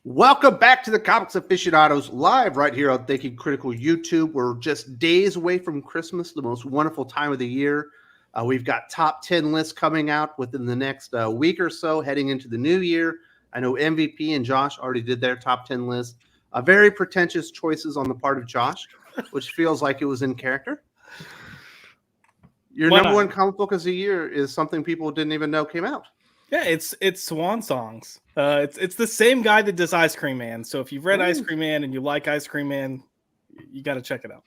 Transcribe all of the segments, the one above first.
Welcome back to the Comics Aficionados live right here on Thinking Critical YouTube. We're just days away from Christmas, the most wonderful time of the year. We've got top 10 lists coming out within the next week or so, heading into the new year. I know MVP and Josh already did their top 10 list. Very pretentious choices on the part of Josh, which feels like it was in character. Your number one comic book of the year is something people didn't even know came out. Yeah, it's Swan Songs. It's the same guy that does Ice Cream Man. So if you've read Ice Cream Man and you like Ice Cream Man, you got to check it out.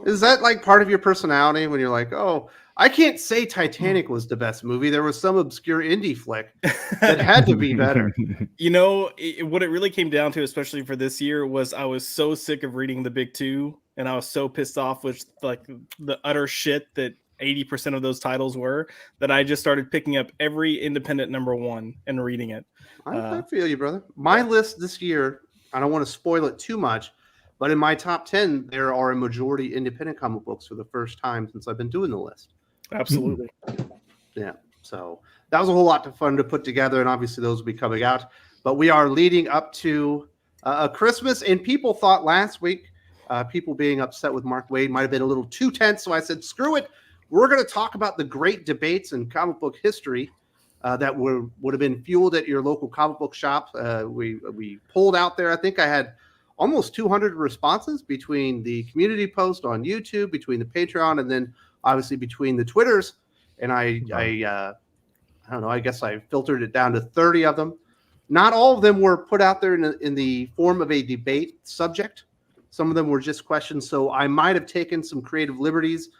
Is that like part of your personality when you're like, oh, I can't say Titanic was the best movie. There was some obscure indie flick that had to be better. You know, what it really came down to, especially for this year, was I was so sick of reading the big two, and I was so pissed off with like the utter shit that 80% of those titles were, that I just started picking up every independent number one and reading it. I feel you, brother. My list this year, I don't want to spoil it too much, but in my top 10, there are a majority independent comic books for the first time since I've been doing the list. Absolutely. Yeah. So that was a whole lot of fun to put together, and obviously those will be coming out. But we are leading up to Christmas, and people thought last week, people being upset with Mark Waid might have been a little too tense. So I said, screw it. We're going to talk about the great debates in comic book history that would have been fueled at your local comic book shop. We pulled out there. I think I had almost 200 responses between the community post on YouTube, between the Patreon, and then obviously between the Twitters. And I don't know, I guess I filtered it down to 30 of them. Not all of them were put out there in the form of a debate subject. Some of them were just questions. So I might have taken some creative liberties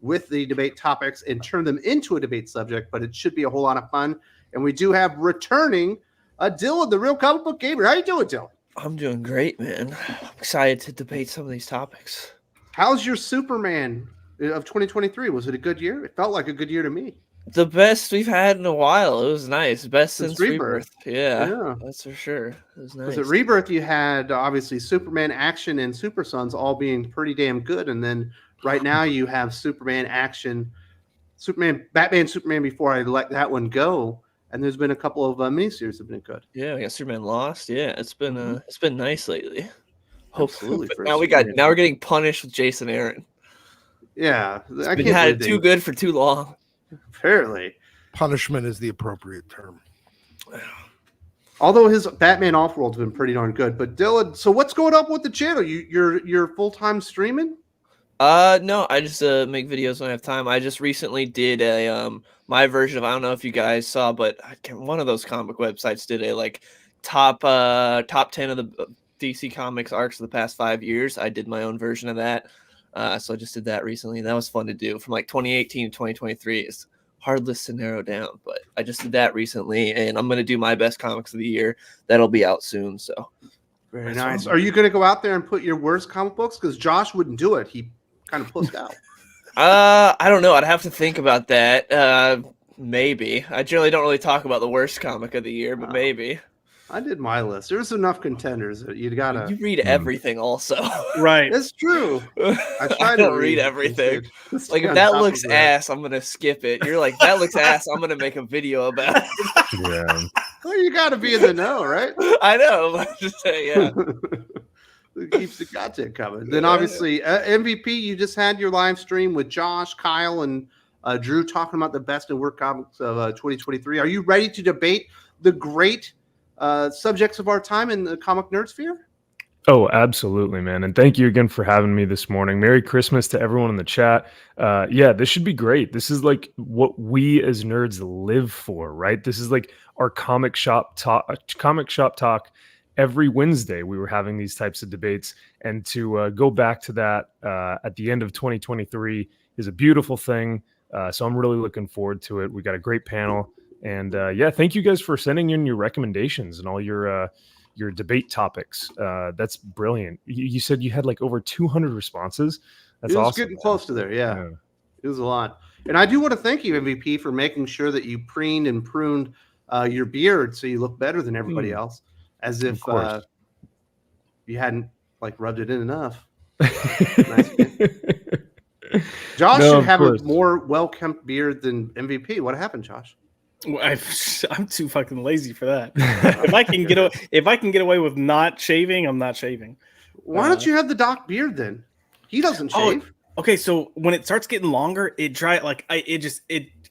with the debate topics and turn them into a debate subject, but it should be a whole lot of fun. And we do have returning Dylan, the Real Comic Book Gamer. How you doing, Dylan? I'm doing great, man. I'm excited to debate some of these topics. How's your Superman of 2023? Was it a good year? It felt like a good year to me. The best we've had in a while. It was nice. Best since Rebirth. Yeah, that's for sure. It was nice. Because at Rebirth, you had obviously Superman Action and Super Sons all being pretty damn good. And then right now you have Superman Action, Batman, Superman before I let that one go. And there's been a couple of miniseries that have been good. Yeah, we got Superman Lost. Yeah, it's been nice lately. Hopefully. Now we're getting punished with Jason Aaron. Yeah, I can't had it too good for too long. Apparently, punishment is the appropriate term. Although his Batman Offworld's been pretty darn good. But Dylan, so what's going up with the channel? You're full-time streaming? No, I just make videos when I have time. I just recently did a my version of, I don't know if you guys saw, but one of those comic websites did a like top 10 of the DC Comics arcs of the past 5 years. I did my own version of that. So I just did that recently, and that was fun to do. From like 2018 to 2023, it's hard list to narrow down, but I just did that recently, and I'm going to do my best comics of the year. That'll be out soon. So very nice. Are you going to go out there and put your worst comic books? Because Josh wouldn't do it. He kind of pussed out. I don't know. I'd have to think about that. Maybe. I generally don't really talk about the worst comic of the year, but maybe. I did my list. There's enough contenders that you gotta. You read everything, also. Right. It's true. I don't read everything. Like if that looks ass, I'm gonna skip it. You're like, that looks ass, I'm gonna make a video about it. Yeah. Well, you gotta be in the know, right? I know. Just say, yeah. It keeps the content coming. Then obviously MVP, you just had your live stream with Josh, Kyle, and Drew talking about the best and worst comics of 2023. Are you ready to debate the great subjects of our time in the comic nerd sphere? Oh, absolutely, man. And thank you again for having me this morning. Merry Christmas to everyone in the chat. Yeah, this should be great. This is like what we as nerds live for, right? This is like our comic shop talk. Every Wednesday we were having these types of debates, and to go back to that at the end of 2023 is a beautiful thing. So I'm really looking forward to it. We got a great panel. And yeah, thank you guys for sending in your recommendations and all your debate topics. That's brilliant. You said you had like over 200 responses. That's awesome. It was getting close to there. Yeah, it was a lot. And I do want to thank you, MVP, for making sure that you preened and pruned your beard so you look better than everybody else, as if you hadn't like rubbed it in enough. Josh should have a more well-kept beard than MVP. What happened, Josh? Well, I'm too fucking lazy for that. If I can get away with not shaving, I'm not shaving. Why don't you have the Doc beard then? He doesn't shave. Okay, so when it starts getting longer, it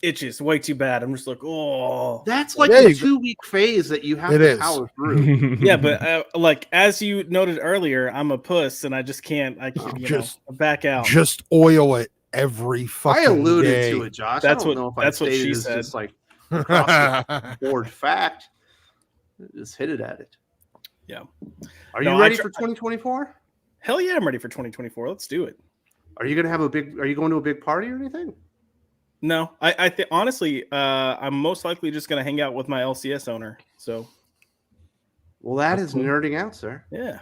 itches way too bad. I'm just like, oh. That's like a 2-week phase that you have to power through. Yeah, but like as you noted earlier, I'm a puss and I just can't. I can't back out. Just oil it every fucking I alluded day. to it, Josh. That's I don't know if that's I what stated she as said. just like across the board fact. Just hit it at it. Yeah. Are you ready for 2024? Hell yeah, I'm ready for 2024. Let's do it. Are you gonna are you going to a big party or anything? No, I think honestly, I'm most likely just gonna hang out with my LCS owner. So, well, that's is cool. Nerding out, sir. Yeah.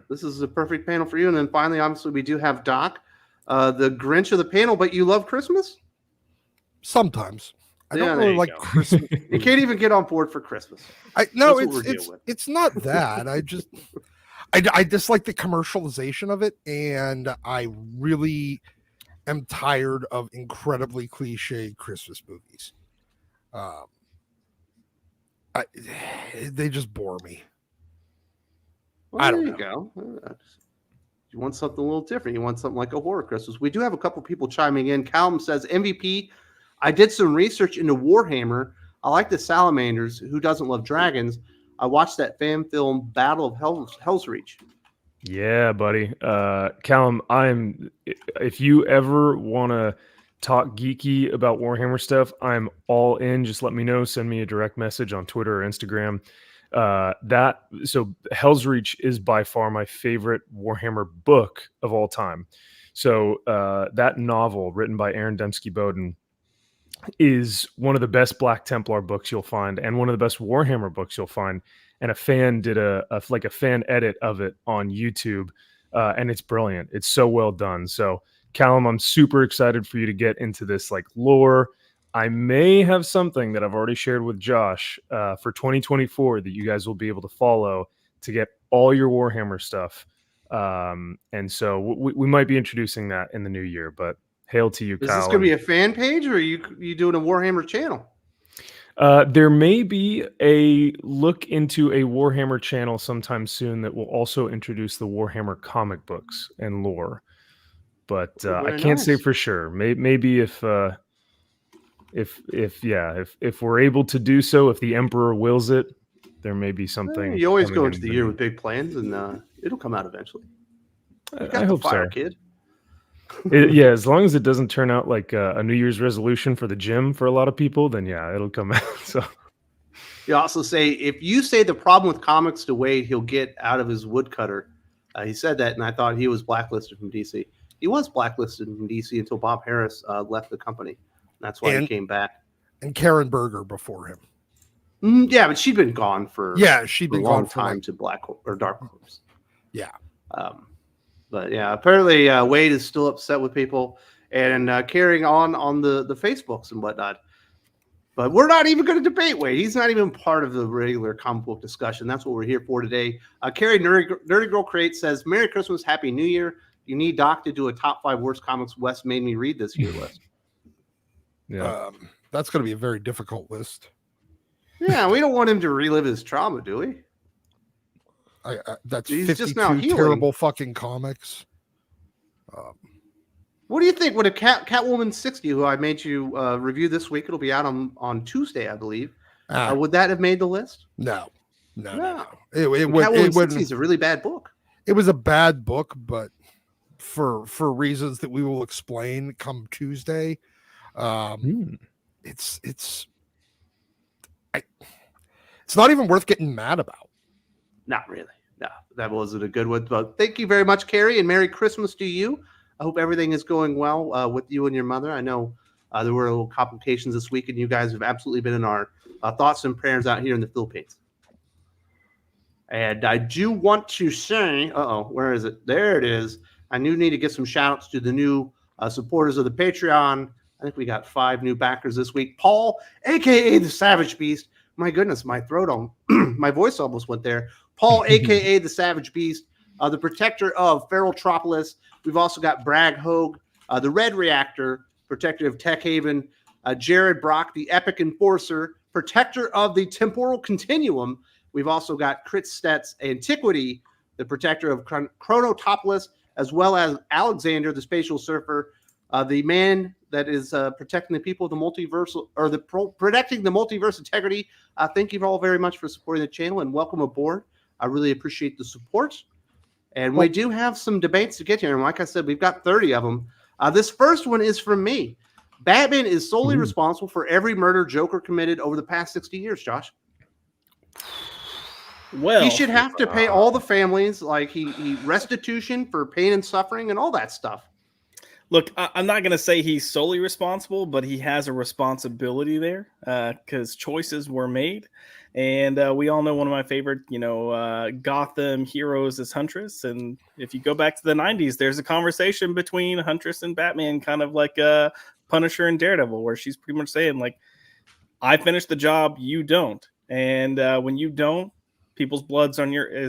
This is a perfect panel for you. And then finally, obviously, we do have Doc, the Grinch of the panel. But you love Christmas? Sometimes. I don't really like Christmas. You can't even get on board for Christmas. It's not that. I dislike the commercialization of it, and I really am tired of incredibly cliche Christmas movies. They just bore me. Well, I don't know. Go. You want something a little different. You want something like a horror Christmas. We do have a couple people chiming in. Callum says, MVP, I did some research into Warhammer. I like the salamanders. Who doesn't love dragons? I watched that fan film Battle of Hell's Reach. Yeah, buddy. Callum, if you ever want to talk geeky about Warhammer stuff, I'm all in. Just let me know. Send me a direct message on Twitter or Instagram. So Hell's Reach is by far my favorite Warhammer book of all time. So that novel written by Aaron Dembski-Bowden is one of the best Black Templar books you'll find, and one of the best Warhammer books you'll find. And a fan did a fan edit of it on YouTube, and it's brilliant. It's so well done. So, Callum, I'm super excited for you to get into this like lore. I may have something that I've already shared with Josh for 2024 that you guys will be able to follow to get all your Warhammer stuff. And so we might be introducing that in the new year, but hail to you, Kyle. Is this going to be a fan page, or are you doing a Warhammer channel? There may be a look into a Warhammer channel sometime soon that will also introduce the Warhammer comic books and lore, but I can't say for sure. Maybe if we're able to do so, if the Emperor wills it, there may be something. You always go into the year with big plans, and it'll come out eventually. I hope so, kid. As long as it doesn't turn out like a New Year's resolution for the gym for a lot of people, then yeah, it'll come out. So you also say, if you say the problem with comics to Waid, he'll get out of his woodcutter. He said that, and I thought he was blacklisted from DC. He was blacklisted from DC until Bob Harris left the company. That's why he came back. And Karen Berger before him. Yeah, but she'd been gone for she'd been a long gone time to Dark Horse. Yeah. But yeah, apparently Waid is still upset with people and carrying on the Facebooks and whatnot. But we're not even going to debate Waid. He's not even part of the regular comic book discussion. That's what we're here for today. Carrie Nerdy Girl Crate says, Merry Christmas, Happy New Year. You need Doc to do a top 5 worst comics Wes made me read this year list. Yeah. That's going to be a very difficult list. Yeah, we don't want him to relive his trauma, do we? That's He's 52 just now healing. terrible fucking comics. What do you think? Would a Catwoman 60, who I made you review this week, it'll be out on Tuesday, I believe. Would that have made the list? No. It Catwoman 60 is a really bad book. It was a bad book, but for reasons that we will explain come Tuesday, it's not even worth getting mad about. Not really. No, that wasn't a good one. But thank you very much, Carrie, and Merry Christmas to you. I hope everything is going well with you and your mother. I know there were little complications this week, and you guys have absolutely been in our thoughts and prayers out here in the Philippines. And I do want to say, where is it? There it is. I need to get some shout outs to the new supporters of the Patreon. I think we got 5 new backers this week. Paul, a.k.a. the Savage Beast. My goodness, my my voice almost went there. Paul, a.k.a. the Savage Beast, the protector of Feraltropolis. We've also got Bragg Hogue, the Red Reactor, protector of Tech Haven, Jared Brock, the Epic Enforcer, protector of the temporal continuum. We've also got Kritzstedt's Antiquity, the protector of Chronotopolis, as well as Alexander, the spatial surfer, the man that is protecting the people of the multiverse, or protecting the multiverse integrity. Thank you all very much for supporting the channel, and welcome aboard. I really appreciate the support. And we do have some debates to get here. And like I said, we've got 30 of them. This first one is from me. Batman is solely responsible for every murder Joker committed over the past 60 years, Josh. Well, he should have to pay all the families, like he restitution for pain and suffering and all that stuff. Look, I'm not going to say he's solely responsible, but he has a responsibility there because choices were made. And we all know one of my favorite, Gotham heroes is Huntress. And if you go back to the 90s, there's a conversation between Huntress and Batman, kind of like Punisher and Daredevil, where she's pretty much saying, like, I finished the job, you don't. And when you don't, people's blood is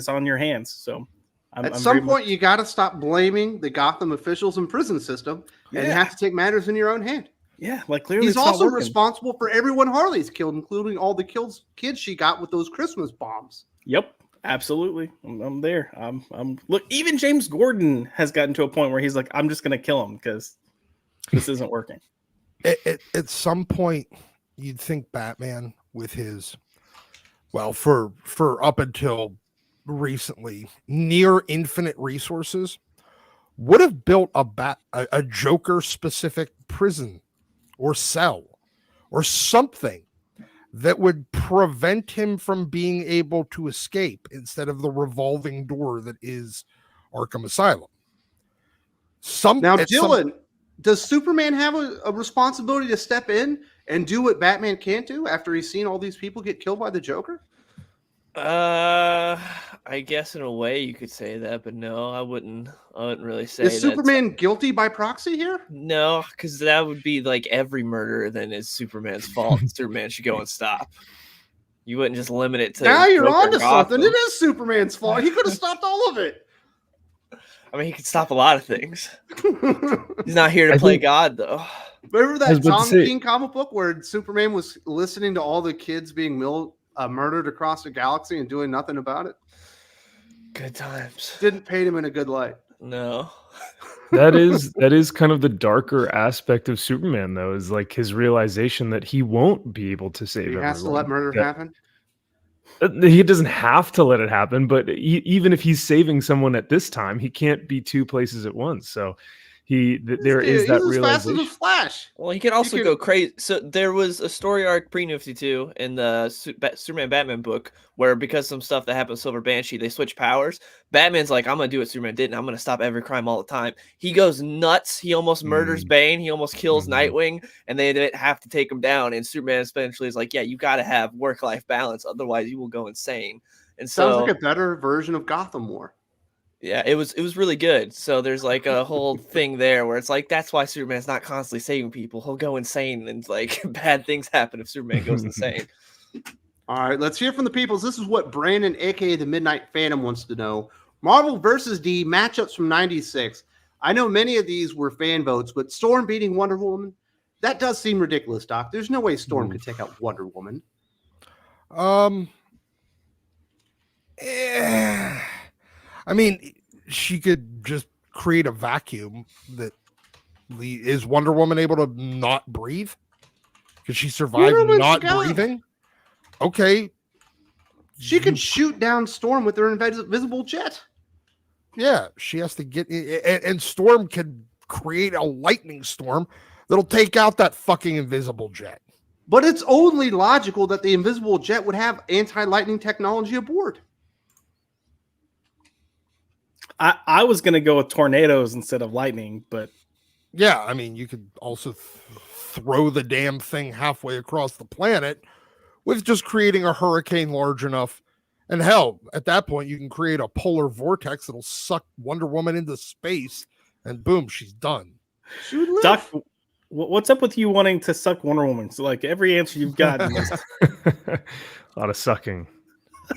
on your hands. So at some point, you got to stop blaming the Gotham officials and prison system, and you have to take matters in your own hand. Yeah, like clearly he's also responsible for everyone Harley's killed, including all the kids she got with those Christmas bombs. Yep, absolutely. I'm there. Look, even James Gordon has gotten to a point where he's like, I'm just going to kill him because this isn't working. At some point, you'd think Batman with his, well, for up until recently, near infinite resources, would have built a Joker specific prison or cell or something that would prevent him from being able to escape instead of the revolving door that is Arkham Asylum. Now, Dylan, does Superman have a responsibility to step in and do what Batman can't do after he's seen all these people get killed by the Joker? I guess in a way you could say that, but no, I wouldn't really say. Is Superman guilty by proxy here? No, because that would be like every murder then is Superman's fault. Superman should go and stop. You wouldn't just limit it to. Now you're onto something. It is Superman's fault. He could have stopped all of it. I mean, he could stop a lot of things. He's not here to play God, though. Remember that Tom King comic book where Superman was listening to all the kids being murdered across the galaxy and doing nothing about it? Good times. Didn't paint him in a good light. No. that is kind of the darker aspect of Superman, though, is like his realization that he won't be able to save everyone. He has to let murder happen. He doesn't have to let it happen, but even if he's saving someone at this time, he can't be two places at once. So there is that realization. Fast as a flash. Well, he could also go crazy. So there was a story arc pre-New 52 in the Superman Batman book where, because some stuff that happened with Silver Banshee, they switch powers. Batman's like, I'm gonna do what Superman didn't. I'm gonna stop every crime all the time. He goes nuts. He almost murders Bane. He almost kills Nightwing, and they didn't have to take him down. And Superman eventually is like, yeah, you got to have work-life balance, otherwise you will go insane. And sounds like a better version of Gotham War. Yeah, it was really good. So there's like a whole thing there where it's like, that's why Superman's not constantly saving people. He'll go insane and like bad things happen if Superman goes insane. All right, let's hear from the peoples. This is what Brandon, aka the Midnight Phantom, wants to know. Marvel versus D matchups from 96. I know many of these were fan votes, but Storm beating Wonder Woman, that does seem ridiculous, Doc. There's no way Storm could take out Wonder Woman. I mean, she could just create a vacuum that is Wonder Woman able to not breathe? Could she survive not breathing? Okay. She could shoot down Storm with her invisible jet. Yeah, she has to get and Storm can create a lightning storm that'll take out that fucking invisible jet. But it's only logical that the invisible jet would have anti-lightning technology aboard. I was going to go with tornadoes instead of lightning, but yeah, I mean, you could also throw the damn thing halfway across the planet with just creating a hurricane large enough. And hell, at that point, you can create a polar vortex that'll suck Wonder Woman into space, and boom, she's done. Doc, what's up with you wanting to suck Wonder Woman? So, like, every answer you've gotten is a lot of sucking.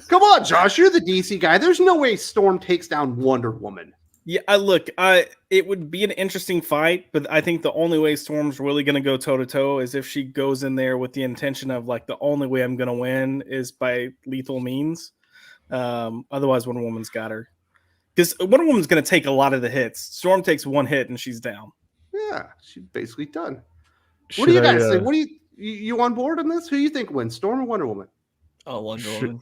Come on, Josh, you're the DC guy. There's no way Storm takes down Wonder Woman. Yeah, it would be an interesting fight, but I think the only way Storm's really going to go toe to toe is if she goes in there with the intention of like the only way I'm going to win is by lethal means. Otherwise, Wonder Woman's got her because Wonder Woman's going to take a lot of the hits. Storm takes one hit and she's down. Yeah, she's basically done. What do you guys say? What do you on board on this? Who do you think wins, Storm or Wonder Woman? Oh, Wonder Woman.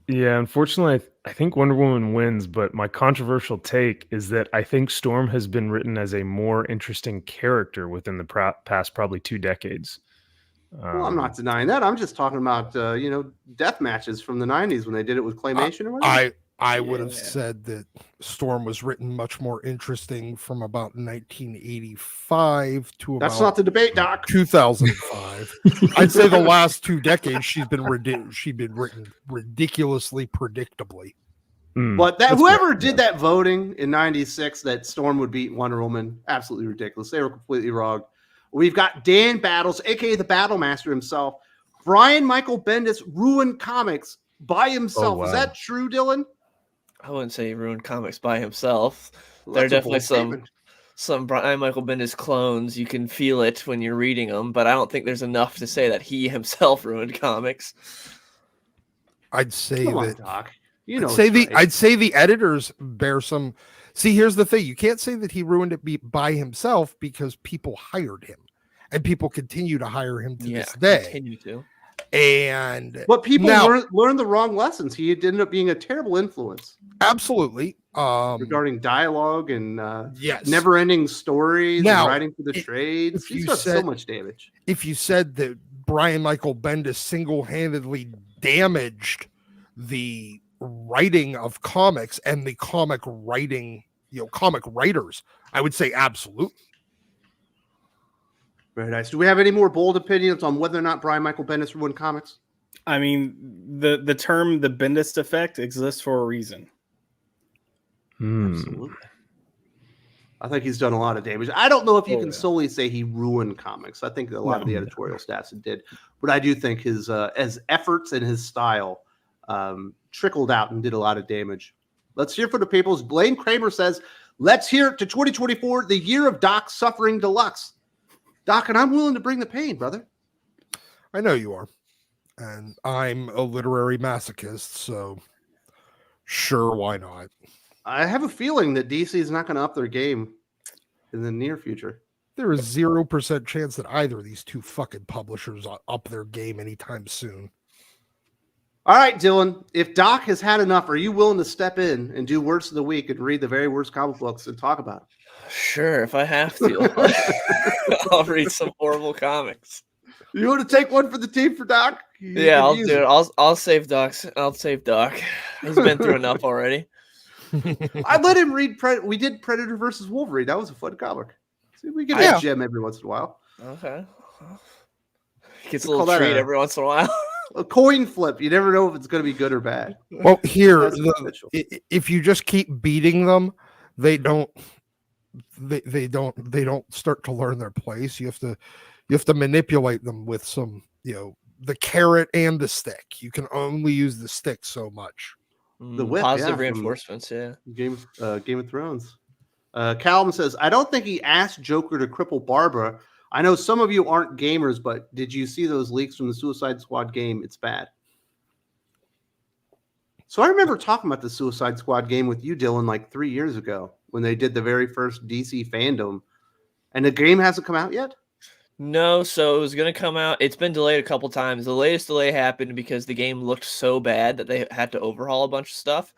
Yeah, unfortunately, I think Wonder Woman wins, but my controversial take is that I think Storm has been written as a more interesting character within the past probably 2 decades. Well, I'm not denying that. I'm just talking about death matches from the 90s when they did it with claymation or whatever. I would have said that Storm was written much more interesting from about 1985 to about That's not the debate, Doc. 2005. I'd say the last 2 decades she's been written ridiculously predictably. But whoever did that voting in 96 that Storm would beat Wonder Woman, absolutely ridiculous. They were completely wrong. We've got Dan Battles, aka the Battle Master himself. Brian Michael Bendis ruined comics by himself. Oh, wow. Is that true, Dylan? I wouldn't say he ruined comics by himself. Well, there are that's a bold definitely some Brian Michael Bendis clones. You can feel it when you're reading them, but I don't think there's enough to say that he himself ruined comics. I'd say Come on, that. Doc. I'd say the editors bear some. See, here's the thing: you can't say that he ruined it by himself because people hired him, and people continue to hire him to this day. Continue to. But people learned the wrong lessons. He ended up being a terrible influence. Absolutely. Regarding dialogue and yes, never-ending stories now, and writing for the trades. He's done so much damage. If you said that Brian Michael Bendis single-handedly damaged the writing of comics and the comic writing, comic writers, I would say absolutely. Very nice. Do we have any more bold opinions on whether or not Brian Michael Bendis ruined comics? I mean, the term the Bendis effect exists for a reason. Absolutely. I think he's done a lot of damage. I don't know if you can solely say he ruined comics. I think a lot of the editorial staffs did, but I do think his efforts and his style trickled out and did a lot of damage. Let's hear from the peoples. Blaine Kramer says, "Let's hear it to 2024, the year of Doc suffering deluxe." Doc, and I'm willing to bring the pain, brother. I know you are. And I'm a literary masochist, so sure, why not? I have a feeling that DC is not going to up their game in the near future. There is 0% chance that either of these two fucking publishers up their game anytime soon. All right, Dylan, if Doc has had enough, are you willing to step in and do Words of the Week and read the very worst comic books and talk about it? Sure, if I have to. I'll read some horrible comics. You want to take one for the team for Doc? Yeah, I'll do it. I'll save Doc. I'll save Doc. He's been through enough already. I let him read. We did Predator versus Wolverine. That was a fun comic. See, we get a gem every once in a while. Okay. Gets a little treat every once in a while. A coin flip. You never know if it's going to be good or bad. Well, here, if you just keep beating them, they don't start to learn their place. You have to manipulate them with some, the carrot and the stick. You can only use the stick so much. The whip, positive reinforcements, Game of Thrones. Calvin says, "I don't think he asked Joker to cripple Barbara. I know some of you aren't gamers, but did you see those leaks from the Suicide Squad game? It's bad." So I remember talking about the Suicide Squad game with you, Dylan, like 3 years ago when they did the very first DC fandom, and the game hasn't come out yet. No, so it was going to come out. It's been delayed a couple times. The latest delay happened because the game looked so bad that they had to overhaul a bunch of stuff.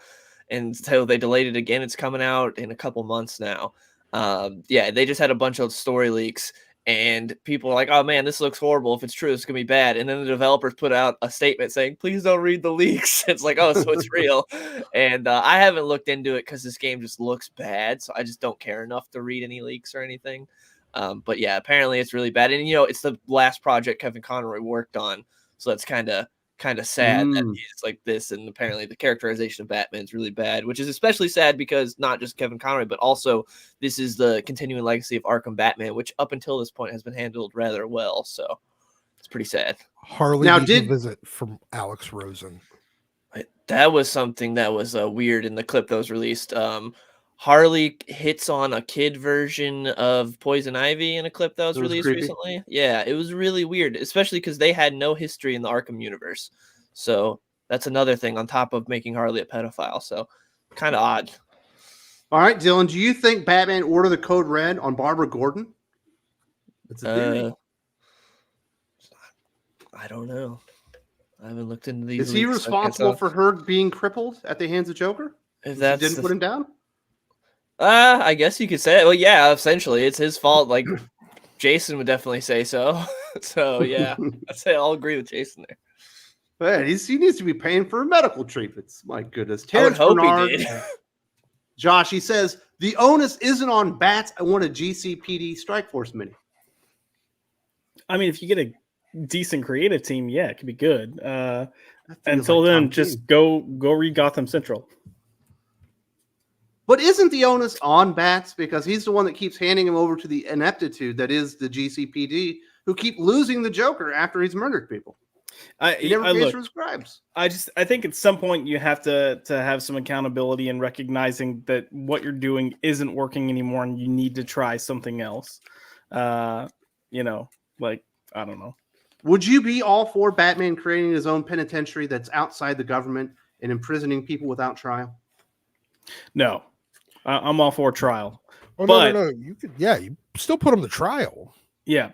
And so they delayed it again. It's coming out in a couple months now. They just had a bunch of story leaks. And people are like, oh, man, this looks horrible. If it's true, it's going to be bad. And then the developers put out a statement saying, please don't read the leaks. It's like, oh, so it's real. And I haven't looked into it because this game just looks bad. So I just don't care enough to read any leaks or anything. But yeah, apparently it's really bad. And, it's the last project Kevin Conroy worked on. So that's kind of sad that he's like this. And apparently the characterization of Batman is really bad, which is especially sad because not just Kevin Conroy, but also this is the continuing legacy of Arkham Batman, which up until this point has been handled rather well. So it's pretty sad. Harley now did a visit from Alex Rosen. That was something that was weird in the clip that was released. Harley hits on a kid version of Poison Ivy in a clip that was released recently. Yeah, it was really weird, especially because they had no history in the Arkham universe. So that's another thing on top of making Harley a pedophile. So kind of odd. All right, Dylan, do you think Batman Order the Code Red on Barbara Gordon? It's a theory. I don't know. I haven't looked into these. Is he responsible for her being crippled at the hands of Joker? If that didn't put him down? I guess you could say it. Well, yeah, essentially, it's his fault. Like Jason would definitely say so. So yeah, I'd say I'll agree with Jason there. Man, he needs to be paying for medical treatments. My goodness. I would hope he did. Josh, he says, the onus isn't on Bats. I want a GCPD Strike Force mini. I mean, if you get a decent creative team, yeah, it could be good. Until then, just go read Gotham Central. But isn't the onus on Bats, because he's the one that keeps handing him over to the ineptitude that is the GCPD, who keep losing the Joker after he's murdered people? He never pays for his crimes. I think at some point you have to have some accountability and recognizing that what you're doing isn't working anymore, and you need to try something else. I don't know. Would you be all for Batman creating his own penitentiary that's outside the government and imprisoning people without trial? No, I'm all for trial. Oh, no. You could, you still put him to trial. Yeah.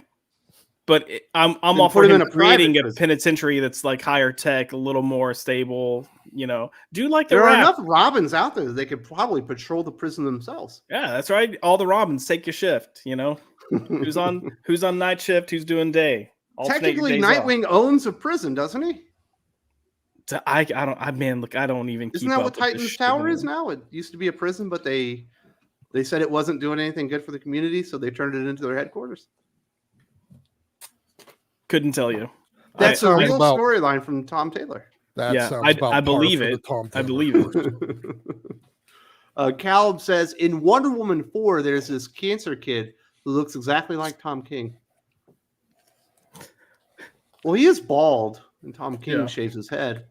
But I'm all for him creating a penitentiary that's like higher tech, a little more stable. Do like there are enough Robins out there that they could probably patrol the prison themselves. Yeah, that's right. All the Robins take your shift. Who's on night shift, who's doing day. Technically, Nightwing owns a prison, doesn't he? I don't even. Isn't that what Titan's Tower is now? It used to be a prison, but they said it wasn't doing anything good for the community, so they turned it into their headquarters. Couldn't tell you. That's a real storyline from Tom Taylor. I believe it. I believe it. Caleb says, in Wonder Woman 4, there's this cancer kid who looks exactly like Tom King. Well, he is bald, and Tom King shaves his head.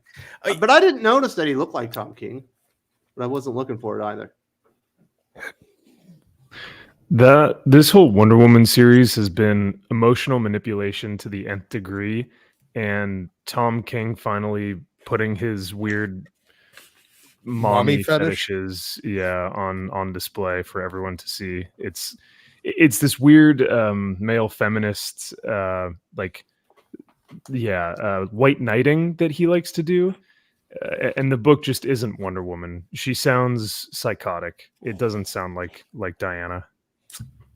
But I didn't notice that he looked like Tom King. But I wasn't looking for it either. This whole Wonder Woman series has been emotional manipulation to the nth degree, and Tom King finally putting his weird mommy fetishes on display for everyone to see. It's this weird male feminist white knighting that he likes to do. And the book just isn't Wonder Woman. She sounds psychotic. It doesn't sound like Diana.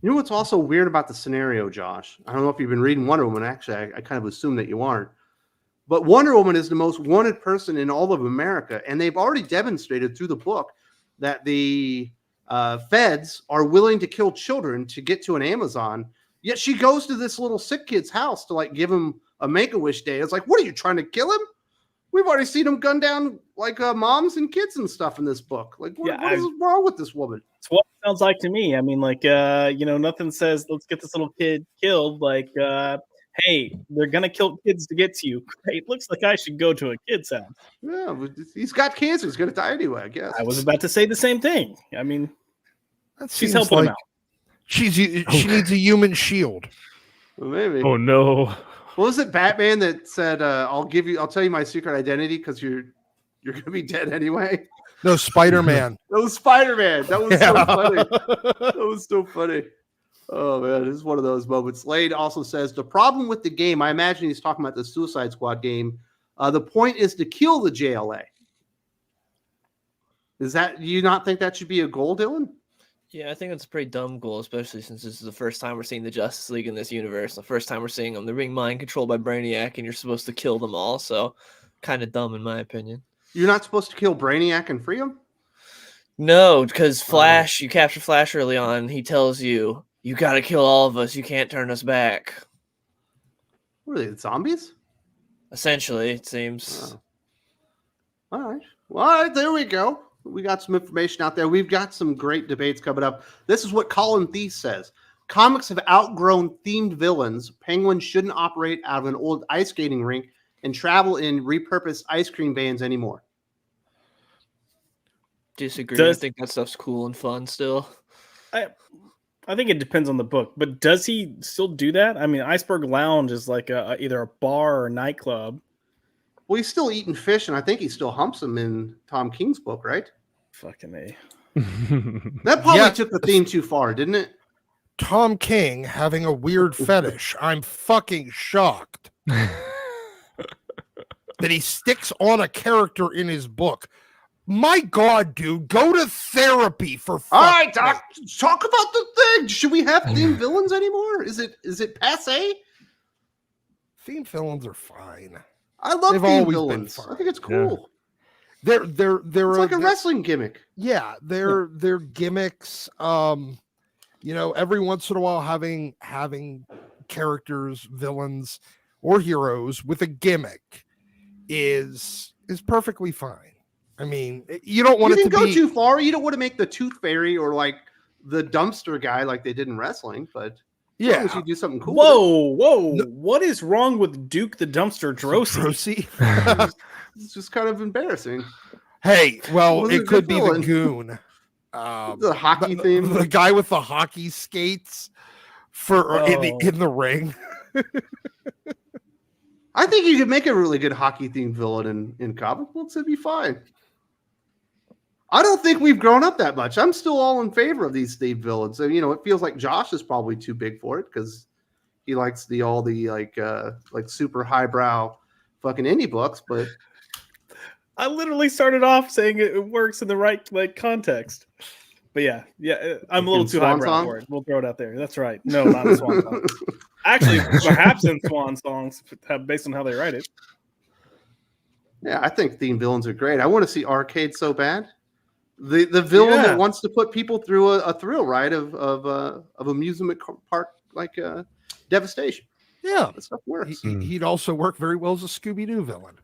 You know what's also weird about the scenario, Josh? I don't know if you've been reading Wonder Woman. Actually, I kind of assume that you aren't. But Wonder Woman is the most wanted person in all of America. And they've already demonstrated through the book that the feds are willing to kill children to get to an Amazon. Yet she goes to this little sick kid's house to give him a Make-A-Wish day. It's like, what are you trying to kill him? We've already seen him gun down moms and kids and stuff in this book. What is wrong with this woman? It's what it sounds like to me. I mean, nothing says let's get this little kid killed. Hey, they're gonna kill kids to get to you. Great, looks like I should go to a kid's house. Yeah, but he's got cancer. He's gonna die anyway, I guess. I was about to say the same thing. I mean, she's helping him out. She needs a human shield. Well, maybe. Oh no. What was it, Batman, that said, I'll tell you my secret identity because you're going to be dead anyway? No, Spider-Man. That was Spider-Man. That was so funny. That was so funny. Oh, man, this is one of those moments. Slade also says, the problem with the game, I imagine he's talking about the Suicide Squad game, the point is to kill the JLA. Do you not think that should be a goal, Dylan? Yeah, I think it's a pretty dumb goal, especially since this is the first time we're seeing the Justice League in this universe. The first time we're seeing them. They're being mind controlled by Brainiac, and you're supposed to kill them all. So, kind of dumb in my opinion. You're not supposed to kill Brainiac and free him? No, because Flash, you capture Flash early on. He tells you, you got to kill all of us. You can't turn us back. What are they, zombies? Essentially, it seems. Oh. All right, there we go. We got some information out there. We've got some great debates coming up. This is what Colin Thies says. Comics have outgrown themed villains. Penguin shouldn't operate out of an old ice skating rink and travel in repurposed ice cream vans anymore. disagree. I think that stuff's cool and fun still. I think it depends on the book, but does he still do that? I mean, Iceberg Lounge is like either a bar or a nightclub. Well, he's still eating fish, and I think he still humps them in Tom King's book, right? Fucking A. That probably took the theme too far, didn't it? Tom King having a weird fetish. I'm fucking shocked that he sticks on a character in his book. My God, dude, go to therapy for all right, Doc. Talk about the thing. Should we have theme villains anymore? Is it passe? Theme villains are fine. I love theme villains. I think it's cool. Yeah. They're it's like a wrestling gimmick. Yeah, they're gimmicks. Every once in a while having characters, villains, or heroes with a gimmick is perfectly fine. I mean, you don't want it to go too far. You don't want to make the Tooth Fairy or like the dumpster guy like they did in wrestling, but yeah, you do something cool. Whoa! No. What is wrong with Duke the Dumpster Drosy? It's just kind of embarrassing. Hey, well, it could be the goon. The hockey theme. The guy with the hockey skates in the ring. I think you could make a really good hockey themed villain in comic books. It'd be fine. I don't think we've grown up that much. I'm still all in favor of these themed villains. So, it feels like Josh is probably too big for it because he likes all the super highbrow fucking indie books. But I literally started off saying it works in the right context. But yeah, I'm a little too highbrow for it. We'll throw it out there. That's right. No, not a Swan Song. Actually, perhaps in Swan Songs, based on how they write it. Yeah, I think theme villains are great. I want to see Arcade so bad. The villain that wants to put people through a thrill ride of amusement park devastation. Yeah, that stuff works. He'd also work very well as a Scooby-Doo villain.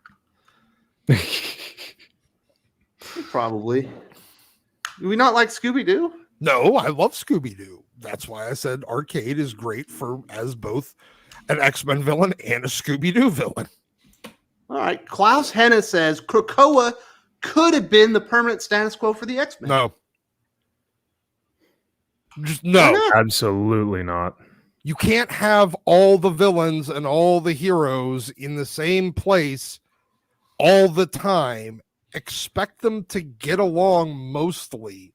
Probably. Do we not like Scooby-Doo? No, I love Scooby-Doo. That's why I said Arcade is great as both an X-Men villain and a Scooby-Doo villain. All right. Klaus Henna says Krakoa could have been the permanent status quo for the X-Men. No. Just no. Absolutely not. You can't have all the villains and all the heroes in the same place all the time. Expect them to get along mostly.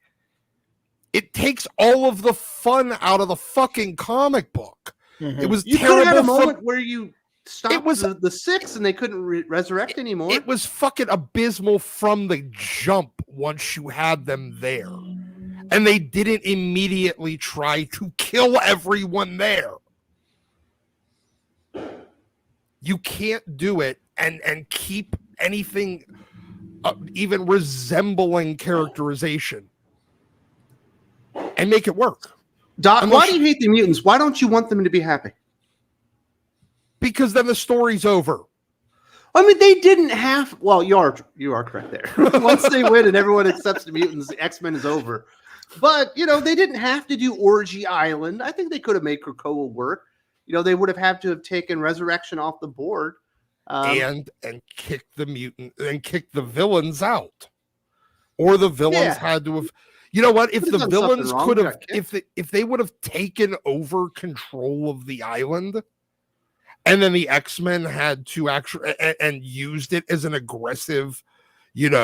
It takes all of the fun out of the fucking comic book. Mm-hmm. It was terrible. You could have had a moment where you stopped the six and they couldn't resurrect anymore. It was fucking abysmal from the jump once you had them there. And they didn't immediately try to kill everyone there. You can't do it and keep anything even resembling characterization and make it work. Doc, why do you hate the mutants? Why don't you want them to be happy? Because then the story's over. I mean, they didn't have. Well, you are correct there. Once they win and everyone accepts the mutants, the X-Men is over. But they didn't have to do Orgy Island. I think they could have made Krakoa work. They would have had to have taken Resurrection off the board. And kick the mutant and kick the villains out, or the villains had to have. You know what? If the villains could have, if they would have taken over control of the island, and then the X-Men had to actually and used it as an aggressive, and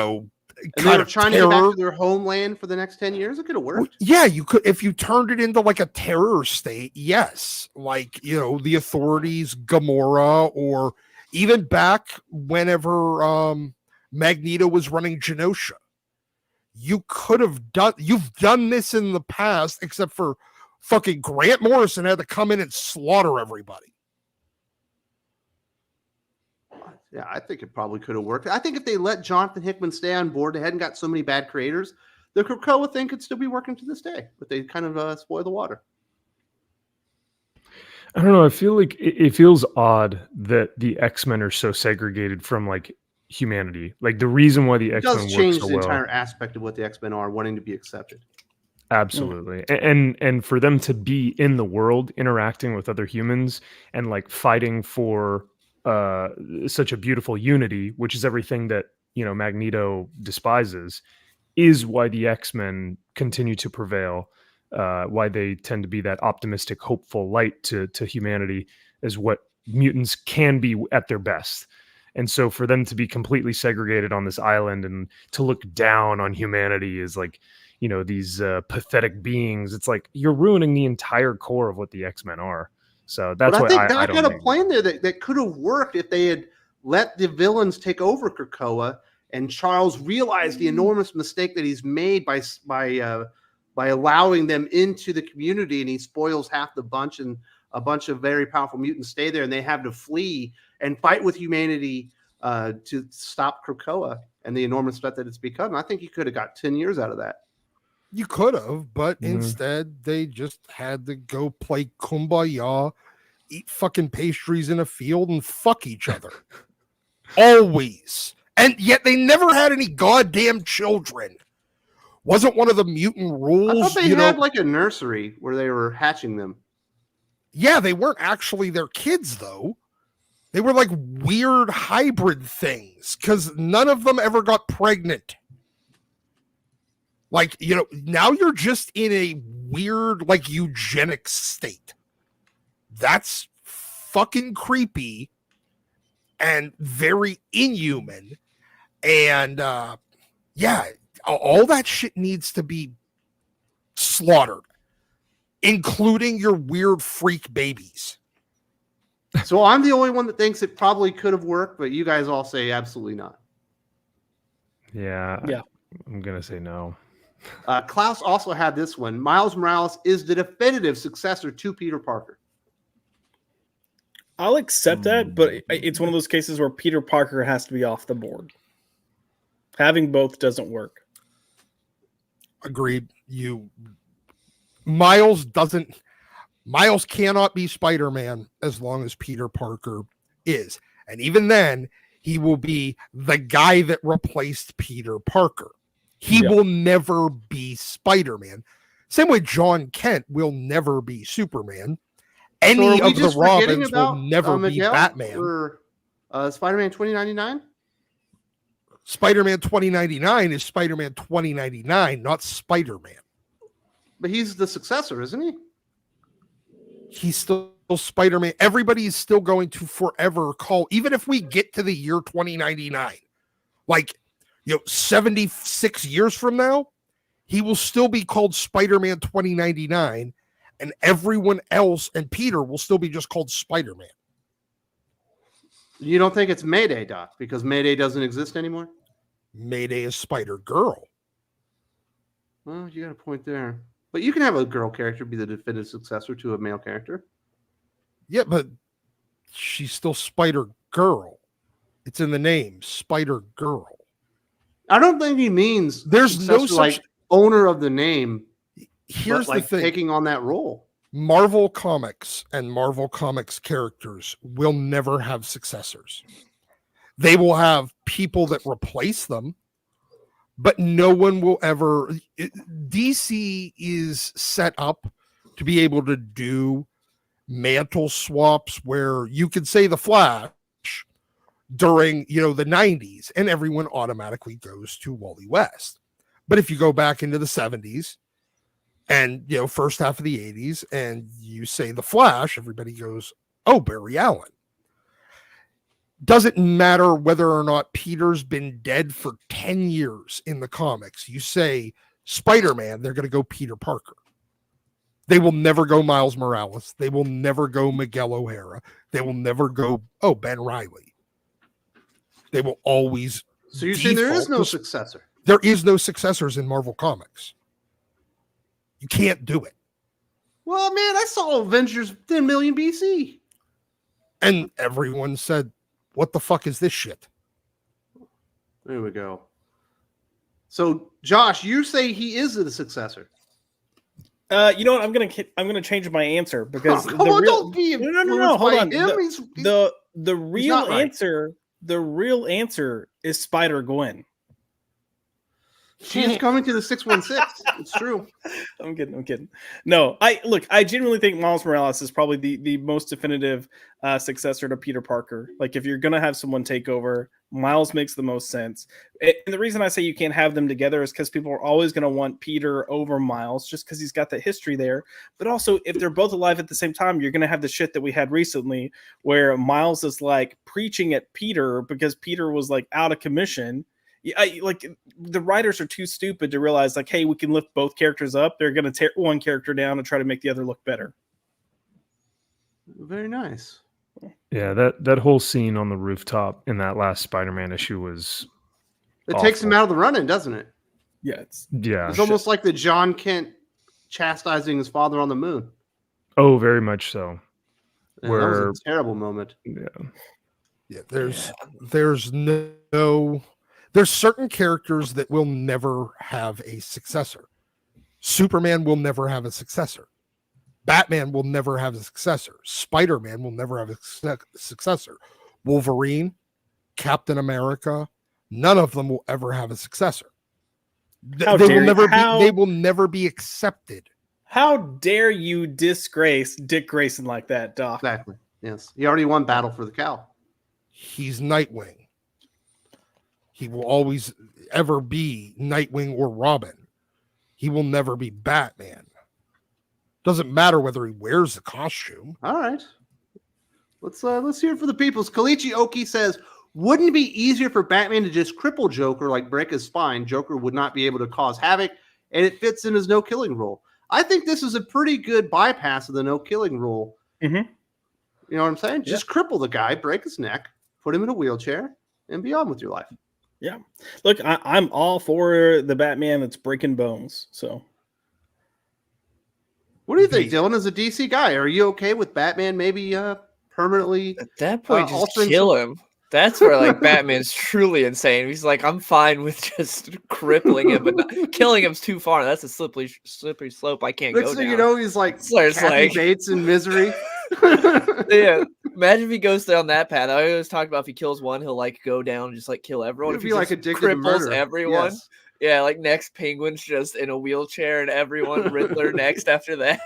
they were trying to get back to their homeland for the next 10 years. It could have worked. Yeah, you could if you turned it into like a terror state. Yes, like the authorities, Gamora, or even back whenever Magneto was running Genosha. You've done this in the past, except for fucking Grant Morrison had to come in and slaughter everybody. Yeah, I think it probably could have worked. I think if they let Jonathan Hickman stay on board, they hadn't got so many bad creators, the Krakoa thing could still be working to this day, but they kind of spoil the water. I don't know. I feel like it feels odd that the X-Men are so segregated from like humanity. Like the reason why the X-Men does change the entire aspect of what the X-Men are, wanting to be accepted. Absolutely. And for them to be in the world, interacting with other humans and like fighting for such a beautiful unity, which is everything that Magneto despises, is why the X-Men continue to prevail, why they tend to be that optimistic, hopeful light to humanity, is what mutants can be at their best. And so for them to be completely segregated on this island and to look down on humanity is like, these pathetic beings, it's like you're ruining the entire core of what the X-Men are. So that's but what I think Doc had a think. plan there that could have worked if they had let the villains take over Krakoa, and Charles realized the enormous mistake that he's made by allowing them into the community, and he spoils half the bunch, and a bunch of very powerful mutants stay there, and they have to flee and fight with humanity to stop Krakoa and the enormous threat that it's become. I think you could have got 10 years out of that. You could have, but instead they just had to go play kumbaya, eat fucking pastries in a field, and fuck each other. Always. And yet they never had any goddamn children. Wasn't one of the mutant rules? I thought they had like a nursery where they were hatching them. Yeah, they weren't actually their kids, though. They were like weird hybrid things because none of them ever got pregnant. Like, now you're just in a weird, like, eugenics state. That's fucking creepy and very inhuman. And, all that shit needs to be slaughtered, including your weird freak babies. So I'm the only one that thinks it probably could have worked, but you guys all say absolutely not. Yeah. I'm going to say no. Klaus also had this one. Miles Morales is the definitive successor to Peter Parker. I'll accept that, but it's one of those cases where Peter Parker has to be off the board. Having both doesn't work. Agreed. Miles cannot be Spider-Man as long as Peter Parker is. And even then, he will be the guy that replaced Peter Parker. He will never be Spider-Man. Same way John Kent will never be Superman. Any of the Robins will never be Batman. For Spider-Man 2099? Spider-Man 2099 is Spider-Man 2099, not Spider-Man. But he's the successor, isn't he? He's still Spider-Man. Everybody is still going to forever call, even if we get to the year 2099, like, 76 years from now, he will still be called Spider-Man 2099, and everyone else and Peter will still be just called Spider-Man. You don't think it's Mayday, Doc, because Mayday doesn't exist anymore? Mayday is Spider-Girl. Well, you got a point there. But you can have a girl character be the definitive successor to a male character. Yeah, but she's still Spider-Girl. It's in the name, Spider-Girl. I don't think he means there's no such like owner of the name. Here's like the thing: taking on that role. Marvel Comics and Marvel Comics characters will never have successors. They will have people that replace them, but no one will ever. DC is set up to be able to do mantle swaps where you could say the Flash during the 90s and everyone automatically goes to Wally West. But if you go back into the 70s and first half of the 80s and you say the Flash, everybody goes, oh, Barry Allen. Doesn't matter whether or not Peter's been dead for 10 years in the comics. You say Spider-Man, they're going to go Peter Parker. They will never go Miles Morales. They will never go Miguel O'Hara. They will never go, Ben Reilly. They will always. So you're saying there is no successor? There is no successors in Marvel Comics. You can't do it. Well, man, I saw Avengers 10 million BC. And everyone said, what the fuck is this shit? There we go. So, Josh, you say he is the successor. You know what? I'm gonna change my answer because don't be no. Hold on. The real right. answer. The real answer is Spider-Gwen. She is coming to the 616. It's true. I'm kidding. No, I genuinely think Miles Morales is probably the most definitive successor to Peter Parker. Like, if you're gonna have someone take over, Miles makes the most sense. And the reason I say you can't have them together is because people are always gonna want Peter over Miles, just because he's got the history there. But also, if they're both alive at the same time, you're gonna have the shit that we had recently, where Miles is like preaching at Peter because Peter was like out of commission. Like, the writers are too stupid to realize, like, hey, we can lift both characters up. They're going to tear one character down and try to make the other look better. Very nice. Yeah, that whole scene on the rooftop in that last Spider-Man issue was It awful. takes him out of the run-in, doesn't it? Yeah, it's almost like the John Kent chastising his father on the moon. Oh, very much so. And that was a terrible moment. Yeah, there's certain characters that will never have a successor. Superman will never have a successor. Batman will never have a successor. Spider-Man will never have a successor. Wolverine, Captain America, none of them will ever have a successor. They will never be accepted. How dare you disgrace Dick Grayson like that, Doc? Exactly. Yes. He already won Battle for the Cow. He's Nightwing. He will always ever be Nightwing or Robin. He will never be Batman. Doesn't matter whether he wears the costume. All right. Let's hear it for the peoples. Kalichi Oki says, wouldn't it be easier for Batman to just cripple Joker, like break his spine? Joker would not be able to cause havoc, and it fits in his no-killing rule. I think this is a pretty good bypass of the no-killing rule. Mm-hmm. You know what I'm saying? Just cripple the guy, break his neck, put him in a wheelchair, and be on with your life. Yeah. Look, I'm all for the Batman that's breaking bones. So, what do you think, Dylan, as a DC guy? Are you okay with Batman maybe permanently? At that point, just kill him. That's where, like, Batman's truly insane. He's like, I'm fine with just crippling him, but killing him's too far. That's a slippery slope I can't go down. You know, he's like Kathy Bates in Misery. Yeah, imagine if he goes down that path. I always talk about if he kills one, he'll like go down and just like kill everyone. He'd if be he like just addicted to murder. Everyone, yes. Yeah, like next Penguin's just in a wheelchair and everyone Riddler next after that.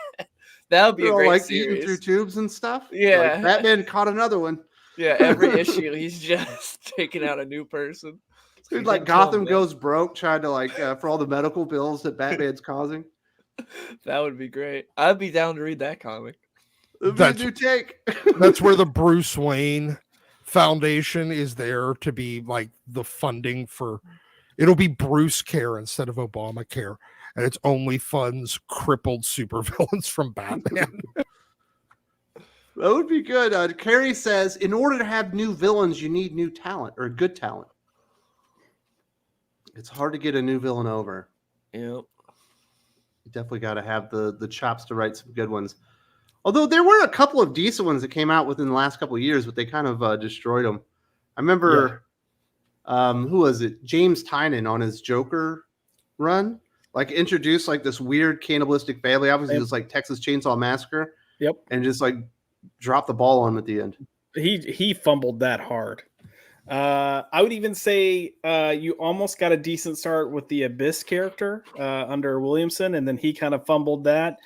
That would be a great like series. eating through tubes and stuff. Yeah, like Batman caught another one. Yeah, every issue he's just taking out a new person. Dude, like Gotham goes broke trying to like for all the medical bills that Batman's causing. That would be great. I'd be down to read that comic. That's a new take. That's where the Bruce Wayne Foundation is there to be like the funding for. It'll be Bruce Care instead of Obamacare, and it's only funds crippled supervillains from Batman. That would be good. Carrie says, in order to have new villains, you need new talent or good talent. It's hard to get a new villain over. Yep. You definitely got to have the chops to write some good ones. Although there were a couple of decent ones that came out within the last couple of years, but they kind of destroyed them. I remember, who was it? James Tynion on his Joker run, like introduced like this weird cannibalistic family. Obviously, it was like Texas Chainsaw Massacre. Yep. And just like drop the ball on him at the end. He fumbled that hard. I would even say you almost got a decent start with the Abyss character under Williamson, and then he kind of fumbled that.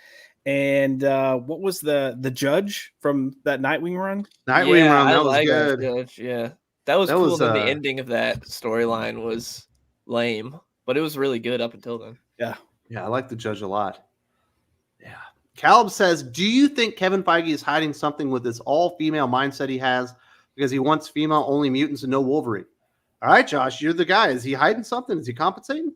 And what was the Judge from that Nightwing run? Nightwing run, that was good. Judge, yeah, that was cool. Then the ending of that storyline was lame, but it was really good up until then. Yeah, I like the Judge a lot. Yeah. Caleb says, do you think Kevin Feige is hiding something with this all-female mindset he has because he wants female-only mutants and no Wolverine? All right, Josh, you're the guy. Is he hiding something? Is he compensating?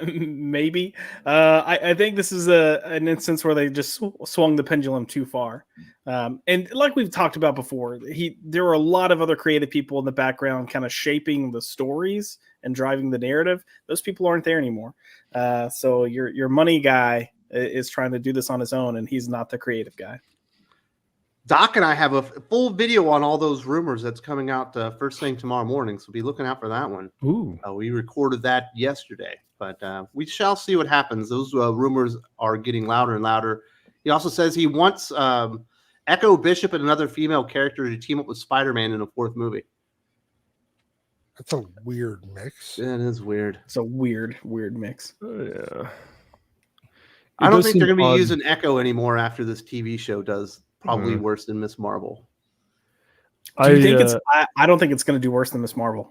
Maybe. I think this is an instance where they just swung the pendulum too far. And like we've talked about before, there were a lot of other creative people in the background kind of shaping the stories and driving the narrative. Those people aren't there anymore. So your money guy is trying to do this on his own, and he's not the creative guy. Doc and I have a full video on all those rumors that's coming out first thing tomorrow morning, so be looking out for that one. Ooh. We recorded that yesterday, but we shall see what happens. Those rumors are getting louder and louder. He also says he wants Echo Bishop and another female character to team up with Spider-Man in a fourth movie. That's a weird mix. It is weird. It's a weird mix. Yeah. I don't think they're seem going to be odd. using Echo anymore after this TV show does probably worse than Miss Marvel. Do you think it's? I don't think it's going to do worse than Miss Marvel.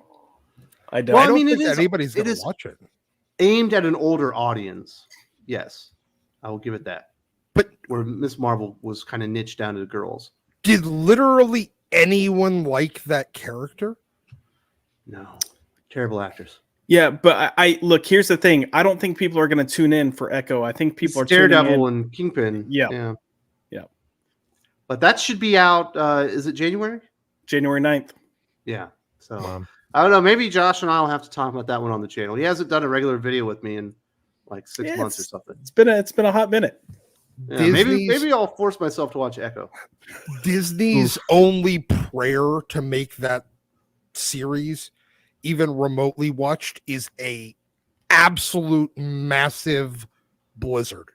I don't. Well, I don't mean, think it is- anybody's it going is- to watch it. Aimed at an older audience. Yes, I will give it that. But where Miss Marvel was kind of niched down to the girls. did literally anyone like that character? No, terrible actors. Yeah, but I look. Here's the thing. I don't think people are going to tune in for Echo. I think people are Daredevil tuning in. and Kingpin. Yeah. But that should be out. Is it January? January 9th. Yeah. So I don't know. Maybe Josh and I will have to talk about that one on the channel. He hasn't done a regular video with me in like 6 months or something. It's been a hot minute. Yeah, maybe I'll force myself to watch Echo. Disney's only prayer to make that series even remotely watched is a absolute massive blizzard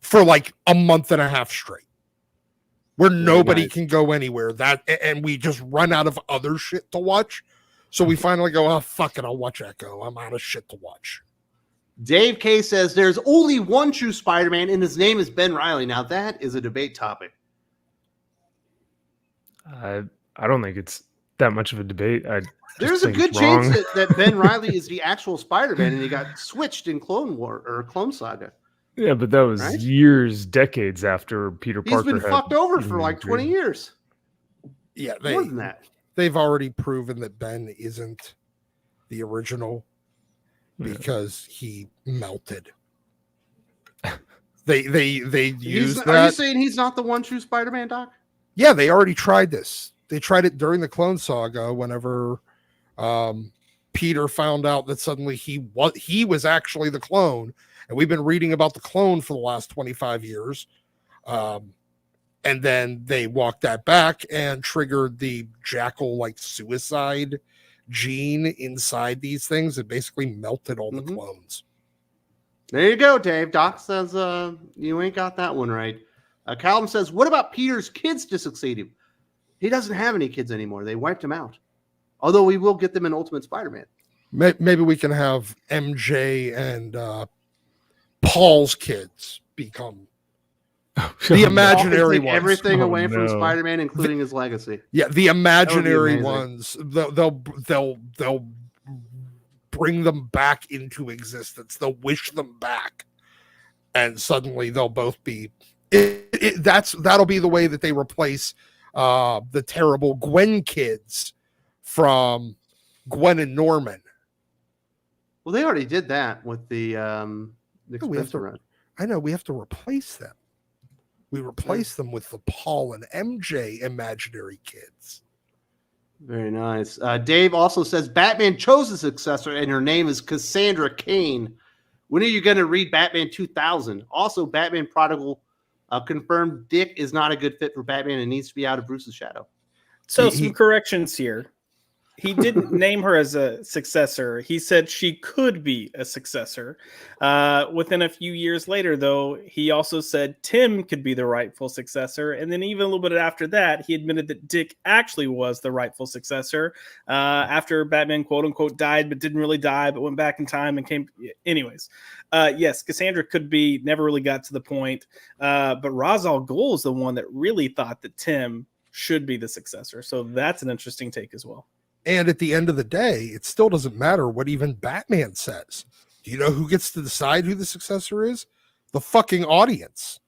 for like a month and a half straight, where nobody can go anywhere. And we just run out of other shit to watch. So we finally go, oh, fuck it, I'll watch Echo. I'm out of shit to watch. Dave K says there's only one true Spider-Man, and his name is Ben Reilly. Now that is a debate topic. I don't think it's that much of a debate. There's a good chance that Ben Reilly is the actual Spider-Man, and he got switched in Clone War or Clone Saga. Yeah, but that was years, decades after Peter Parker. He's been fucked over for like 20 years. Yeah, more than that. They've already proven that Ben isn't the original because he melted. They used that. Are you saying he's not the one true Spider-Man, Doc? Yeah, they already tried this. They tried it during the Clone Saga whenever Peter found out that suddenly he was actually the clone. And we've been reading about the clone for the last 25 years. And then they walked that back and triggered the jackal-like suicide gene inside these things. It basically melted all the clones. There you go, Dave. Doc says you ain't got that one right. Callum says, what about Peter's kids to succeed him? He doesn't have any kids anymore. They wiped him out. Although we will get them in Ultimate Spider-Man. Maybe we can have MJ and Paul's kids become the imaginary ones. Everything away from Spider-Man, including his legacy. Yeah, the imaginary ones. They'll bring them back into existence. They'll wish them back, and suddenly they'll both be. That'll be the way that they replace the terrible Gwen kids from Gwen and Norman. Well, they already did that with the Spencer run. I know we have to replace them. We replace them with the Paul and MJ imaginary kids. Very nice. Dave also says Batman chose a successor, and her name is Cassandra Cain. When are you going to read Batman 2000? Also, Batman Prodigal confirmed Dick is not a good fit for Batman and needs to be out of Bruce's shadow. So some corrections here. He didn't name her as a successor. He said she could be a successor. Within a few years later, though, he also said Tim could be the rightful successor. And then even a little bit after that, he admitted that Dick actually was the rightful successor after Batman, quote unquote, died, but didn't really die, but went back in time and came. Anyways, yes, Cassandra could be, never really got to the point. But Ra's al Ghul is the one that really thought that Tim should be the successor. So that's an interesting take as well. And at the end of the day, it still doesn't matter what even Batman says. Do you know who gets to decide who the successor is? The fucking audience.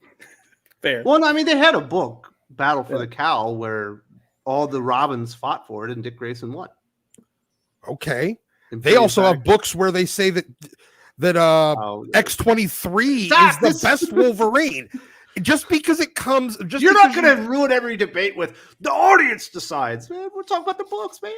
Fair. Well, I mean, they had a book, Battle for the Cowl, where all the Robins fought for it, and Dick Grayson won. Okay. They also have books where they say that X-23 is the best Wolverine. Just because it comes, you're not going to ruin every debate with the audience decides. Man, we're talking about the books, man.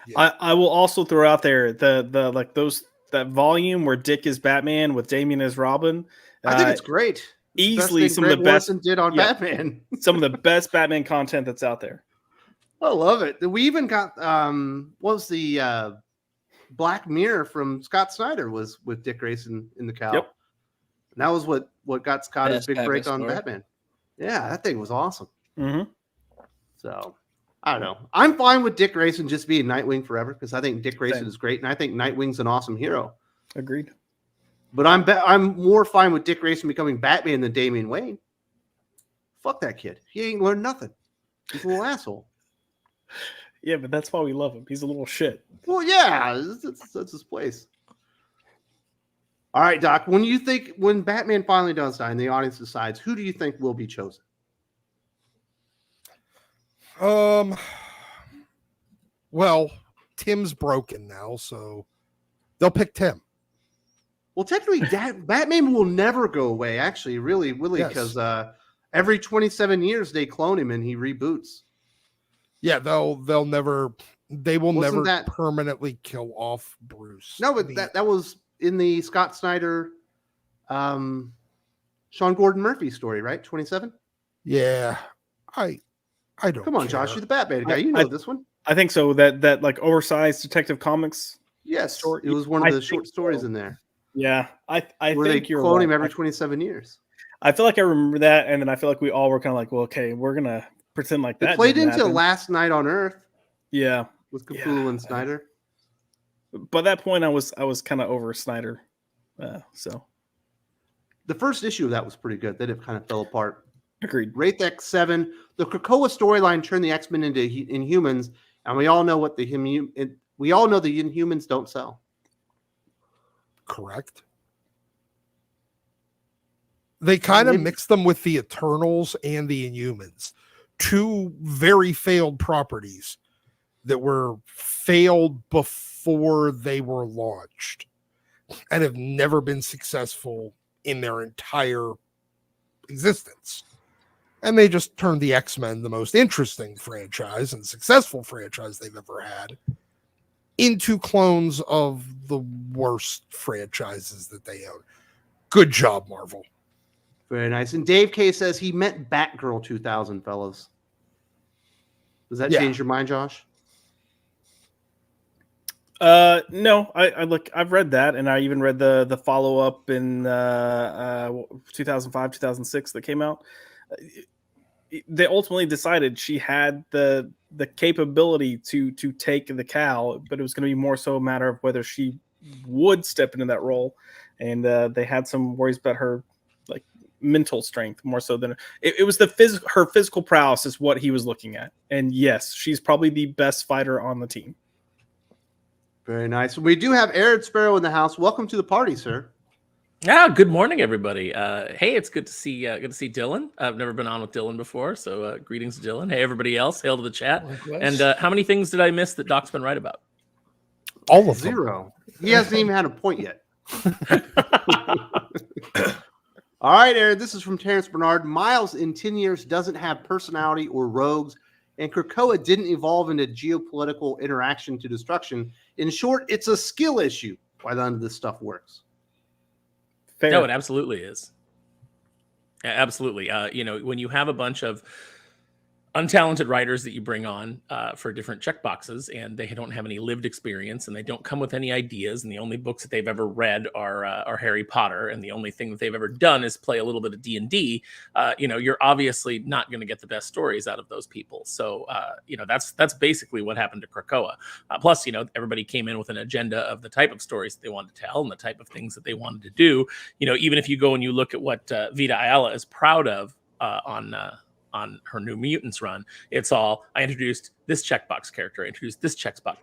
Yeah. I will also throw out there that volume where Dick is Batman with Damian as Robin. I think it's great. Easily some of the best did on Batman. Some of the best Batman content that's out there. I love it. We even got what was the Black Mirror from Scott Snyder was with Dick Grayson in the Cowl. Yep. And that was what got Scott his big break on story. Batman. Yeah, that thing was awesome. Mm-hmm. So, I don't know. I'm fine with Dick Grayson just being Nightwing forever because I think Dick Grayson Same. is great, and I think Nightwing's an awesome hero. Agreed. But I'm more fine with Dick Grayson becoming Batman than Damian Wayne. Fuck that kid. He ain't learned nothing. He's a little asshole. Yeah, but that's why we love him. He's a little shit. Well, yeah, that's his place. All right, Doc. When Batman finally does die and the audience decides, who do you think will be chosen? Well, Tim's broken now, so they'll pick Tim. Well, technically, Batman will never go away. Actually, really, because every 27 years they clone him and he reboots. Yeah, they will never That permanently kill off Bruce. No, but that was in the Scott Snyder, Sean Gordon Murphy story, right? 27. Yeah, I don't. Come on, care. Josh, you're the Batman guy. You know this one. I think so. That like oversized Detective Comics. Yes, story. It was one of the short stories in there. Yeah, I where think they you're clone right. him every 27 years. I feel like I remember that, and then I feel like we all were kind of like, well, okay, we're gonna pretend like that. It played didn't into happen. Last Night on Earth. Yeah, with Cthulhu and Snyder. By that point, I was kind of over Snyder. So the first issue of that was pretty good. Then it kind of fell apart. Agreed. Wraith X7. The Krakoa storyline turned the X-Men into Inhumans, and we all know the Inhumans don't sell. Correct. They kind of mixed them with the Eternals and the Inhumans, two very failed properties that were failed before they were launched and have never been successful in their entire existence. And they just turned the X-Men, the most interesting franchise and successful franchise they've ever had, into clones of the worst franchises that they own. Good job, Marvel. Very nice. And Dave K says he meant Batgirl 2000, fellas. Does that change your mind, Josh? No, I've read that, and I even read the follow up in 2005, 2006 that came out. They ultimately decided she had the capability to take the cowl, but it was going to be more so a matter of whether she would step into that role, and they had some worries about her like mental strength more so than it was her physical prowess is what he was looking at. And yes, she's probably the best fighter on the team. Very nice. We do have Aaron Sparrow in the house. Welcome to the party, sir. Good morning, everybody. Hey, it's good to see Dylan. I've never been on with Dylan before, so greetings to Dylan. Hey, everybody else, hail to the chat. And how many things did I miss that Doc's been right about? All of Zero. He hasn't even had a point yet. All right, Aaron, this is from Terrence Bernard. Miles in 10 years doesn't have personality or rogues, and Krakoa didn't evolve into geopolitical interaction to destruction. In short, it's a skill issue why none of this stuff works. Fair. No, it absolutely is. Yeah, absolutely. When you have a bunch of untalented writers that you bring on for different checkboxes, and they don't have any lived experience, and they don't come with any ideas, and the only books that they've ever read are Harry Potter, and the only thing that they've ever done is play a little bit of D&D. You're obviously not going to get the best stories out of those people. So that's basically what happened to Krakoa. Plus, everybody came in with an agenda of the type of stories that they wanted to tell and the type of things that they wanted to do. Even if you go and you look at what Vita Ayala is proud of on her New Mutants run, it's all, I introduced this checkbox character, I introduced this checkbox,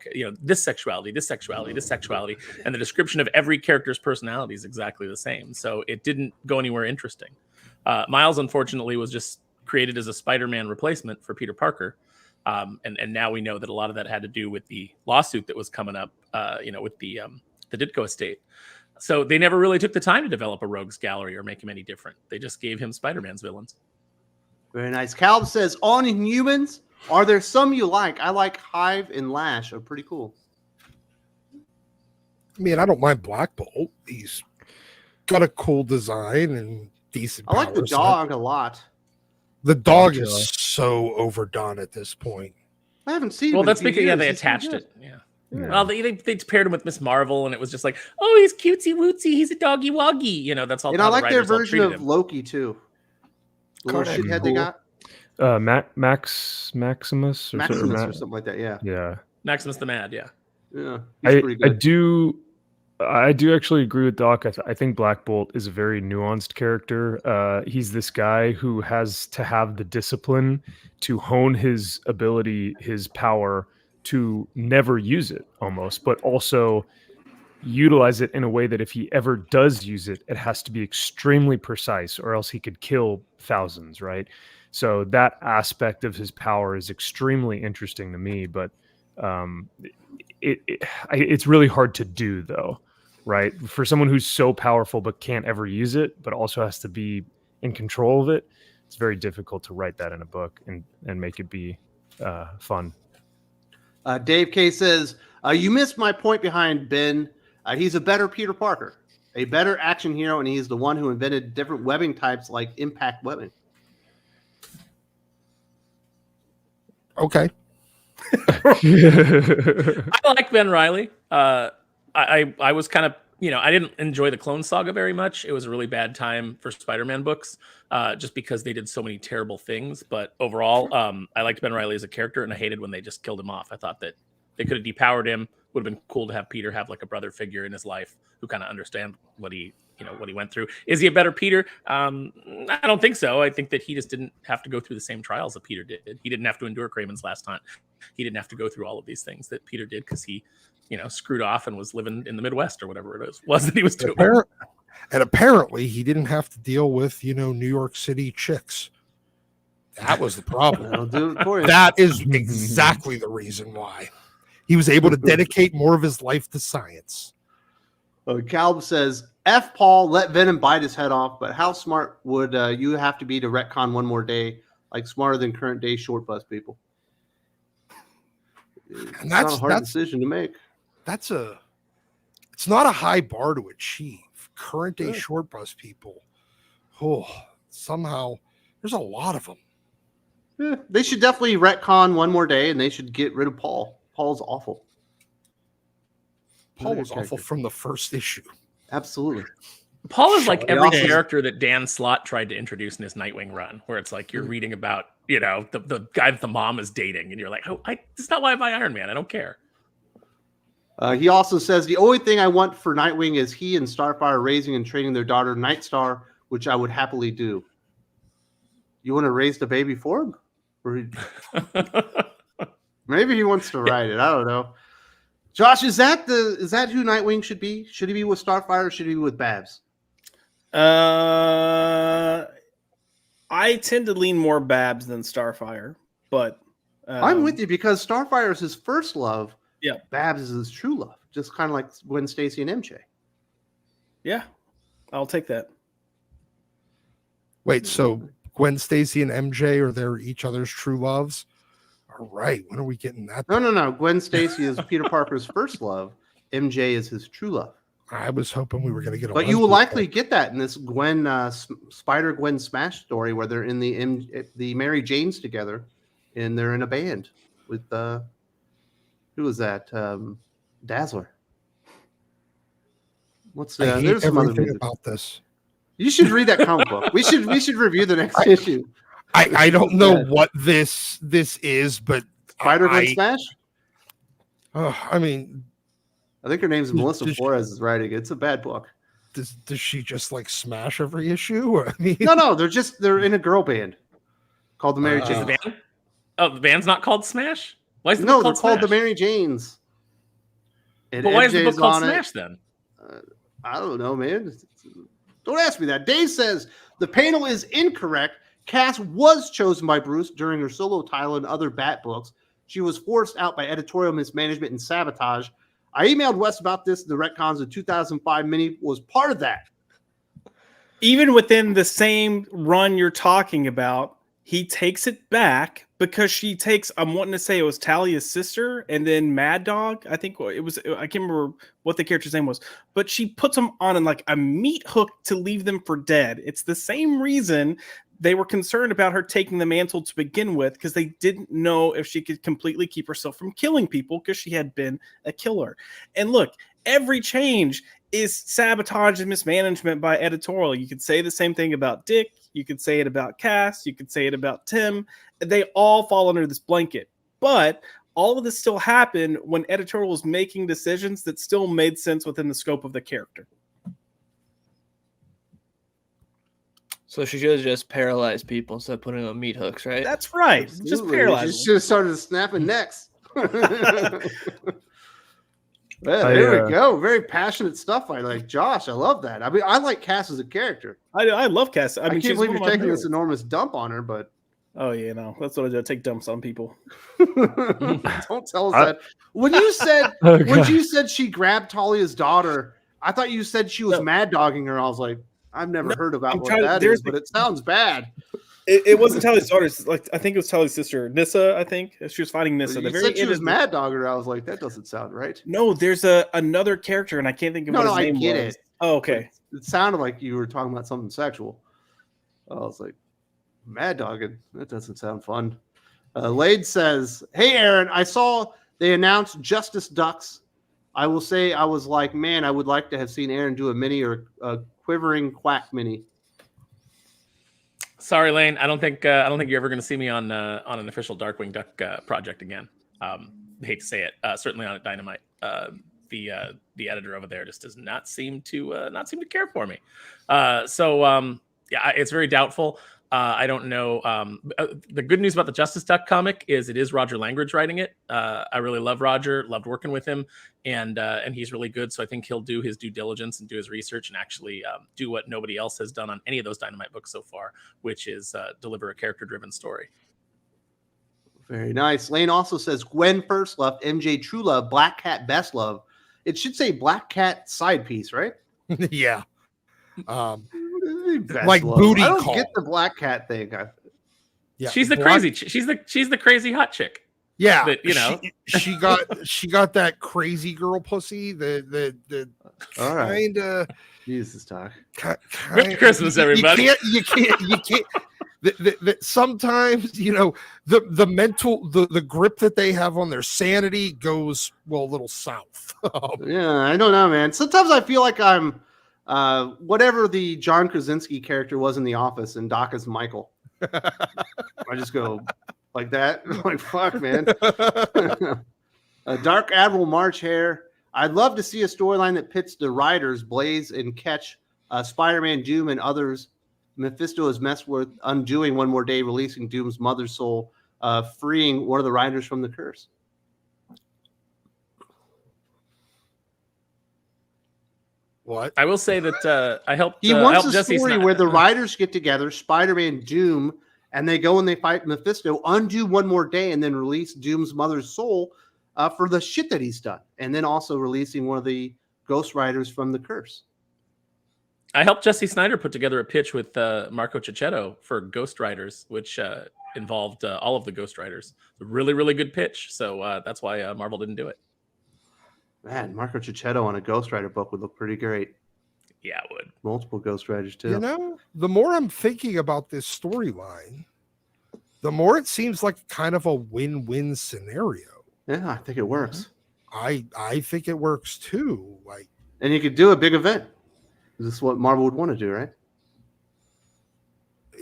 this sexuality, this sexuality, this sexuality, and the description of every character's personality is exactly the same. So it didn't go anywhere interesting. Miles, unfortunately, was just created as a Spider-Man replacement for Peter Parker. And now we know that a lot of that had to do with the lawsuit that was coming up, with the Ditko estate. So they never really took the time to develop a rogues gallery or make him any different. They just gave him Spider-Man's villains. Very nice. Caleb says, on Inhumans, are there some you like? I like Hive and Lash. Are pretty cool. I mean, I don't mind Black Bolt. He's got a cool design and decent. I like the dog a lot. The dog is so overdone at this point. I haven't seen. Well, that's because they attached it. Yeah. Well, they paired him with Miss Marvel, and it was just like, oh, he's cutesy wootsy, he's a doggy woggy. That's all. And I like their version of Loki too. The little shithead they got. Maximus or something like that. Yeah. Yeah. Maximus the Mad. Yeah. Yeah. He's pretty good. I do actually agree with Doc. I think Black Bolt is a very nuanced character. He's this guy who has to have the discipline to hone his ability, his power, to never use it almost, but also utilize it in a way that if he ever does use it, it has to be extremely precise or else he could kill thousands, right? So that aspect of his power is extremely interesting to me, but it's really hard to do though, right? For someone who's so powerful but can't ever use it, but also has to be in control of it, it's very difficult to write that in a book and make it be fun. Dave K says, you missed my point behind Ben. He's a better Peter Parker, a better action hero, and he's the one who invented different webbing types like impact webbing. Okay. I like Ben Reilly. I was kind of, I didn't enjoy the Clone Saga very much. It was a really bad time for Spider-Man books, just because they did so many terrible things. But overall, I liked Ben Reilly as a character, and I hated when they just killed him off. I thought that they could have depowered him. Would have been cool to have Peter have like a brother figure in his life who kind of understand what he went through. Is he a better Peter? I don't think so. I think that he just didn't have to go through the same trials that Peter did. He didn't have to endure Kraven's last hunt. He didn't have to go through all of these things that Peter did because he, screwed off and was living in the Midwest or whatever it was that he was doing. And apparently he didn't have to deal with, New York City chicks. That was the problem. That is exactly the reason why. He was able to dedicate more of his life to science. Caleb says, F Paul, let Venom bite his head off, but how smart would you have to be to retcon one more day, like smarter than current day short bus people? And that's not a hard decision to make. It's not a high bar to achieve. Current day short bus people. Somehow there's a lot of them. Yeah, they should definitely retcon one more day, and they should get rid of Paul. Paul's awful. Paul was awful from the first issue. Absolutely. Paul is like every character that Dan Slott tried to introduce in his Nightwing run, where it's like you're reading about, the guy that the mom is dating, and you're like, that's not why I buy Iron Man. I don't care. He also says, the only thing I want for Nightwing is he and Starfire raising and training their daughter Nightstar, which I would happily do. You want to raise the baby for him? Or maybe he wants to write it. I don't know. Josh, is that who Nightwing should be? Should he be with Starfire or should he be with Babs? I tend to lean more Babs than Starfire, but I'm with you because Starfire is his first love. Yeah, Babs is his true love, just kind of like Gwen Stacy and MJ. Yeah, I'll take that. Wait, so Gwen Stacy and MJ are they each other's true loves? All right, when are we getting that? No. Gwen Stacy is Peter Parker's first love. MJ is his true love. I was hoping we were going to get a but you will likely get that in this Spider-Gwen Smash story where they're in the Mary Janes together, and they're in a band with who was that? Dazzler. What's I hate there's some other everything about this. You should read that comic book. We should review the next issue. I don't know what this is, but Spider-Gwen Smash? I mean, I think her name's Melissa Flores is writing. It's a bad book. Does she just like smash every issue? I mean, no, they're in a girl band called the Mary Janes. The band? Oh, the band's not called Smash? Why is the book called they're called the Mary Janes. And but why is the book called Smash then? I don't know, man. Don't ask me that. Dave says the panel is incorrect. Cass was chosen by Bruce during her solo title and other Bat books. She was forced out by editorial mismanagement and sabotage. I emailed Wes about this. The retcons of 2005 mini was part of that. Even within the same run you're talking about, he takes it back because she takes, I'm wanting to say it was Talia's sister and then Mad Dog. I think it was, I can't remember what the character's name was, but she puts them on like a meat hook to leave them for dead. It's the same reason they were concerned about her taking the mantle to begin with, because they didn't know if she could completely keep herself from killing people because she had been a killer. And look, every change is sabotage and mismanagement by editorial. You could say the same thing about Dick. You could say it about Cass. You could say it about Tim. They all fall under this blanket. But all of this still happened when editorial was making decisions that still made sense within the scope of the character. So she should have just paralyzed people instead of putting on meat hooks, right? That's right. Absolutely. Just paralyzed. Just should have started snapping necks. Well, there we go. Very passionate stuff. I like Josh. I love that. I mean, I like Cass as a character. I love Cass. I mean, can't believe you're taking this enormous dump on her, but oh yeah, no, that's what I do. I take dumps on people. don't tell us that. When you said you said she grabbed Talia's daughter, I thought you said she was mad dogging her. I was like, I've never heard about what that is, but it sounds bad. It wasn't Talia's daughter. Like I think it was Talia's sister, Nissa. I think she was fighting Nissa. You said she was mad dogging her. I was like, that doesn't sound right. No, there's another character, and I can't think of what his name was. I get it. Oh, okay. It sounded like you were talking about something sexual. I was like, mad dogging. That doesn't sound fun. Waid says, "Hey, Aaron, I saw they announced Justice Ducks. I will say I was like, man, I would like to have seen Aaron do a mini or a quivering quack mini." Sorry, Lane. I don't think you're ever going to see me on an official Darkwing Duck project again. Hate to say it. Certainly on Dynamite. The editor over there just does not seem to care for me. Yeah, it's very doubtful. I don't know. The good news about the Justice Duck comic is it is Roger Langridge writing it. I really love Roger, loved working with him, and he's really good. So I think he'll do his due diligence and do his research and actually do what nobody else has done on any of those Dynamite books so far, which is deliver a character-driven story. Very nice. Lane also says Gwen First Love, MJ True Love, Black Cat Best Love. It should say Black Cat Side Piece, right? Yeah. Best like love. booty I don't call. get the Black Cat thing. Yeah, she's the crazy. She's the crazy hot chick. Yeah, that, you know, she got that crazy girl pussy. The all right. Kind of Jesus talk. Merry Christmas, everybody. You can't. Sometimes, you know, the mental the grip that they have on their sanity goes a little south. Yeah, I don't know, man. Sometimes I feel like I'm whatever the John Krasinski character was in The Office, and Doc is Michael. I just go like that. I'm like, fuck, man. Dark Admiral March Hare. I'd love to see a storyline that pits the writers Blaze and Ketch, Spider-Man, Doom, and others Mephisto is messed with undoing one more day, releasing Doom's mother's soul, freeing one of the riders from the curse. What? I will say that I helped. He wants helped a Jesse story Snyder. where the riders get together, Spider-Man, Doom, and they go and they fight Mephisto, undo one more day, and then release Doom's mother's soul for the shit that he's done, and then also releasing one of the Ghost Riders from the curse. I helped Jesse Snyder put together a pitch with Marco Cicchetto for Ghost Riders, which involved all of the Ghost Riders. A really, really good pitch. So that's why Marvel didn't do it. Man, Marco Cicchetto on a Ghost Rider book would look pretty great. Yeah, it would. Multiple Ghost Riders, too. You know, the more I'm thinking about this storyline, the more it seems like kind of a win-win scenario. Yeah, I think it works. I think it works, too. Like, and you could do a big event. This is what Marvel would want to do, right?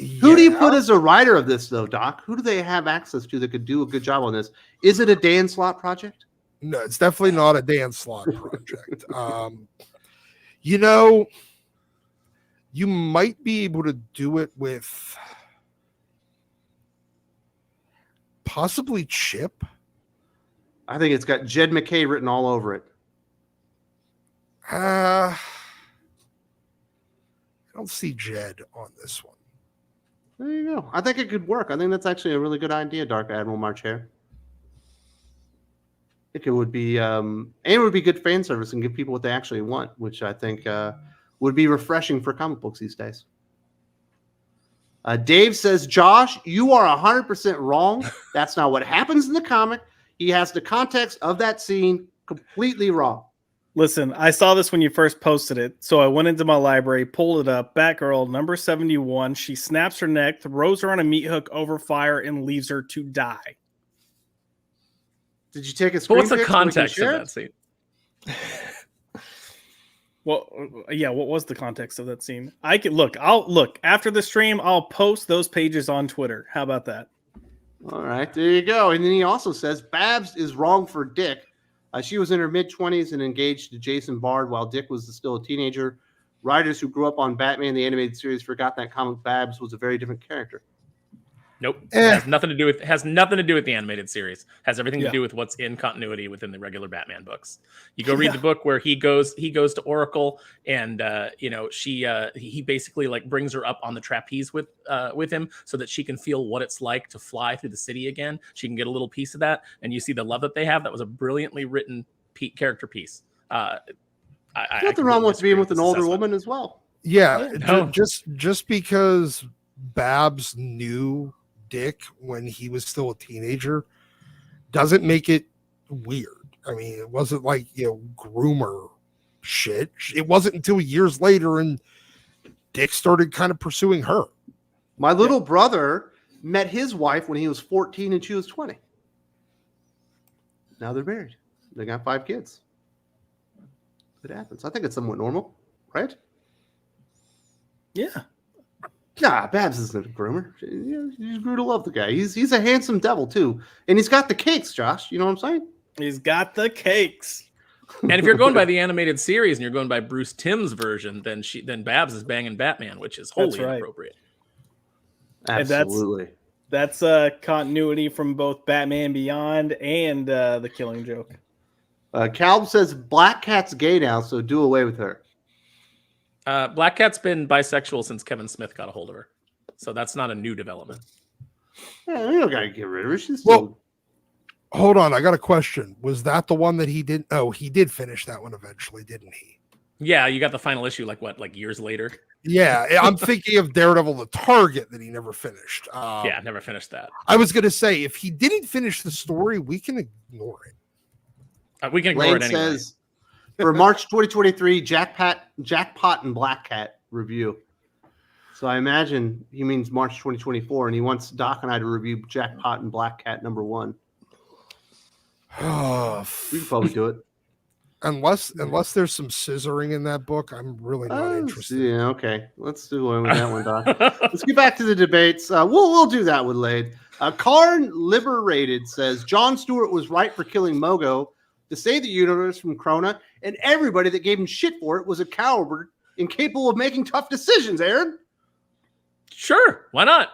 yeah. Who do you put as a writer of this, though, Doc? Who do they have access to that could do a good job on this? Is it a Dan Slott project? No, it's definitely not a Dan Slott project. You know, you might be able to do it with possibly Chip. I think it's got Jed McKay written all over it. I don't see Jed on this one. There you go. I think it could work. I think that's actually a really good idea, Dark Admiral March Hare. I think it would be, and it would be good fan service and give people what they actually want, which I think would be refreshing for comic books these days. Dave says, Josh, you are 100% wrong. That's not what happens in the comic. He has the context of that scene completely wrong. Listen, I saw this when you first posted it, so I went into my library, pulled it up. Batgirl, number 71. She snaps her neck, throws her on a meat hook over fire, and leaves her to die. Did you take a But screen? what's the context of that scene? Well, yeah. What was the context of that scene? I can look. I'll look after the stream. I'll post those pages on Twitter. How about that? All right, there you go. And then he also says Babs is wrong for Dick. She was in her mid-20s and engaged to Jason Bard while Dick was still a teenager. Writers who grew up on Batman the animated series forgot that comic Babs was a very different character. Nope. It has nothing to do with the animated series. Has everything to do with what's in continuity within the regular Batman books. You go read the book where he goes to Oracle, and he basically like brings her up on the trapeze with him so that she can feel what it's like to fly through the city again. She can get a little piece of that, and you see the love that they have. That was a brilliantly written character piece. Nothing wrong with being with an older woman as well. Yeah, no. just because Babs knew Dick when he was still a teenager doesn't make it weird. I mean, it wasn't like, groomer shit. It wasn't until years later and Dick started kind of pursuing her. My little brother met his wife when he was 14 and she was 20. Now they're married. They got 5 kids. It happens. I think it's somewhat normal, right? Yeah. Nah, Babs isn't a groomer. You grew to love the guy. He's a handsome devil too, and he's got the cakes, Josh. You know what I'm saying? He's got the cakes. And if you're going by the animated series and you're going by Bruce Timm's version, then Babs is banging Batman, which is wholly inappropriate. Absolutely. That's continuity from both Batman Beyond and The Killing Joke. Calb says Black Cat's gay now, so do away with her. Black Cat's been bisexual since Kevin Smith got a hold of her, so that's not a new development. Yeah, we don't gotta get rid of her. She's well, hold on, I got a question. Was that the one that he did? Oh, he did finish that one eventually, didn't he? Yeah, you got the final issue like years later? Yeah, I'm thinking of Daredevil the Target that he never finished. Yeah, never finished that. I was gonna say if he didn't finish the story, we can ignore it. We can ignore it anyway. Says, for March 2023, Jackpot and Black Cat review. So I imagine he means March 2024, and he wants Doc and I to review Jackpot and Black Cat #1. We can probably do it. Unless there's some scissoring in that book, I'm really not interested. Yeah, okay. Let's do one with that one, Doc. Let's get back to the debates. We'll do that with Laid. Karn Liberated says Jon Stewart was right for killing Mogo to save the universe from Krona, and everybody that gave him shit for it was a coward incapable of making tough decisions, Aaron. Sure, why not?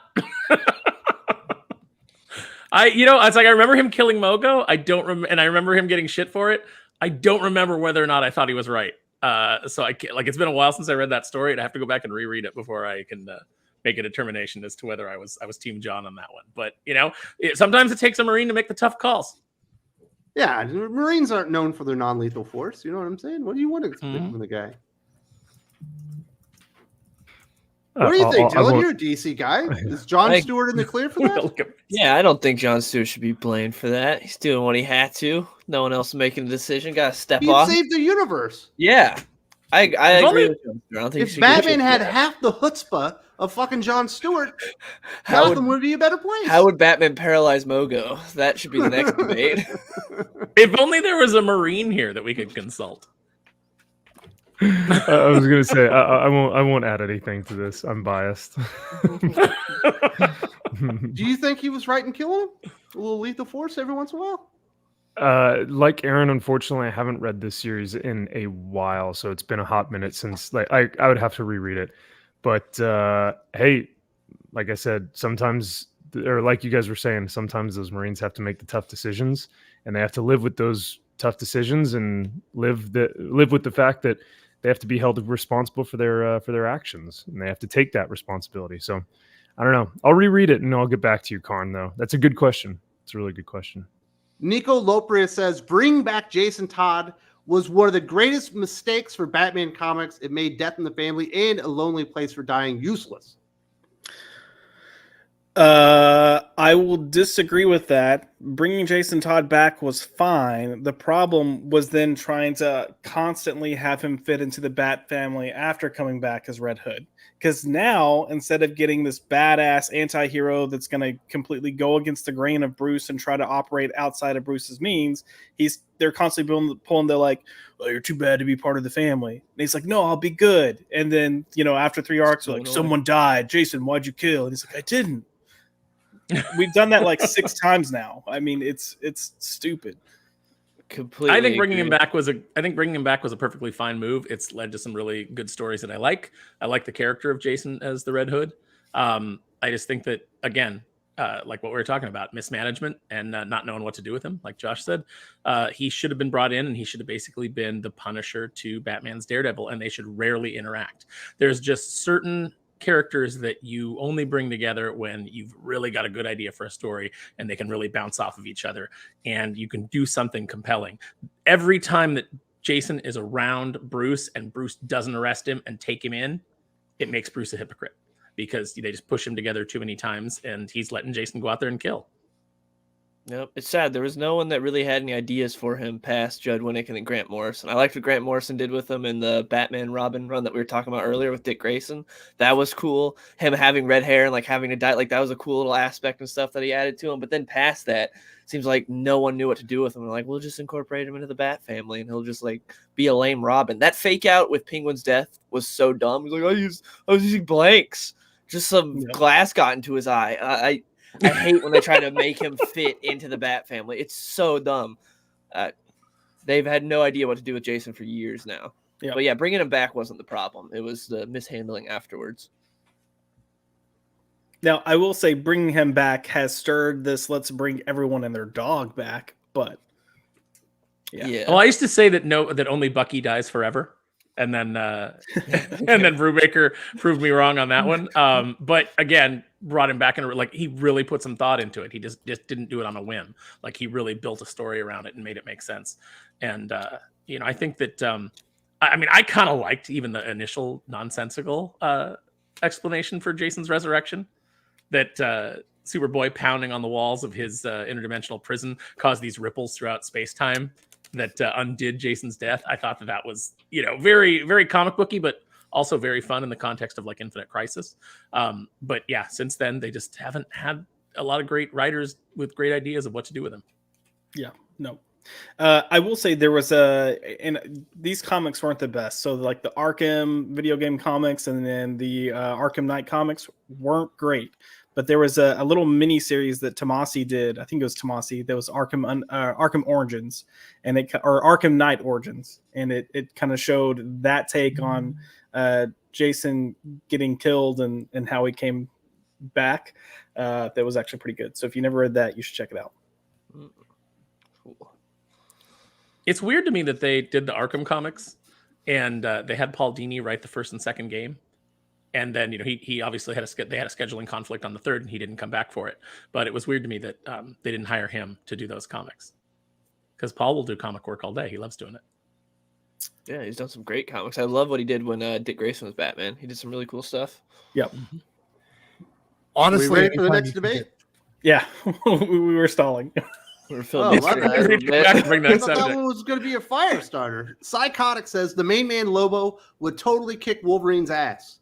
It's like I remember him killing Mogo. And I remember him getting shit for it. I don't remember whether or not I thought he was right. So it's been a while since I read that story, and I have to go back and reread it before I can make a determination as to whether I was Team John on that one. But sometimes it takes a Marine to make the tough calls. Yeah, Marines aren't known for their non-lethal force. You know what I'm saying? What do you want to expect from the guy? What do you think, Dylan? You're a DC guy. Is Jon Stewart in the clear for that? Yeah, I don't think Jon Stewart should be blamed for that. He's doing what he had to. No one else making the decision. Got to step off. He saved the universe. Yeah, I agree with him. I don't think if Batman had half the chutzpah of fucking Jon Stewart, Gotham would be a better place. How would Batman paralyze Mogo? That should be the next debate. If only there was a Marine here that we could consult. I was gonna say I won't add anything to this. I'm biased. Do you think he was right in killing him? A little lethal force every once in a while? Like Aaron, unfortunately, I haven't read this series in a while, so it's been a hot minute since I would have to reread it. But hey, like I said, sometimes, or like you guys were saying, sometimes those Marines have to make the tough decisions, and they have to live with those tough decisions and live with the fact that they have to be held responsible for their actions, and they have to take that responsibility. So I don't know. I'll reread it and I'll get back to you, Karn, though. That's a good question. It's a really good question. Nico Lopria says, bring back Jason Todd was one of the greatest mistakes for Batman comics. It made Death in the Family and A Lonely Place for Dying useless. I will disagree with that. bringing Jason Todd back was fine. The problem was then trying to constantly have him fit into the Bat family after coming back as Red Hood. Because now, instead of getting this badass anti-hero that's going to completely go against the grain of Bruce and try to operate outside of Bruce's means, they're constantly pulling the like, oh, you're too bad to be part of the family. And he's like, no, I'll be good. And then, after 3 arcs, like, someone died. Jason, why'd you kill? And he's like, I didn't. We've done that like 6 times now. I mean, it's stupid. Completely. I think bringing him back was a perfectly fine move. It's led to some really good stories that I like. I like the character of Jason as the Red Hood. I just think that, again, like what we were talking about, mismanagement and not knowing what to do with him. Like Josh said, he should have been brought in and he should have basically been the Punisher to Batman's Daredevil, and they should rarely interact. There's just certain characters that you only bring together when you've really got a good idea for a story and they can really bounce off of each other and you can do something compelling. Every time that Jason is around Bruce and Bruce doesn't arrest him and take him in, it makes Bruce a hypocrite because they just push him together too many times and he's letting Jason go out there and kill. Nope, it's sad. There was no one that really had any ideas for him past Judd Winnick and then Grant Morrison. I liked what Grant Morrison did with him in the Batman Robin run that we were talking about earlier with Dick Grayson. That was cool. Him having red hair and like having to die, like that was a cool little aspect and stuff that he added to him. But then past that, seems like no one knew what to do with him. They're like, we'll just incorporate him into the Bat family and he'll just like be a lame Robin. That fake out with Penguin's death was so dumb. He's like, I was using blanks. Just some glass got into his eye. I hate when they try to make him fit into the Bat family. It's so dumb. They've had no idea what to do with Jason for years now. Yeah. But yeah, bringing him back wasn't the problem. It was the mishandling afterwards. Now, I will say bringing him back has stirred this let's bring everyone and their dog back, but yeah. Well, I used to say that only Bucky dies forever. And then Brubaker proved me wrong on that one. But again, brought him back and like he really put some thought into it. He just didn't do it on a whim. Like he really built a story around it and made it make sense. And I think that I kind of liked even the initial nonsensical explanation for Jason's resurrection. That Superboy pounding on the walls of his interdimensional prison caused these ripples throughout space-time that undid Jason's death. I thought that was, very, very comic booky, but also very fun in the context of like Infinite Crisis. But yeah, since then they just haven't had a lot of great writers with great ideas of what to do with him. Yeah, no. I will say there was and these comics weren't the best. So like the Arkham video game comics and then the Arkham Knight comics weren't great. But there was a little mini series that Tomasi did. I think it was Tomasi. That was Arkham Origins, or Arkham Knight Origins, and it kind of showed that take on Jason getting killed and how he came back. That was actually pretty good. So if you never read that, you should check it out. Cool. It's weird to me that they did the Arkham comics and they had Paul Dini write the first and second game. And then, he obviously they had a scheduling conflict on the third and he didn't come back for it. But it was weird to me that they didn't hire him to do those comics. Because Paul will do comic work all day. He loves doing it. Yeah, he's done some great comics. I love what he did when Dick Grayson was Batman. He did some really cool stuff. Yep. Mm-hmm. Honestly, we ready for the next debate? Yeah, we were stalling. We're filming. I thought that one was going to be a fire starter. Psychotic says the main man Lobo would totally kick Wolverine's ass.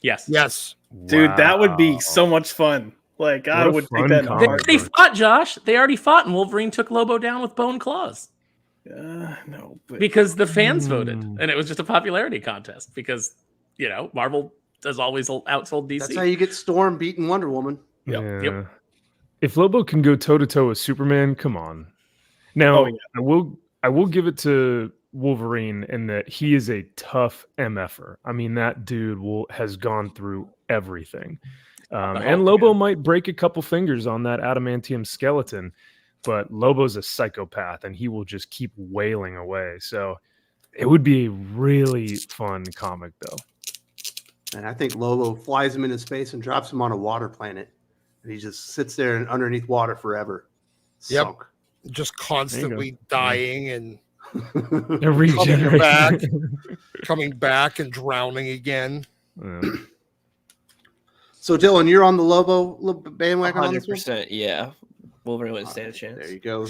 Yes. Dude, that would be so much fun. Like, I would take that. They already fought, Josh. They already fought, and Wolverine took Lobo down with bone claws. No, because the fans voted, and it was just a popularity contest. Because Marvel has always outsold DC. That's how you get Storm beating Wonder Woman. Yep. If Lobo can go toe to toe with Superman, come on. Now, I will give it to Wolverine in that he is a tough MFer. I mean, that dude has gone through everything. And Lobo might break a couple fingers on that adamantium skeleton, but Lobo's a psychopath and he will just keep wailing away. So it would be a really fun comic, though. And I think Lobo flies him into space and drops him on a water planet. And he just sits there and underneath water forever. Sunk. Just constantly dying and coming back and drowning again. So Dylan, you're on the Lobo bandwagon on this one? 100%, yeah. Wolverine wouldn't stand a chance. There you go.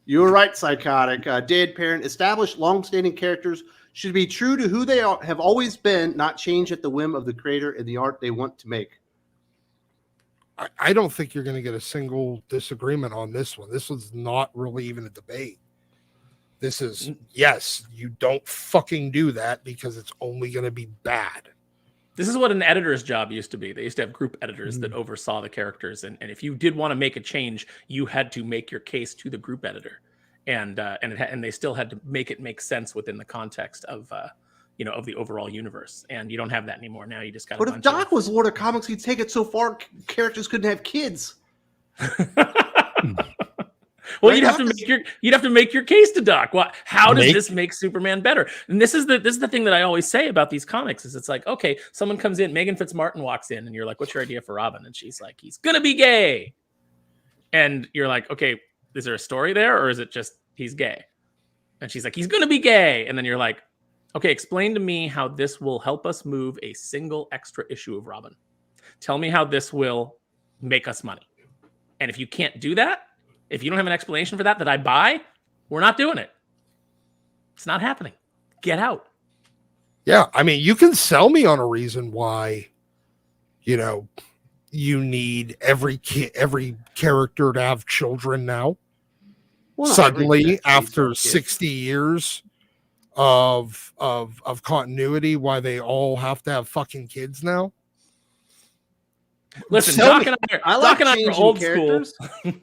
You were right, Psychotic. Dead Parent, established long-standing characters should be true to who they have always been, not change at the whim of the creator and the art they want to make. I don't think you're going to get a single disagreement on this one. This was not really even a debate. This is, yes, you don't fucking do that because it's only going to be bad. This is what an editor's job used to be. They used to have group editors that oversaw the characters. And if you did want to make a change, you had to make your case to the group editor. And they still had to make it make sense within the context of of the overall universe. And you don't have that anymore. Now you just got. But if Doc was Lord of Comics, he'd take it so far characters couldn't have kids. Well, right, you'd have to make your case to Doc. How does this make Superman better? And this is the thing that I always say about these comics is it's like, okay, someone comes in, Megan Fitzmartin walks in, and you're like, what's your idea for Robin? And she's like, he's gonna be gay. And you're like, okay, is there a story there, or is it just he's gay? And she's like, he's gonna be gay. And then you're like, okay, explain to me how this will help us move a single extra issue of Robin. Tell me how this will make us money. And if you can't do that, if you don't have an explanation for that I buy, we're not doing it. It's not happening. Get out. Yeah, I mean, you can sell me on a reason why, you need every character to have children now. Well, suddenly, after 60 years of continuity, why they all have to have fucking kids now. Listen, Doc and I are old characters. school.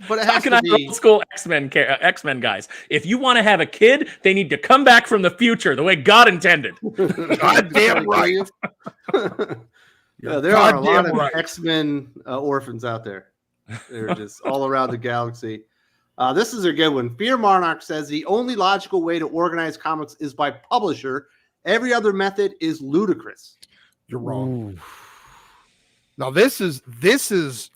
But it has Doc and I to are be old school X-Men guys. If you want to have a kid, they need to come back from the future the way God intended. Goddamn right. Yeah, there are a lot of X-Men orphans out there. They're just all around the galaxy. This is a good one. Fear Monarch says the only logical way to organize comics is by publisher. Every other method is ludicrous. You're wrong. Ooh. Now this is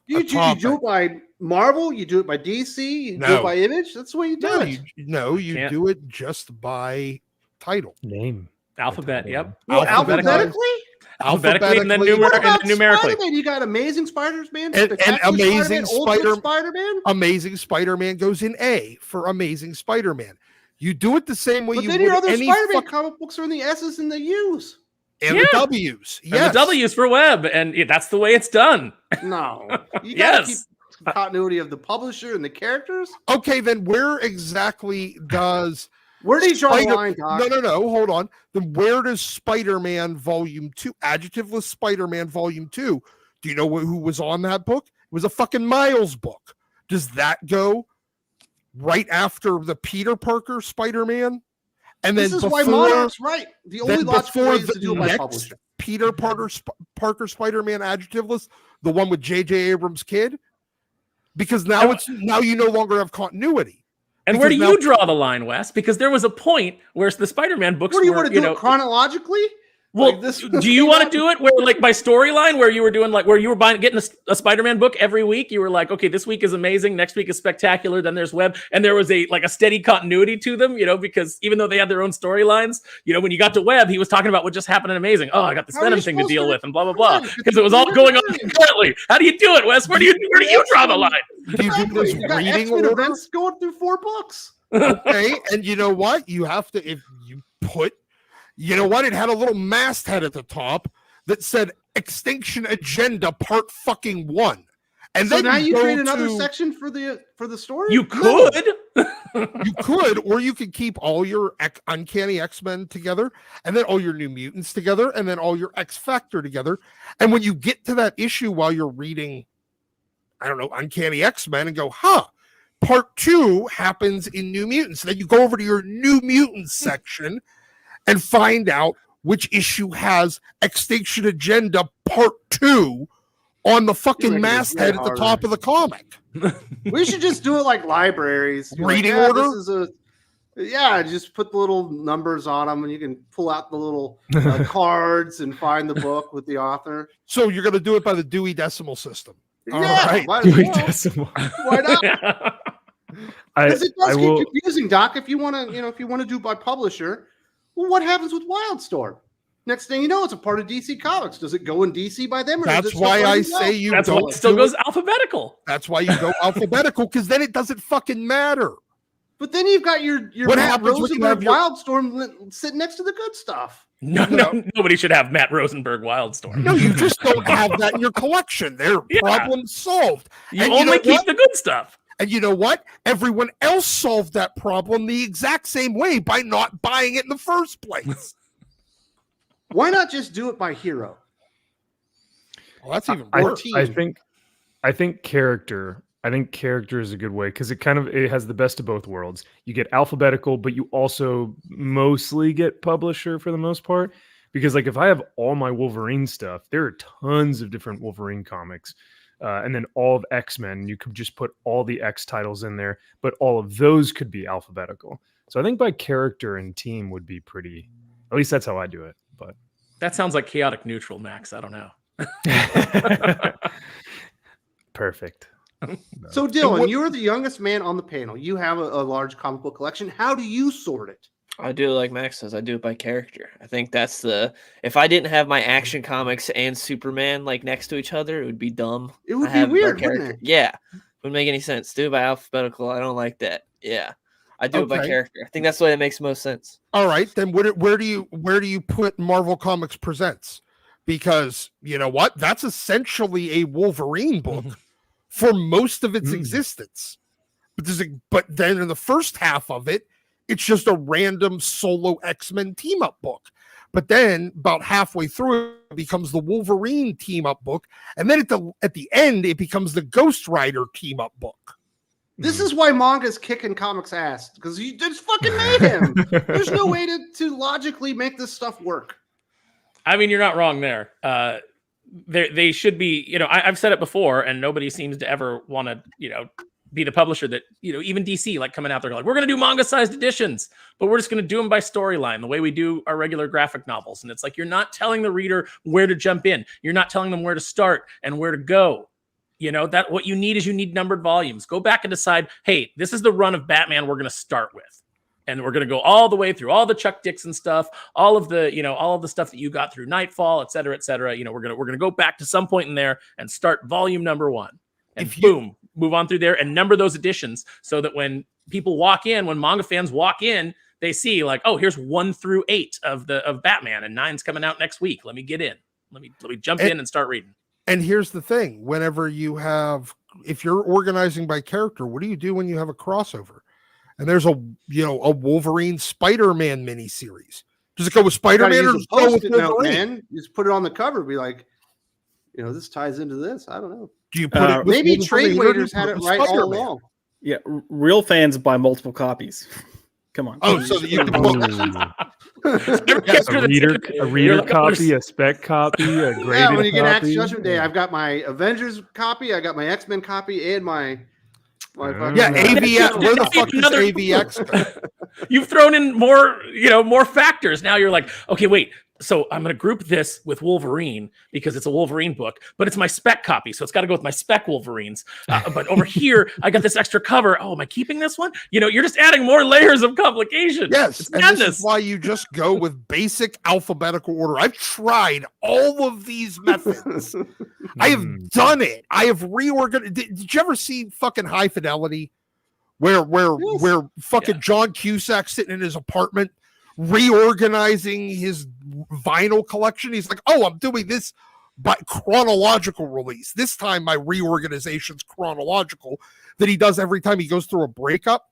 you do it by Marvel, you do it by DC, you do it by Image. That's the way you do it. You do it just by title. Name. Alphabet, yep. Well, alphabetically, and then numerically. Spider-Man? You got Amazing Spider-Man, and Amazing Spider-Man. Amazing Spider-Man goes in A for Amazing Spider-Man. You do it the same way. But you then would your other any Spider-Man comic books are in the S's and the U's. And the W's. Yes. And the W's for web. And that's the way it's done. No. You gotta keep continuity of the publisher and the characters. Okay, then where exactly does where do you draw the line, Doc? No, hold on. Then where does Spider-Man Volume 2, Adjectiveless Spider-Man Volume 2, do you know who was on that book? It was a fucking Miles book. Does that go right after the Peter Parker Spider-Man? And this then is why Monarch's right. The only logical way is to do it by publisher. Peter Parker Spider-Man Adjectiveless, the one with J.J. Abrams' kid, because now you no longer have continuity. And where do you draw the line, Wes? Because there was a point where the Spider-Man books were, you want to do it chronologically? Well, do you want to do it where, like, by storyline, where you were doing, like, where you were getting a Spider-Man book every week? You were like, okay, this week is amazing, next week is spectacular, then there's web, and there was a steady continuity to them, because even though they had their own storylines, when you got to web, he was talking about what just happened in Amazing. Oh, I got this Venom thing to deal with, and blah blah blah, because it was all going on concurrently. How do you do it, Wes? Where do you draw the line? Do you do this reading order? Events going through 4 books. Okay, and you know what? You have to, if you put. You know what? It had a little masthead at the top that said Extinction Agenda Part fucking 1. And so then now you create another section for the story? You could. You could, or you could keep all your Uncanny X-Men together, and then all your New Mutants together, and then all your X-Factor together. And when you get to that issue while you're reading, I don't know, Uncanny X-Men, and go, Part 2 happens in New Mutants. And then you go over to your New Mutants section and find out which issue has Extinction Agenda Part 2 on the fucking masthead at the top of the comic. We should just do it like libraries. Reading order? Just put the little numbers on them, and you can pull out the little cards and find the book with the author. So you're going to do it by the Dewey Decimal System. Yeah, right. Dewey Decimal. Why not? Because it does get confusing, Doc. If you want to, if you want to do by publisher, well, what happens with Wildstorm? Next thing you know, it's a part of DC Comics. Does it go in DC by them? Or That's why I say you That's why don't it still do goes it. alphabetical. That's why you go alphabetical, because then it doesn't fucking matter. But then you've got your What Matt happens when you have Rosenberg your- Wildstorm sitting next to the good stuff. No, nobody should have Matt Rosenberg Wildstorm. No, you just don't have that in your collection. They're Yeah. problem solved. You And only know keep what? the good stuff. And you know what? Everyone else solved that problem the exact same way by not buying it in the first place. Why not just do it by hero? Well, that's even I, worse. I think character. I think character is a good way because it has the best of both worlds. You get alphabetical, but you also mostly get publisher for the most part. Because like if I have all my Wolverine stuff, there are tons of different Wolverine comics, and then all of X-Men. You could just put all the X titles in there, but all of those could be alphabetical. So I think by character and team would be pretty. At least that's how I do it. But That sounds like chaotic neutral, Max. I don't know. perfect. So, Dylan, you're the youngest man on the panel. You have a large comic book collection. How do you sort it? I do it like Max says. I do it by character. I think that's if I didn't have my Action Comics and Superman like next to each other, it would be dumb. It would I be have weird, by wouldn't character. it? Yeah, wouldn't make any sense. Do it by alphabetical. I don't like that. Yeah, I do it by Okay. character. I think that's the way it makes most sense. All right, then where do you put Marvel Comics Presents? Because you know what? That's essentially a Wolverine book for most of its existence. But then in the first half of it, it's just a random solo X-Men team up book. But then about halfway through, it becomes the Wolverine team up book, and then at the end, it becomes the Ghost Rider team up book. This is why manga's kicking comics ass, because you just fucking made him. There's no way to logically make this stuff work. I mean, you're not wrong there. They should be, I've said it before, and nobody seems to ever want to, be the publisher that, even DC, like coming out there like, we're going to do manga-sized editions, but we're just going to do them by storyline, the way we do our regular graphic novels. And it's like, you're not telling the reader where to jump in. You're not telling them where to start and where to go. That what you need numbered volumes. Go back and decide, hey, this is the run of Batman we're going to start with. And we're going to go all the way through all the Chuck Dixon stuff, all of the stuff that you got through Nightfall, et cetera, et cetera. We're going to go back to some point in there and start volume number 1. And boom, move on through there and number those editions so that when people walk in, when manga fans walk in, they see like, oh, here's 1 through 8 of Batman, and 9's coming out next week. Let me get in. Let me jump in and start reading. And here's the thing: if you're organizing by character, what do you do when you have a crossover? And there's a Wolverine Spider-Man miniseries. Does it go with Spider-Man or does it go with Wolverine? Man. You just put it on the cover, be like, this ties into this. I don't know. Do you put it with maybe Wolverine Trade or do you Waiters put had it it with right all Spider-Man? along. Yeah, real fans buy multiple copies. Come on. Oh, so that you can a reader copy, a spec copy, a graded Yeah, when you get Axe copy. Judgment Day, I've got my Avengers copy, I got my X-Men copy, and my Yeah, AVX. Where the fuck is AVX? You've thrown in more factors. Now you're like, okay, wait. So I'm going to group this with Wolverine because it's a Wolverine book, but it's my spec copy. So it's got to go with my spec Wolverines. But over here, I got this extra cover. Oh, am I keeping this one? You're just adding more layers of complication. Yes, it's and madness. this is why you just go with basic alphabetical order. I've tried all of these methods. I have done it. I have reorganized. Did you ever see fucking High Fidelity, where fucking John Cusack sitting in his apartment reorganizing his vinyl collection? He's like, oh, I'm doing this by chronological release. This time my reorganization's chronological, that he does every time he goes through a breakup.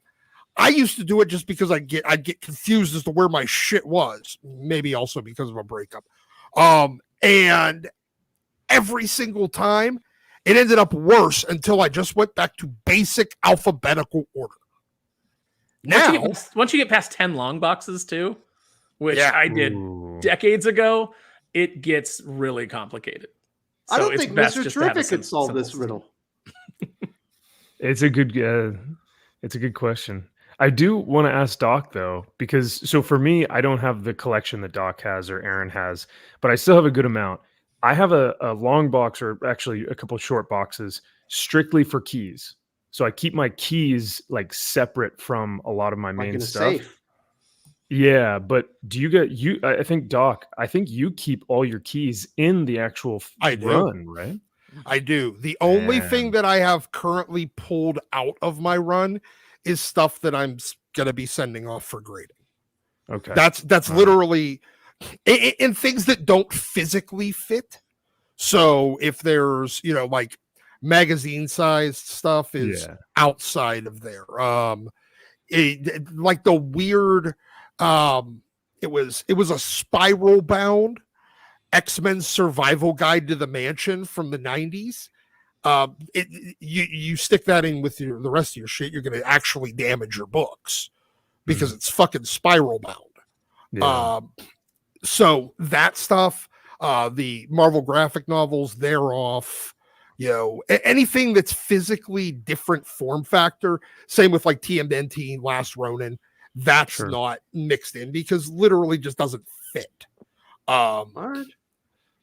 I used to do it just because I'd get confused as to where my shit was. Maybe also because of a breakup. And every single time it ended up worse until I just went back to basic alphabetical order. Now, once you get past 10 long boxes too, which I did Ooh. decades ago, it gets really complicated. So I don't it's think best Mr. just to have a Terrific could solve simple this riddle. It's a good question. I do want to ask Doc though, because for me, I don't have the collection that Doc has or Aaron has, but I still have a good amount. I have a long box, or actually a couple short boxes, strictly for keys. So I keep my keys like separate from a lot of my main In a stuff. safe. Yeah, but do you get you? I think Doc. I think you keep all your keys in the actual run, right? I do. The only thing that I have currently pulled out of my run is stuff that I'm going to be sending off for grading. Okay, that's literally in things that don't physically fit. So if there's like magazine sized stuff is outside of there. Like the weird, it was a spiral bound X-Men Survival Guide to the Mansion from the 90s. You stick that in with the rest of your shit, you're going to actually damage your books because it's fucking spiral bound. So that stuff, the Marvel graphic novels, they're off. Anything that's physically different form factor. Same with like TMNT, Last Ronin. That's not mixed in because literally just doesn't fit. All right.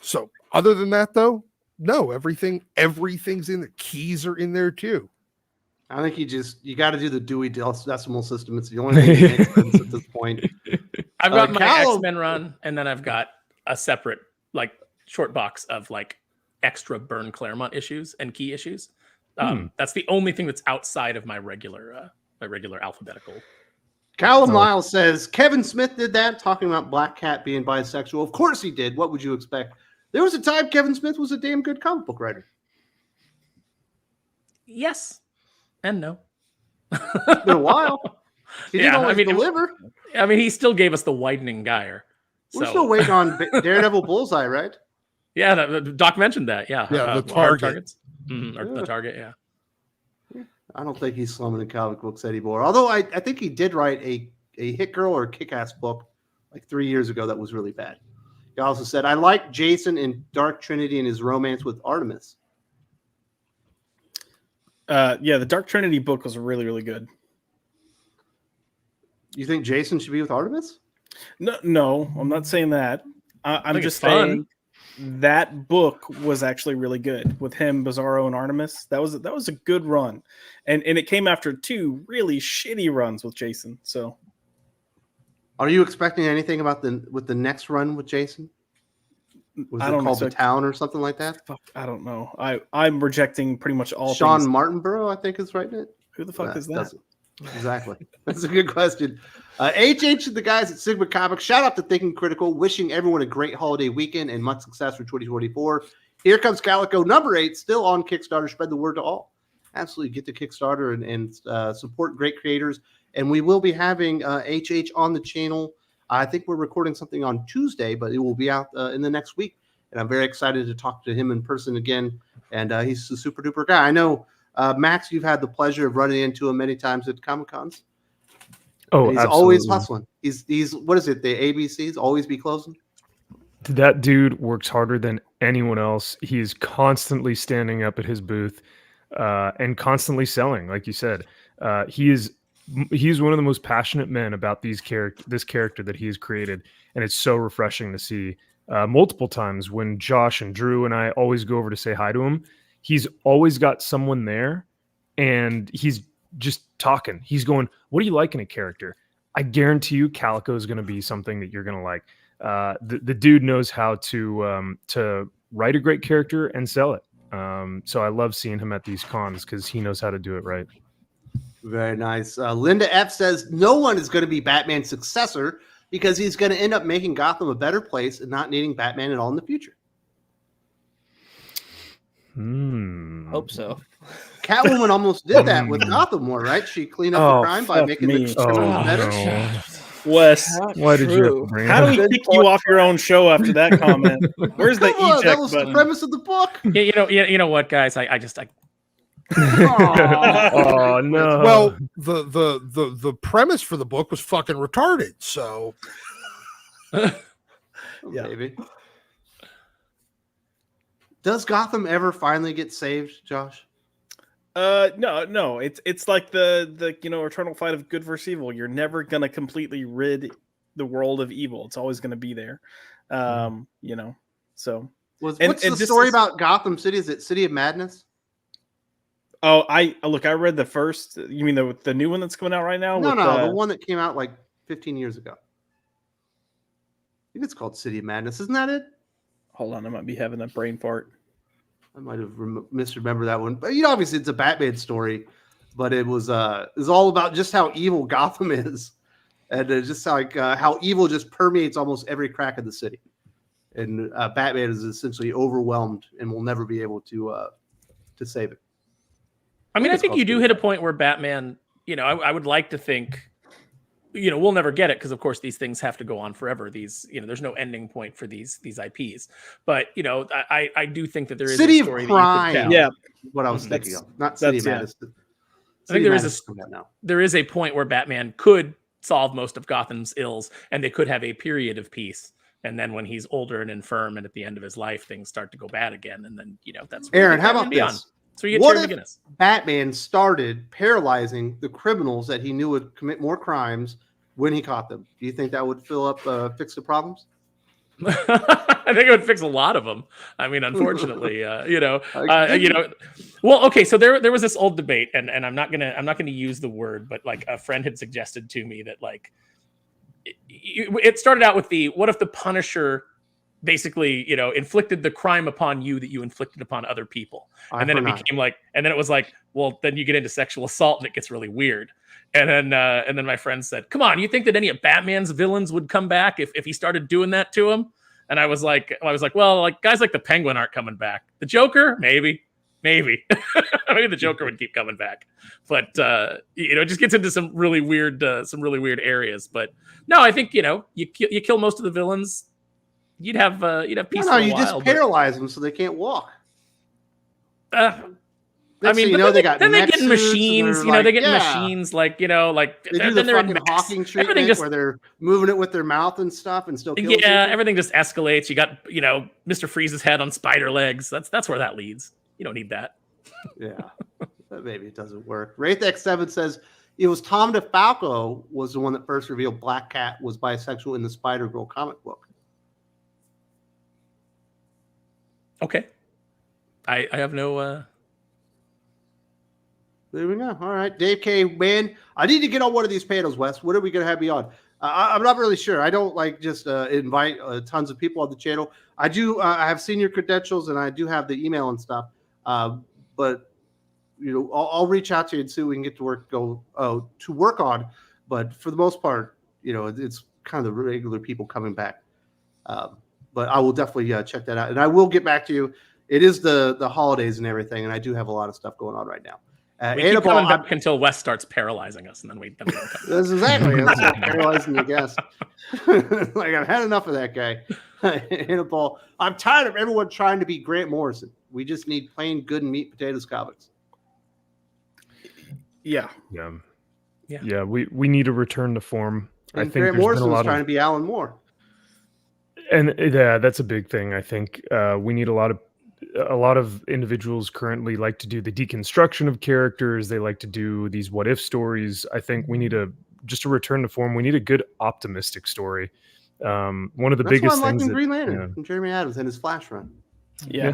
So other than that, though, no, everything's in. The keys are in there too. I think you got to do the Dewey Decimal System. It's the only thing that makes sense at this point. I've got my X-Men run, and then I've got a separate like short box of like extra Burn Claremont issues and key issues. That's the only thing that's outside of my regular alphabetical. Callum Lyles says Kevin Smith did that, talking about Black Cat being bisexual. Of course he did. What would you expect? There was a time Kevin Smith was a damn good comic book writer. Yes and no. It's been a while. He didn't always deliver. He still gave us the Widening Gyre. We're still waiting on Daredevil Bullseye, right? Yeah, the Doc mentioned that. Yeah, the targets. Or the target. Yeah. I don't think he's slumming in comic books anymore. Although I think he did write a Hit Girl or a Kick-Ass book like 3 years ago that was really bad. He also said, I like Jason in Dark Trinity and his romance with Artemis. The Dark Trinity book was really, really good. You think Jason should be with Artemis? No, I'm not saying that. I'm just saying that book was actually really good with him, Bizarro, and Artemis. That was a good run, and it came after 2 really shitty runs with Jason. So, are you expecting anything about the next run with Jason? Was it called The Town or something like that? Fuck, I don't know. I'm rejecting pretty much all. Sean things. Martinborough, I think, is writing it. Who the fuck is that? Exactly. That's a good question. HH and the guys at Sigma Comics, shout out to Thinking Critical, wishing everyone a great holiday weekend and much success for 2024. Here comes Calico number 8, still on Kickstarter. Spread the word to all. Absolutely get to Kickstarter and support great creators. And we will be having HH on the channel. I think we're recording something on Tuesday, but it will be out in the next week. And I'm very excited to talk to him in person again. And he's a super duper guy. I know, Max, you've had the pleasure of running into him many times at Comic Cons. Oh, he's absolutely. Always hustling. He's what is it? The ABCs always be closing. That dude works harder than anyone else. He is constantly standing up at his booth and constantly selling. Like you said, he's one of the most passionate men about this character that he has created, and it's so refreshing to see. Multiple times when Josh and Drew and I always go over to say hi to him, he's always got someone there, and he's just talking. He's going, "What do you like in a character?" I guarantee you, Calico is going to be something that you're going to like. The dude knows how to write a great character and sell it. So I love seeing him at these cons because he knows how to do it right. Very nice. Linda F says no one is going to be Batman's successor because he's going to end up making Gotham a better place and not needing Batman at all in the future. Hope so. Catwoman almost did that with Gotham more, right? She cleaned up the crime by making the criminals better. No. Wes, why did you have to bring how do we kick you off your own show after that comment? Where's the eject that was button? the premise of the book. Yeah, you know what, guys? I Oh no. Well, the premise for the book was fucking retarded. So, Maybe. Does Gotham ever finally get saved, Josh? No. It's like the eternal fight of good versus evil. You're never gonna completely rid the world of evil. It's always gonna be there. So What's the story about Gotham City? Is it City of Madness? Oh, I read the first. You mean the new one that's coming out right now? No, the one that came out like 15 years ago. think it's called City of Madness. Isn't that it? Hold on, I might be having a brain fart. I might have misremembered that one. But obviously it's a Batman story, but it was all about just how evil Gotham is, and just like how evil just permeates almost every crack of the city. And Batman is essentially overwhelmed and will never be able to save it. I mean, I think you do hit a point where Batman, I would like to think, we'll never get it because, of course, these things have to go on forever. These, there's no ending point for these IPs. But, I do think that there is City a story of Crime. that you could tell. Yeah, what I was thinking of. Not City of Madness. I think there is a point where Batman could solve most of Gotham's ills, and they could have a period of peace. And then when he's older and infirm and at the end of his life, things start to go bad again. And then, that's Aaron, how about this? So you get what Terry if McGinnis. Batman started paralyzing the criminals that he knew would commit more crimes when he caught them? Do you think that would fix the problems? I think it would fix a lot of them. I mean, unfortunately, well, okay. So there was this old debate, and I'm not gonna use the word, but like a friend had suggested to me that like it started out with what if the Punisher basically, inflicted the crime upon you that you inflicted upon other people. And then it became like, and then it was like, well, then you get into sexual assault and it gets really weird. And then my friend said, come on, you think that any of Batman's villains would come back if he started doing that to him? And I was like, well, like guys like the Penguin aren't coming back. The Joker, maybe. Maybe the Joker would keep coming back, but it just gets into some really weird areas. But no, I think you kill most of the villains, you'd have peace. No, you just paralyze them so they can't walk. I mean, they get in machines. They get in machines like they do the fucking Hawking treatment where they're moving it with their mouth and stuff and still killing people. Everything just escalates. You got Mr. Freeze's head on spider legs. That's where that leads. You don't need that. Yeah, maybe it doesn't work. WraithX7 says it was Tom DeFalco was the one that first revealed Black Cat was bisexual in the Spider-Girl comic book. Okay, I have no. There we go. All right, Dave K. Man, I need to get on one of these panels, Wes. What are we going to have me on? I'm not really sure. I don't like just invite tons of people on the channel. I do. I have senior credentials and I do have the email and stuff. But I'll reach out to you and see what we can get to work on. But for the most part, it's kind of the regular people coming back. But I will definitely check that out, and I will get back to you. It is the holidays and everything, and I do have a lot of stuff going on right now. We keep coming back until Wes starts paralyzing us, and then we don't come back. That's exactly that's paralyzing the guest. Like I've had enough of that guy. Annabelle, I'm tired of everyone trying to be Grant Morrison. We just need plain good and meat potatoes comics. Yeah. We need a return to form. And I think Grant Morrison was trying to be Alan Moore. And that's a big thing. I think we need a lot of individuals currently like to do the deconstruction of characters. They like to do these what if stories. I think we need just a return to form. We need a good optimistic story. One of the biggest things. Green Lantern from Jeremy Adams and his Flash run. Yeah.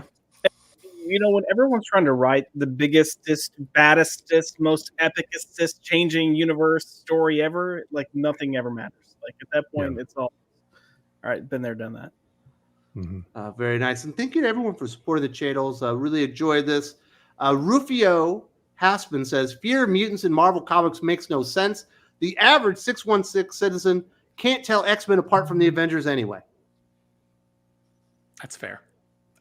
When everyone's trying to write the biggestest, baddestest, most epicest changing universe story ever, like nothing ever matters. Like at that point, it's all right. Been there, done that. Mm-hmm. Very nice. And thank you to everyone for supporting the channels. Really enjoyed this. Rufio Haspin says, fear of mutants in Marvel Comics makes no sense. The average 616 citizen can't tell X-Men apart from the Avengers anyway. That's fair.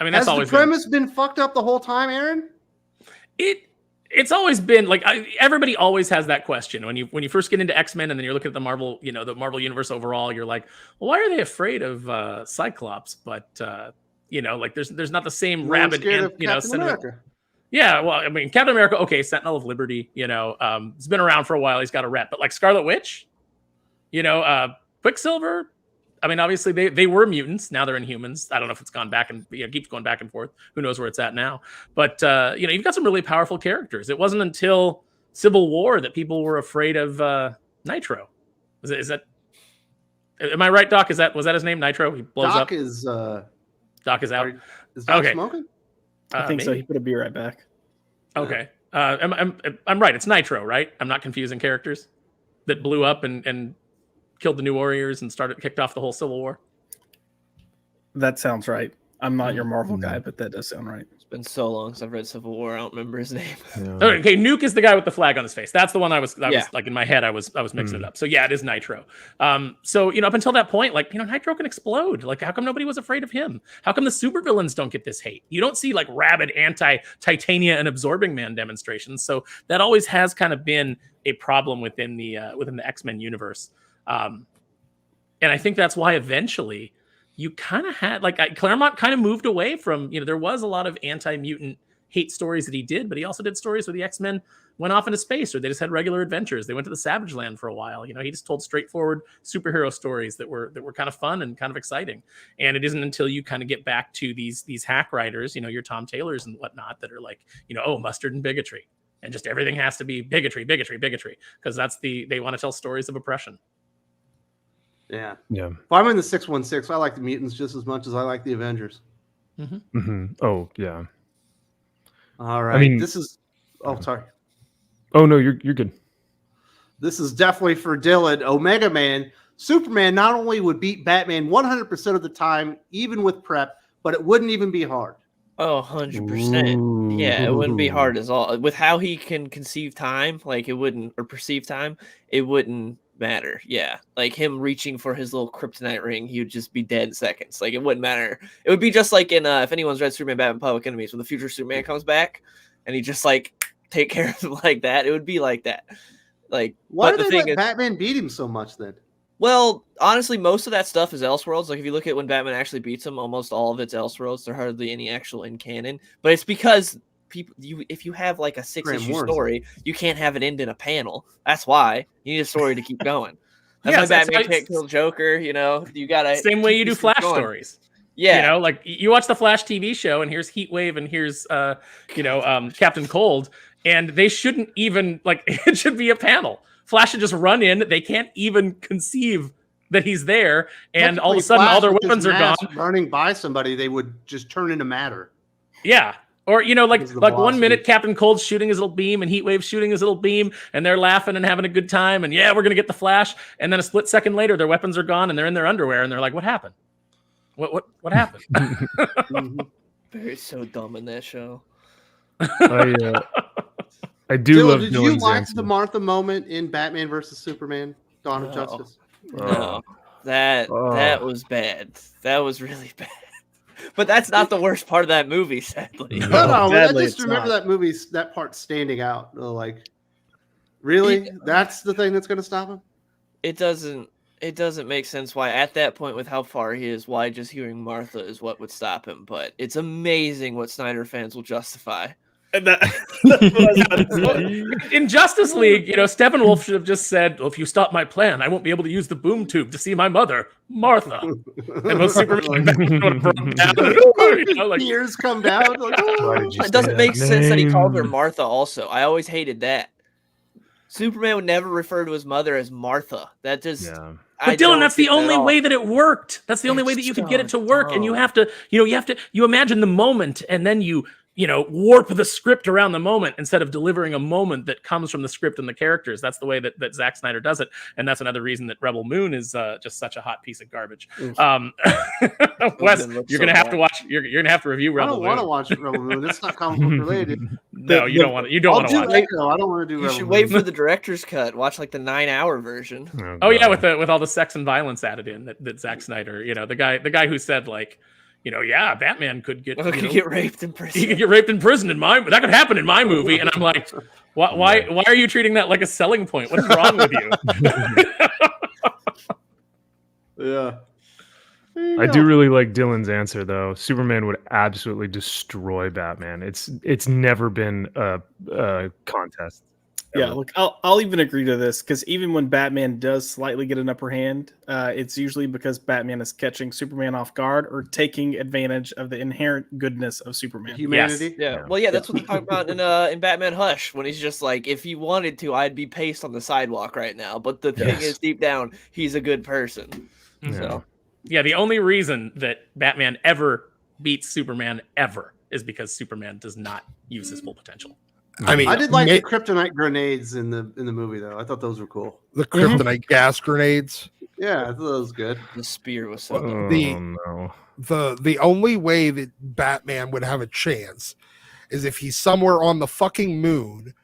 I mean, that's Has always the premise been fucked up the whole time, Aaron? It's always been like everybody always has that question when you first get into X-Men and then you're looking at the Marvel, the Marvel universe overall. You're like, well, why are they afraid of Cyclops? But like there's not the same rabid, Yeah, well, I mean, Captain America, okay, Sentinel of Liberty, he's been around for a while. He's got a rep, but like Scarlet Witch, Quicksilver. I mean, obviously they were mutants. Now they're Inhumans. I don't know if it's gone back and keeps going back and forth. Who knows where it's at now? But you've got some really powerful characters. It wasn't until Civil War that people were afraid of Nitro. Is that? Am I right, Doc? Was that his name? Nitro. He blows Doc up. Doc is out. Is Doc smoking? I think so. He put a beer right back. Okay. I'm right. It's Nitro, right? I'm not confusing characters that blew up and killed the New Warriors and kicked off the whole Civil War. That sounds right. I'm not your Marvel guy, but that does sound right. It's been so long since I've read Civil War. I don't remember his name. Yeah. Okay, Nuke is the guy with the flag on his face. That's the one I was Yeah. like in my head. I was mixing it up. So yeah, it is Nitro. So up until that point, like Nitro can explode. Like, how come nobody was afraid of him? How come the supervillains don't get this hate? You don't see like rabid anti-Titania and Absorbing Man demonstrations. So that always has kind of been a problem within the X-Men universe. And I think that's why eventually you kind of had Claremont kind of moved away from, there was a lot of anti-mutant hate stories that he did, but he also did stories where the X-Men went off into space, or they just had regular adventures. They went to the Savage Land for a while. He just told straightforward superhero stories that were kind of fun and kind of exciting. And it isn't until you kind of get back to these hack writers, your Tom Taylors and whatnot, that are like, mustard and bigotry. And just everything has to be bigotry, because they want to tell stories of oppression. Yeah. Yeah. Well, I'm in the 616. I like the mutants just as much as I like the Avengers. Mm-hmm. Mm-hmm. Oh, yeah. All right. I mean, this is. Oh, sorry. Oh no, you're good. This is definitely for Dylan. Omega Man, Superman not only would beat Batman 100% of the time, even with prep, but it wouldn't even be hard. Oh, 100%. Yeah, it wouldn't be hard at all. With how he can conceive time, like it wouldn't, or perceive time, it wouldn't matter. Yeah, like him reaching for his little kryptonite ring, he would just be dead in seconds. Like it wouldn't matter. It would be just like in if anyone's read Superman Batman Public Enemies, when the future Superman comes back and he just like take care of him like that, it would be like that. Like, why but do the they thing let is, Batman beat him so much then? well, honestly, most of that stuff is Elseworlds. Like if you look at when Batman actually beats him, almost all of it's Elseworlds. There's hardly any actual in canon, but it's because if you have like a 6-issue story, you can't have it end in a panel. That's why you need a story to keep going. That's why Batman can't kill Joker. You gotta same way you do Flash stories. Yeah, like you watch the Flash TV show, and here's Heatwave, and here's Captain Cold, and they shouldn't even it should be a panel. Flash should just run in. They can't even conceive that he's there, and all of a sudden all their weapons are gone. Running by somebody, they would just turn into matter. Yeah. Or, like 1 minute Captain Cold's shooting his little beam and Heatwave's shooting his little beam, and they're laughing and having a good time, and yeah, we're going to get the Flash. And then a split second later, their weapons are gone and they're in their underwear, and they're like, what happened? What happened? Very so dumb in that show. I do love Did Dylan's you like answer. the Martha moment in Batman versus Superman, Dawn of Justice? No, that was bad. That was really bad. But that's not the worst part of that movie, sadly. No, I sadly, just remember that part standing out. Like, really? That's the thing that's going to stop him? It doesn't make sense why at that point, with how far he is, why just hearing Martha is what would stop him. But it's amazing what Snyder fans will justify. And that, in Justice League, Steppenwolf should have just said, well, if you stop my plan, I won't be able to use the boom tube to see my mother, Martha. And when Superman broke down, tears come down. It doesn't make sense that he called her Martha also. I always hated that. Superman would never refer to his mother as Martha. That just... Yeah. But Dylan, that's the only way that it worked. That's the only way that you could get it to work. And you have to, you imagine the moment, and then you warp the script around the moment instead of delivering a moment that comes from the script and the characters. That's the way that Zack Snyder does it. And that's another reason that Rebel Moon is just such a hot piece of garbage. Wes, you're going to have to watch, you're going to have to review Rebel Moon. I don't want to watch Rebel Moon. It's not comic book related. No, you don't want to. You don't want to watch it. I don't want to do Rebel Moon. You should wait for the director's cut. Watch like the 9-hour version. Oh yeah, with all the sex and violence added in that Zack Snyder, the guy who said yeah, Batman could get raped in prison. He could get raped in prison that could happen in my movie. And I'm like, why are you treating that like a selling point? What's wrong with you? Yeah. I do really like Dylan's answer though. Superman would absolutely destroy Batman. It's never been a contest. Yeah, look, I'll even agree to this, because even when Batman does slightly get an upper hand, it's usually because Batman is catching Superman off guard or taking advantage of the inherent goodness of Superman. Humanity. Yes. Yeah. Well, yeah, that's what they talk about in Batman Hush, when he's just like, if he wanted to, I'd be paced on the sidewalk right now. But the thing is, deep down, he's a good person. Yeah. So. Yeah, the only reason that Batman ever beats Superman ever is because Superman does not use his full potential. I mean, I did like the kryptonite grenades in the movie though. I thought those were cool. The kryptonite gas grenades. Yeah, I thought that was good. The spear was so dope. No. The only way that Batman would have a chance is if he's somewhere on the fucking moon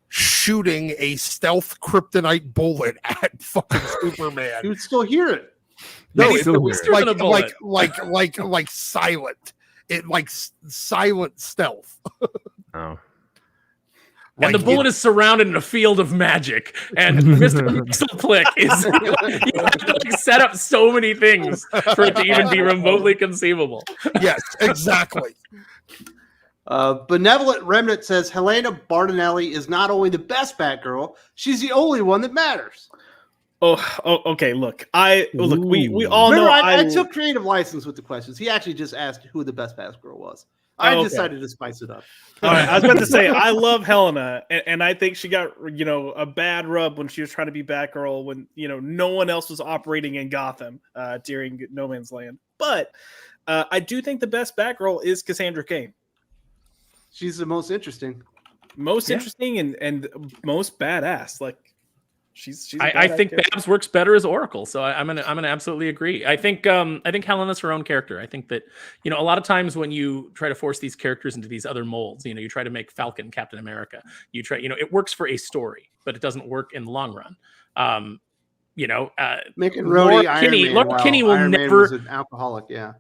shooting a stealth kryptonite bullet at fucking Superman. You would still hear it. No, He's it's still here. like silent. It like silent stealth. Oh. And the bullet is surrounded in a field of magic, and Mr. Mixelplick is you have to like set up so many things for it to even be remotely conceivable. Yes, exactly. Benevolent Remnant says Helena Bartonelli is not only the best Batgirl, she's the only one that matters. Oh, okay. Look, we all Remember, know I took creative license with the questions. He actually just asked who the best Batgirl was. I decided to spice it up. All right, I was about to say I love Helena, and I think she got a bad rub when she was trying to be Batgirl when no one else was operating in Gotham during No Man's Land. But I do think the best Batgirl is Cassandra Cain. She's the most interesting, interesting, and most badass. Like she's. I think Babs works better as Oracle, so I'm gonna absolutely agree. I think Helena's her own character. I think that a lot of times when you try to force these characters into these other molds, you try to make Falcon Captain America. You try, it works for a story, but it doesn't work in the long run. making Laura Rhodey Kinney. Iron Man, Laura Kinney will Iron Man never. was an alcoholic. Yeah.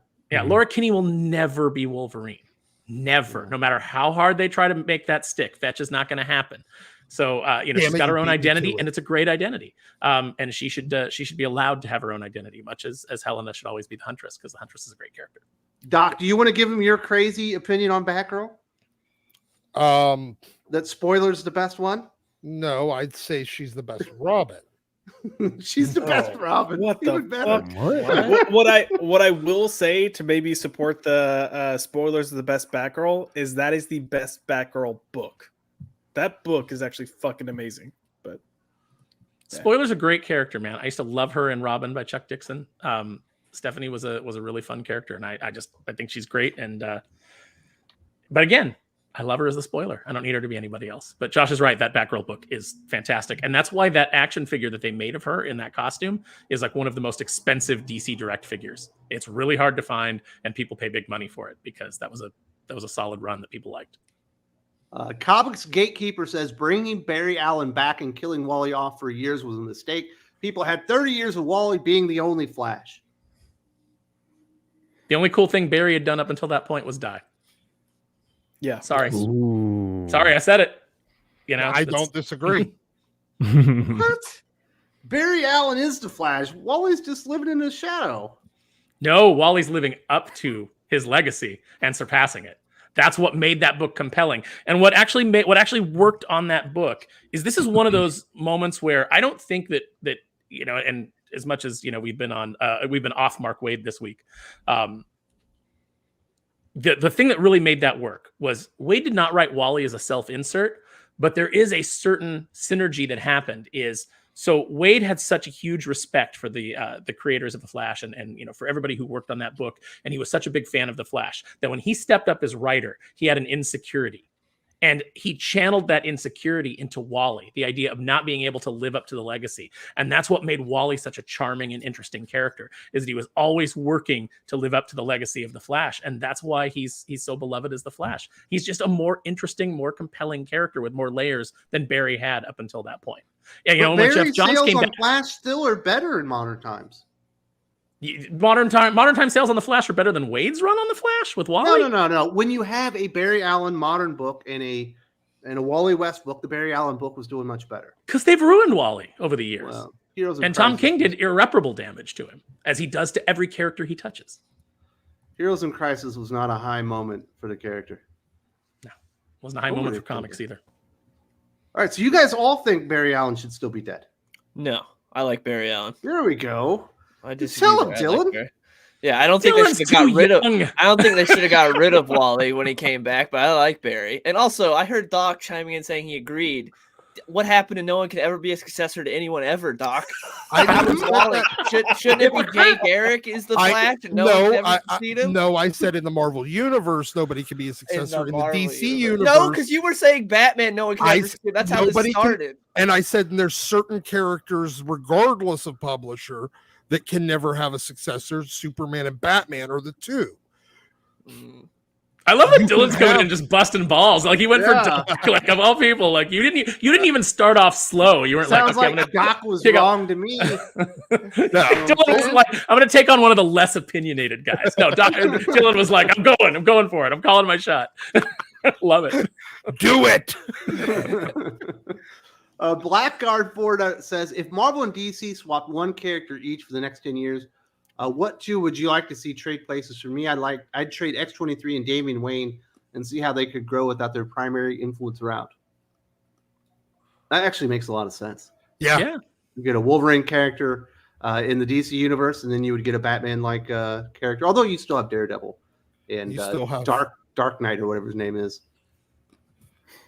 Laura Kinney will never be Wolverine. Never, no matter how hard they try to make that stick, Fetch is not going to happen. So, she's got her own identity, and it's a great identity. And she should be allowed to have her own identity, much as Helena should always be the Huntress, because the Huntress is a great character. Doc, do you want to give him your crazy opinion on Batgirl? That Spoiler's the best one? No, I'd say she's the best Robin. She's the best Robin. What the Even better. fuck? What I will say to maybe support the Spoilers of the best Batgirl is that is the best Batgirl book. That book is actually fucking amazing. But Spoiler's a great character, man. I used to love her in Robin by Chuck Dixon. Stephanie was a really fun character, and I think she's great. And but again, I love her as the Spoiler. I don't need her to be anybody else. But Josh is right. That Batgirl book is fantastic. And that's why that action figure that they made of her in that costume is like one of the most expensive DC Direct figures. It's really hard to find, and people pay big money for it because that was a solid run that people liked. Comics Gatekeeper says bringing Barry Allen back and killing Wally off for years was a mistake. People had 30 years of Wally being the only Flash. The only cool thing Barry had done up until that point was die. yeah, Sorry. Ooh. Sorry, I said it. I don't disagree. What? Barry Allen is the Flash. Wally's just living in his shadow. No, Wally's living up to his legacy and surpassing it. That's what made that book compelling. And what actually worked on that book is this is one of those moments where I don't think that and as much as we've been off Mark Waid this week. The thing that really made that work was Waid did not write Wally as a self-insert, but there is a certain synergy that happened so Waid had such a huge respect for the creators of The Flash and for everybody who worked on that book. And he was such a big fan of The Flash that when he stepped up as writer, he had an insecurity. And he channeled that insecurity into Wally, the idea of not being able to live up to the legacy. And that's what made Wally such a charming and interesting character, is that he was always working to live up to the legacy of the Flash. And that's why he's so beloved as the Flash. He's just a more interesting, more compelling character with more layers than Barry had up until that point. Yeah, when Jeff Johns came back, Flash still are better in modern times. Modern time sales on the Flash are better than Wade's run on the Flash with Wally. No. When you have a Barry Allen modern book and a Wally West book, the Barry Allen book was doing much better because they've ruined Wally over the years. Well, and Tom King did irreparable damage to him, as he does to every character he touches. Heroes in Crisis was not a high moment for the character. No, wasn't a high moment for comics either. All right, so you guys all think Barry Allen should still be dead? No, I like Barry Allen. There we go. I just tell him, Dylan. Yeah, I don't think they should have got rid of. I don't think they should have got rid of Wally when he came back, but I like Barry. And also, I heard Doc chiming in saying he agreed. What happened to no one can ever be a successor to anyone ever, Doc? Wally. Shouldn't it be Jay Garrick is the Flash and no one can ever succeed him? No, I said in the Marvel universe nobody can be a successor. In the DC universe, no, because you were saying Batman, no one can ever succeed. That's how this started. And I said there's certain characters, regardless of publisher, that can never have a successor. Superman and Batman are the two. I love that Dylan's coming in and just busting balls. Like he went for Yeah. Doc, like of all people. Like you didn't even start off slow. You weren't Sounds like, okay, like Doc was wrong to me. Dylan was like, I'm gonna take on one of the less opinionated guys. No, Dylan was like, I'm going for it. I'm calling my shot. Love it. Do it. Blackguard Ford says, if Marvel and DC swapped one character each for the next 10 years, what two would you like to see trade places? For me, I'd trade X-23 and Damian Wayne and see how they could grow without their primary influence around. That actually makes a lot of sense. Yeah. You get a Wolverine character in the DC universe, and then you would get a Batman-like character. Although you still have Daredevil and You still have Dark Knight or whatever his name is.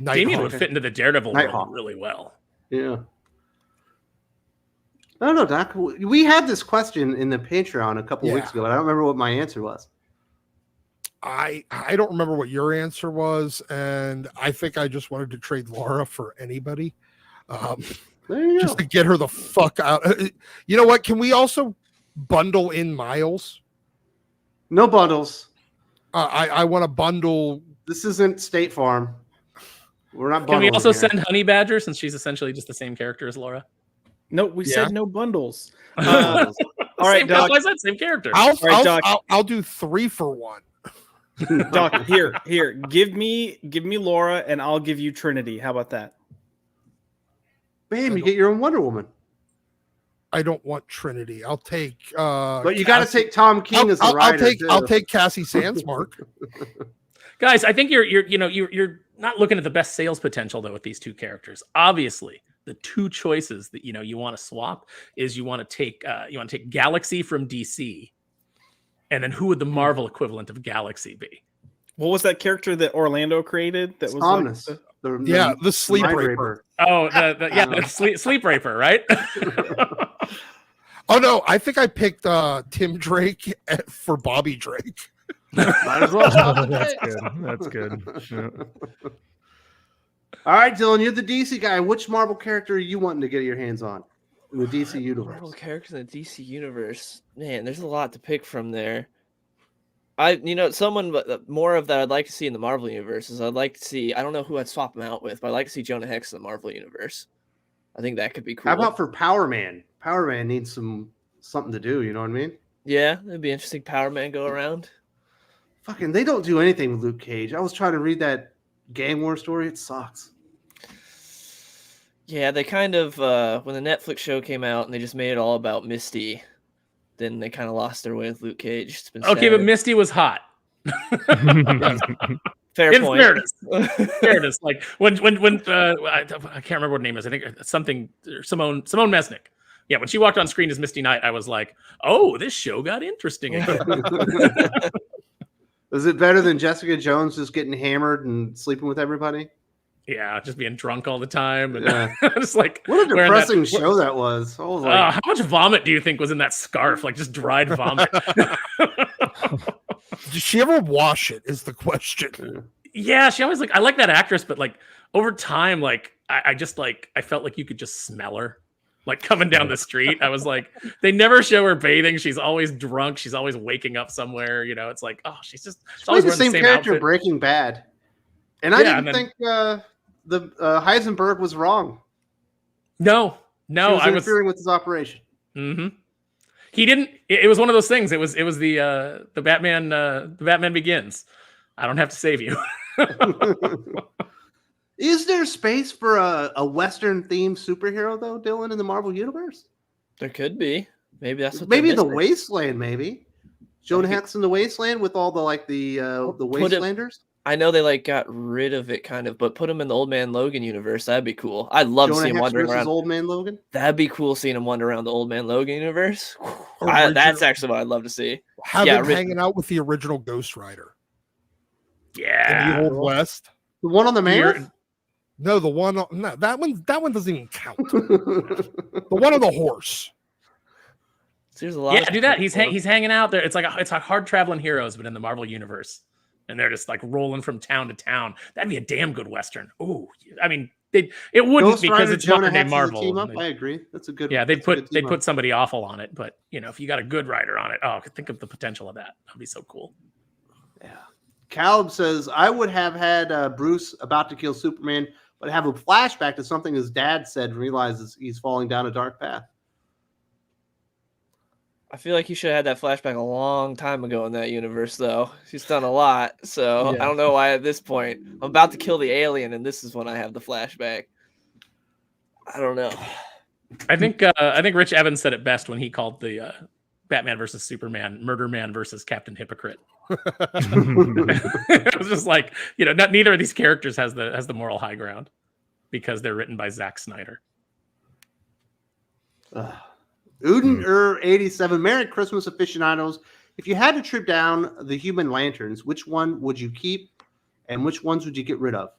Damian would fit into the Daredevil world really well. Yeah. I don't know, Doc. We had this question in the Patreon a couple weeks ago, but I don't remember what my answer was. I don't remember what your answer was, and I think I just wanted to trade Laura for anybody. There you just go. to get her the fuck out. You know what? Can we also bundle in Miles? No bundles. I want to bundle. This isn't State Farm. We're not. Can we also here. send Honey Badger since she's essentially just the same character as Laura? No, we said no bundles. All right, Doc. That's that same character. I'll do 3 for 1. Doc, here. Give me Laura, and I'll give you Trinity. How about that? Bam! You get your own Wonder Woman. I don't want Trinity. I'll take. But you got to take Tom King as the writer. I'll take Cassie Sandsmark. Guys, I think you're not looking at the best sales potential though with these two characters. Obviously, the two choices that you want to swap is you want to take Galaxy from DC, and then who would the Marvel equivalent of Galaxy be? What was that character that Orlando created? That was Omnis. The Sleep Raper. Oh, the sleep Raper, right? Oh no, I think I picked Tim Drake for Bobby Drake. Might as well. That's good. Yeah. All right, Dylan, you're the DC guy. Which Marvel character are you wanting to get your hands on in the DC universe? Marvel characters in the DC universe. Man, there's a lot to pick from there. Someone more of that I'd like to see in the Marvel universe is I'd like to see. I don't know who I'd swap him out with, but I'd like to see Jonah Hex in the Marvel universe. I think that could be cool. How about for Power Man? Power Man needs something to do. You know what I mean? Yeah, it'd be interesting. Power Man go around. Fucking, they don't do anything with Luke Cage. I was trying to read that Gang War story. It sucks. Yeah, they kind of when the Netflix show came out and they just made it all about Misty, then they kind of lost their way with Luke Cage. It's been okay, sad. but Misty was hot. Fair In point. fairness, like when I can't remember what her name is. I think something Simone Mesnick. Yeah, when she walked on screen as Misty Knight, I was like, "Oh, this show got interesting again." Is it better than Jessica Jones just getting hammered and sleeping with everybody? Yeah, just being drunk all the time, and Yeah. just like What a depressing show that was. I was like, how much vomit do you think was in that scarf? Like just dried vomit. Did she ever wash it? Is the question. Yeah, she always I like that actress, but like over time, like I just I felt like you could just smell her. Like coming down the street, I was like, they never show her bathing. She's always drunk. She's always waking up somewhere. It's like, oh, she's always the wearing same character in outfit. Breaking Bad. And I didn't think the Heisenberg was wrong. No, I was interfering with his operation. Mm-hmm. He didn't. It was one of those things. It was the Batman. The Batman Begins. I don't have to save you. Is there space for a Western-themed superhero, though, Dylan, in the Marvel Universe? There could be. Maybe that's what. Maybe they're the missing. Wasteland, maybe. Jonah Hex in the Wasteland with all the Wastelanders? I know they got rid of it kind of, but put him in the Old Man Logan universe. That'd be cool. I'd love to see him wandering around. Old Man Logan? That'd be cool seeing him wander around the Old Man Logan universe. That's actually what I'd love to see. Have him hanging out with the original Ghost Rider. Yeah. In the Old West. The one on the Mammoth? No, the one. No, that one doesn't even count. The one on the horse. There's a lot. Yeah, do that. He's hanging out there. It's like hard traveling heroes, but in the Marvel universe, and they're just rolling from town to town. That'd be a damn good Western. Ooh, I mean, it wouldn't Ghost because Rider, it's Jonah modern day Hex is a Marvel. team up. I agree. That's a good. Yeah, they'd that's a good team put up. somebody awful on it, but if you got a good writer on it, think of the potential of that. That'd be so cool. Yeah. Caleb says, I would have had Bruce about to kill Superman, but have a flashback to something his dad said and realizes he's falling down a dark path. I feel like he should have had that flashback a long time ago in that universe, though. He's done a lot, so Yeah. I don't know why at this point I'm about to kill the alien, and this is when I have the flashback. I don't know. I think Rich Evans said it best when he called the Batman versus Superman Murder Man versus Captain Hypocrite. It was just like, neither of these characters has the moral high ground because they're written by Zack Snyder. Uden 87. Merry Christmas, aficionados. If you had to trip down the Human Lanterns, which one would you keep and which ones would you get rid of?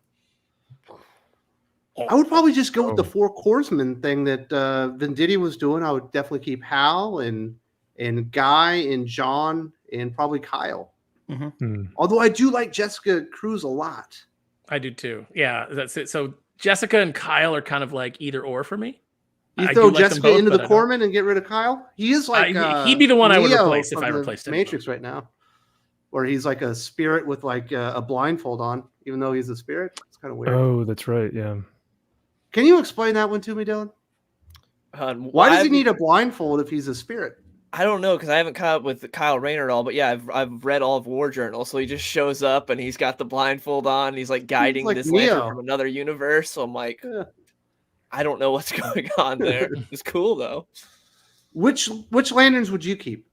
I would probably just go with the Four Horsemen thing that Venditti was doing. I would definitely keep Hal and Guy and John and probably Kyle. Mm-hmm. Although I do like Jessica Cruz a lot. I do too. Yeah, that's it. So Jessica and Kyle are kind of like either or for me. You throw Jessica into the Corpsman and get rid of Kyle? He is like he'd be the one I would Neo replace if I from replaced the him. Matrix right now, where he's like a spirit with like a blindfold on, even though he's a spirit. It's kind of weird. Oh, that's right. Yeah. Can you explain that one to me, Dylan? Why does he need a blindfold if he's a spirit? I don't know, because I haven't caught up with Kyle Rayner at all, but yeah, I've read all of War Journal, so he just shows up and he's got the blindfold on, and he's like guiding like this Neo. lantern from another universe, so I'm like, I don't know what's going on there. It's cool, though. Which lanterns would you keep?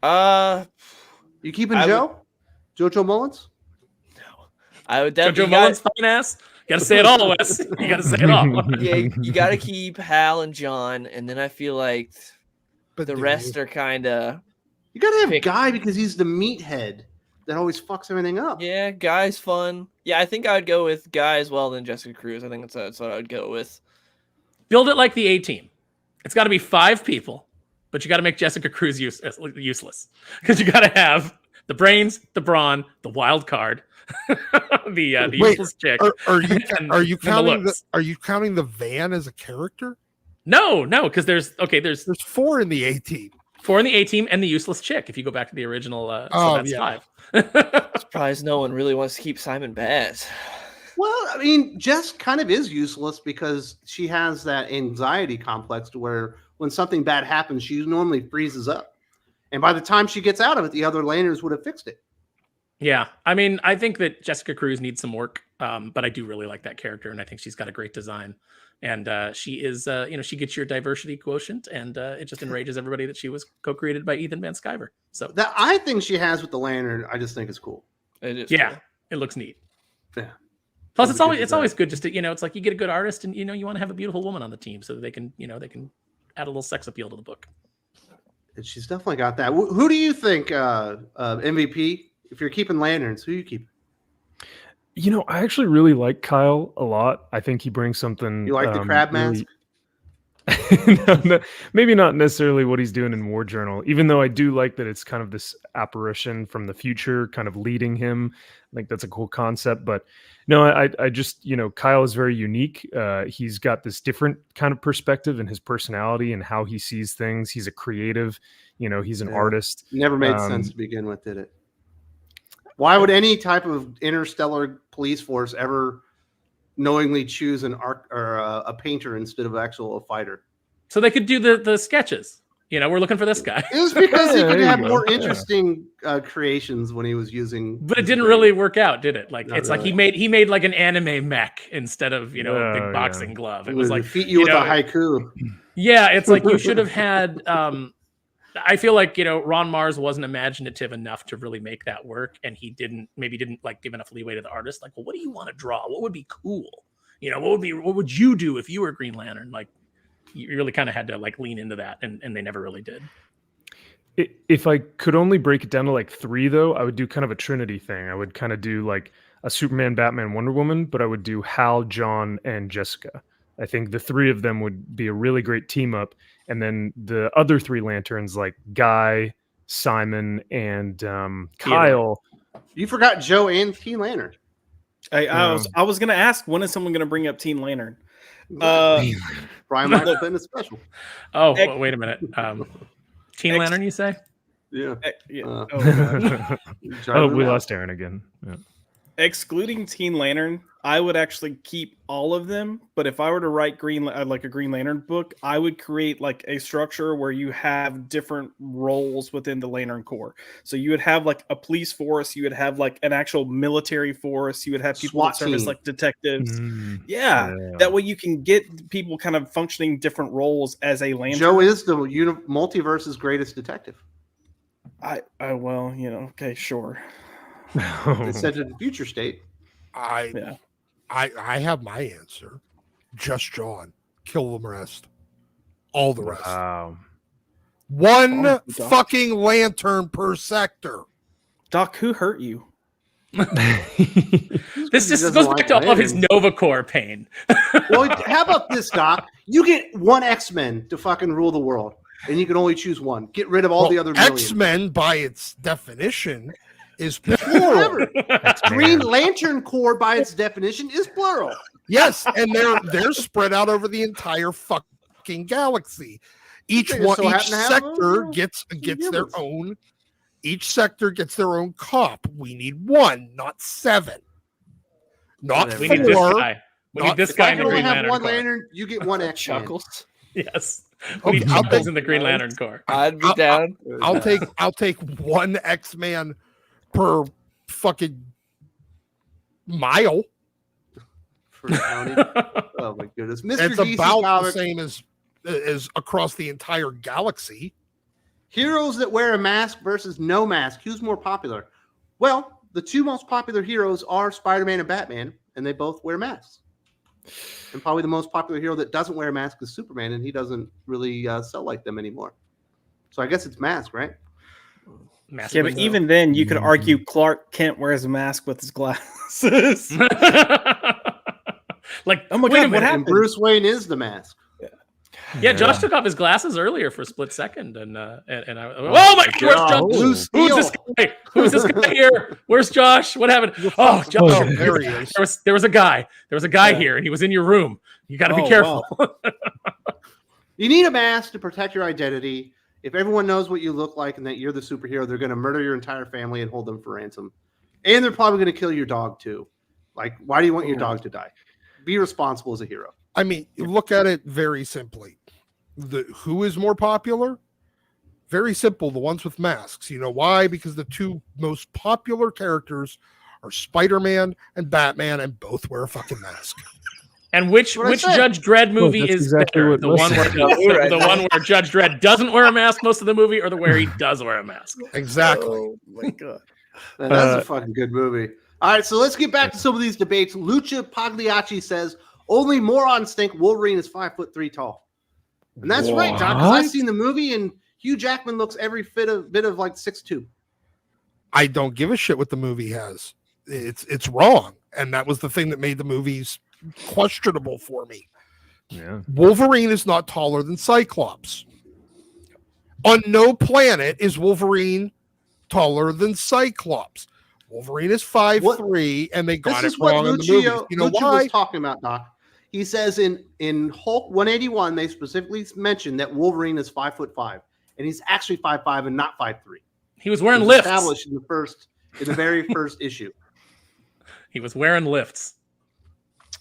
You keeping Jojo Mullins? No. I would definitely... Jojo Mullins, fine ass? You gotta say it all, Wes. You gotta say it all. Yeah, you gotta keep Hal and John, and then I feel like the rest are kind of... You gotta have Guy because he's the meathead that always fucks everything up. Yeah, Guy's fun. Yeah, I think I would go with Guy as well than Jessica Cruz. I think that's what I would go with. Build it like the A-Team. It's got to be 5 people, but you got to make Jessica Cruz useless because you got to have the brains, the brawn, the wild card, the useless chick. Are you counting the van as a character? No, because there's 4 in the A-Team. 4 in the A-Team and the useless chick. If you go back to the original, so that's 5. Surprised no one really wants to keep Simon Baz. Well, I mean, Jess kind of is useless because she has that anxiety complex to where when something bad happens, she normally freezes up. And by the time she gets out of it, the other laners would have fixed it. Yeah. I mean, I think that Jessica Cruz needs some work, but I do really like that character, and I think she's got a great design. And she is, she gets your diversity quotient, and it just enrages everybody that she was co-created by Ethan Van Sciver. So that I think she has with the lantern, I just think is cool. It is. Yeah, cool. It looks neat. Yeah. Plus, it's always good just to it's like you get a good artist, and you want to have a beautiful woman on the team so that they can add a little sex appeal to the book. And she's definitely got that. Who do you think MVP? If you're keeping lanterns, who you keep? I actually really like Kyle a lot. I think he brings something. You like the crab mask? No, maybe not necessarily what he's doing in War Journal, even though I do like that it's kind of this apparition from the future kind of leading him. I think that's a cool concept, but no, I just, Kyle is very unique. He's got this different kind of perspective in his personality and how he sees things. He's a creative, he's an artist. Never made sense to begin with, did it? Why would any type of interstellar police force ever knowingly choose a painter instead of a fighter? So they could do the sketches. We're looking for this guy. It was because he could have more interesting creations when he was using. But it didn't really work out, did it? Like like he made like an anime mech instead of a big boxing glove. It was like defeat you with a haiku. Yeah, it's like you should have had. I feel like Ron Mars wasn't imaginative enough to really make that work, and he didn't like give enough leeway to the artist. Like, well, what do you want to draw? What would be cool? What would you do if you were Green Lantern? Like, you really kind of had to like lean into that, and they never really did. If I could only break it down to like 3, though, I would do kind of a Trinity thing. I would kind of do like a Superman, Batman, Wonder Woman, but I would do Hal, John, and Jessica. I think the 3 of them would be a really great team up. And then the other 3 lanterns like Guy, Simon, and Kyle. You forgot Joe and Teen Lantern. I was gonna ask, when is someone gonna bring up Teen Lantern? Brian Michael Finn is special. Oh, wait a minute. Teen Lantern, you say? Yeah. We lost Aaron again. Yeah. Excluding Teen Lantern, I would actually keep all of them. But if I were to write a Green Lantern book, I would create like a structure where you have different roles within the Lantern Corps. So you would have like a police force, you would have like an actual military force, you would have people that serve as like detectives. Yeah, that way you can get people kind of functioning different roles as a Lantern. Joe is the multiverse's greatest detective. Well, okay, sure. They sent it to the future state. I have my answer. Just John. Kill the rest. All the rest. Wow. One fucking lantern per sector. Doc, who hurt you? This just goes back to all of his Nova Corps pain. Well, how about this, Doc? You get one X-Men to fucking rule the world, and you can only choose one. Get rid of all the other millions. X-Men, by its definition, is plural. Green Lantern Corps, by its definition, is plural. Yes, and they're spread out over the entire fucking galaxy. Each sector gets their own. Each sector gets their own cop. We need one, not 7. Not we 4. Need this guy. We need this guy in the Green Lantern. Lantern Corps. Lantern, you get one X-Men. Chuckles. Yes. We need Chuckles in the Green Lantern Corps. I'd be down. I'll take one X-Man per fucking mile. Oh my goodness. Mr. It's DC about Comics, the same as across the entire galaxy. Heroes that wear a mask versus no mask. Who's more popular? Well, the two most popular heroes are Spider-Man and Batman, and they both wear masks. And probably the most popular hero that doesn't wear a mask is Superman, and he doesn't really sell like them anymore. So I guess it's mask, right? Mask yeah, but even then, you could argue Clark Kent wears a mask with his glasses. Like, oh my god, what happened? And Bruce Wayne is the mask. Yeah, Josh took off his glasses earlier for a split second, and I oh my god, where's Josh? Who's this guy? Who's this guy here? Where's Josh? What happened? Oh, Josh, there he is. There was a guy. There was a guy here, and he was in your room. You got to be careful. Wow. You need a mask to protect your identity. If everyone knows what you look like and that you're the superhero, they're going to murder your entire family and hold them for ransom. And they're probably going to kill your dog too. Like, why do you want your dog to die? Be responsible as a hero. I mean, look at it very simply. Who is more popular? Very simple. The ones with masks. You know why? Because the two most popular characters are Spider-Man and Batman, and both wear a fucking mask. And which Judge Dredd movie is exactly better? The one where Judge Dredd doesn't wear a mask most of the movie, or the where he does wear a mask? Exactly. Oh my god. That's a fucking good movie. All right, so let's get back to some of these debates. Lucha Pagliacci says only morons think Wolverine is 5'3" tall. And that's right, Doc, because I've seen the movie and Hugh Jackman looks every bit of like 6'2". I don't give a shit what the movie has. It's wrong. And that was the thing that made the movies questionable for me. Yeah. Wolverine is not taller than Cyclops. On no planet is Wolverine taller than Cyclops. Wolverine is 5'3", and they got it wrong in the movie. You know Lucha why? was talking about, Doc. He says in Hulk 181, they specifically mentioned that Wolverine is 5'5", and he's actually 5'5" and not 5'3". He was wearing lifts. Established in the very first issue. He was wearing lifts.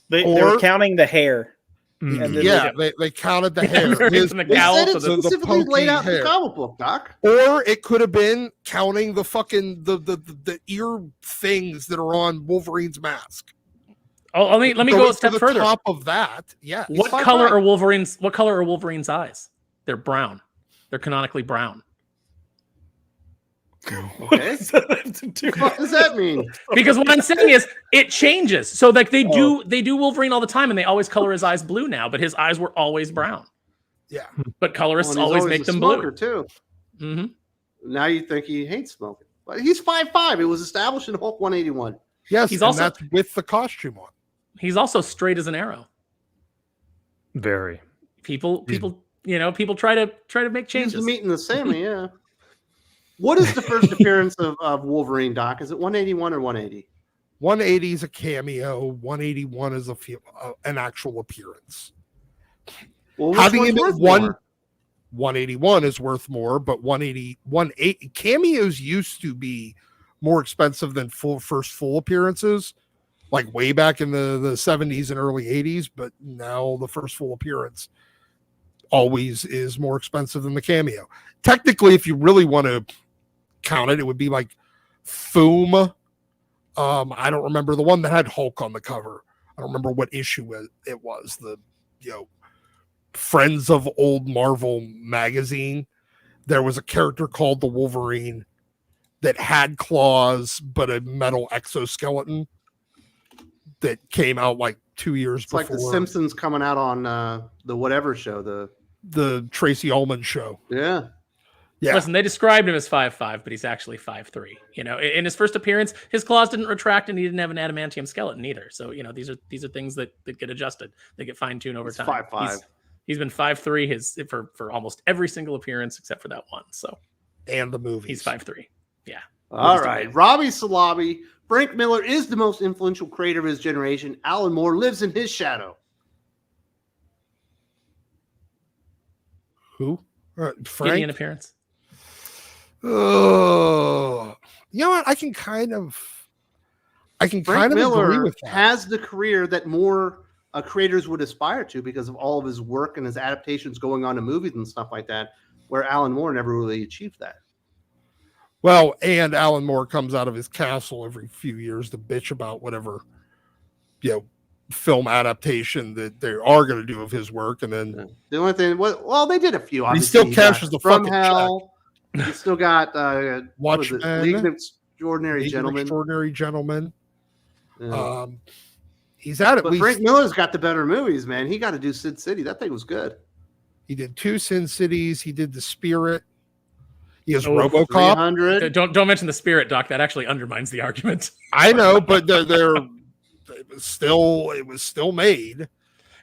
They were counting the hair. Yeah, they counted the hair. From the cowl They said to it's the specifically laid out in hair. the comic book, Doc. Or it could have been counting the fucking the ear things that are on Wolverine's mask. Oh, let me go a step further. Top of that, yeah. What color are Wolverine's eyes? They're brown. They're canonically brown. Okay. What does that mean? Because what I'm saying is it changes. So like they do Wolverine all the time, and they always color his eyes blue now, but his eyes were always brown. Yeah. But colorists always make them blue too. Mm-hmm. Now you think he hates smoking, but he's 5'5". It was established in Hulk 181. Yes, that's with the costume on. He's also straight as an arrow. Very. People try to make changes. He's the meat and the salmon, yeah. What is the first appearance of Wolverine, Doc? Is it 181 or 180? 180 is a cameo. 181 is an actual appearance. Well, Having which him one's at worth more? 181 is worth more, but 180 cameos used to be more expensive than first full appearances, like way back in the 70s and early 80s. But now the first full appearance always is more expensive than the cameo. Technically, if you really want to count it, it would be like Foom. I don't remember the one that had Hulk on the cover. I don't remember what issue it was. The Friends of Old Marvel magazine. There was a character called the Wolverine that had claws but a metal exoskeleton that came out like 2 years It's before. like the Simpsons coming out on the whatever show. The Tracy Ullman show. Yeah. Listen, they described him as 5'5", but he's actually 5'3". In his first appearance, his claws didn't retract, and he didn't have an adamantium skeleton either. So, these are things that get adjusted. They get fine tuned over time. 5'5". He's been 5'3" for almost every single appearance except for that one. So, and the movie. He's 5'3". Yeah. All right. Robbie Salabi. Frank Miller is the most influential creator of his generation. Alan Moore lives in his shadow. Who? Frank? Gideon appearance. Oh, you know what? I can kind of Miller agree with that. Has the career that more creators would aspire to because of all of his work and his adaptations going on to movies and stuff like that, where Alan Moore never really achieved that. Well, and Alan Moore comes out of his castle every few years to bitch about whatever, film adaptation that they are going to do of his work, and then the only thing, they did a few. He still cashes the From fucking Hell. You still got Watchmen, League of Extraordinary Gentlemen. Yeah. He's at it. But Frank Miller's got the better movies, man. He got to do Sin City. That thing was good. He did 2 Sin Cities. He did The Spirit. He has RoboCop. 300. Don't mention The Spirit, Doc. That actually undermines the argument. I know, but it was still made.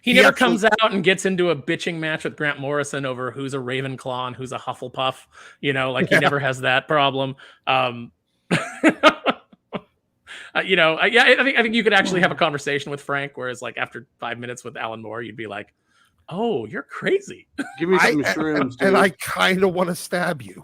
He never comes out and gets into a bitching match with Grant Morrison over who's a Ravenclaw and who's a Hufflepuff. He never has that problem. I think you could actually have a conversation with Frank, whereas like after 5 minutes with Alan Moore, you'd be like, "Oh, you're crazy." Give me some shrooms, and I kind of want to stab you.